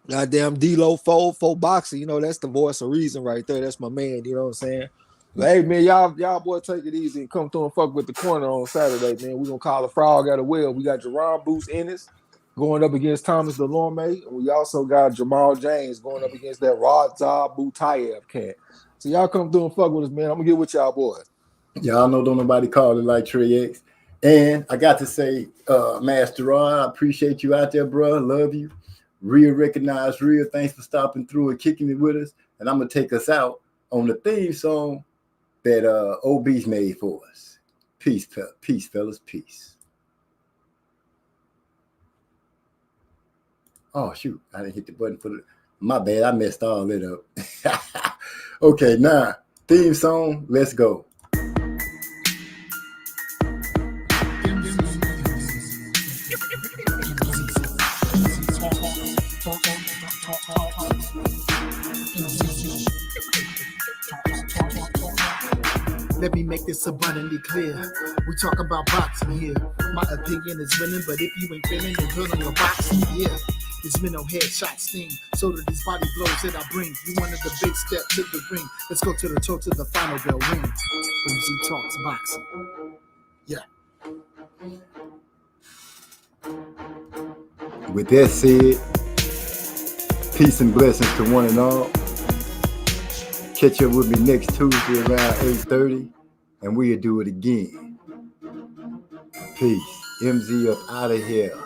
goddamn D-Lo, Fo Boxing. You know, that's the voice of reason right there. That's my man, you know what I'm saying? But, hey, man, y'all boy, take it easy and come through and fuck with the corner on Saturday, man. We're going to call a frog out of well. We got Jerron Boots Ennis going up against Thomas Delorme. And we also got Jamal James going up against that Radza Butayev cat. So y'all come through and fuck with us, man. I'm going to get with y'all boys. Y'all know don't nobody call it like Trey X. And I got to say, Master Rod, I appreciate you out there, bro. Love you. Real recognize real. Thanks for stopping through and kicking it with us. And I'm going to take us out on the theme song that OB's made for us. Peace, fellas. Peace. Oh, shoot. I didn't hit the button for the... My bad. I messed all it up. Okay, now, theme song. Let's go. Let me make this abundantly clear. We talk about boxing here. My opinion is winning, but if you ain't feeling, you're good on your boxing. Yeah, it's minnow headshot sting. So do these body blows that I bring. You wanted the big step to the ring. Let's go to the toe to the final bell ring. MZ Talks Boxing. Yeah. With that said, peace and blessings to one and all. Catch up with me next Tuesday around 8:30, and we'll do it again. Peace. MZ up out of here.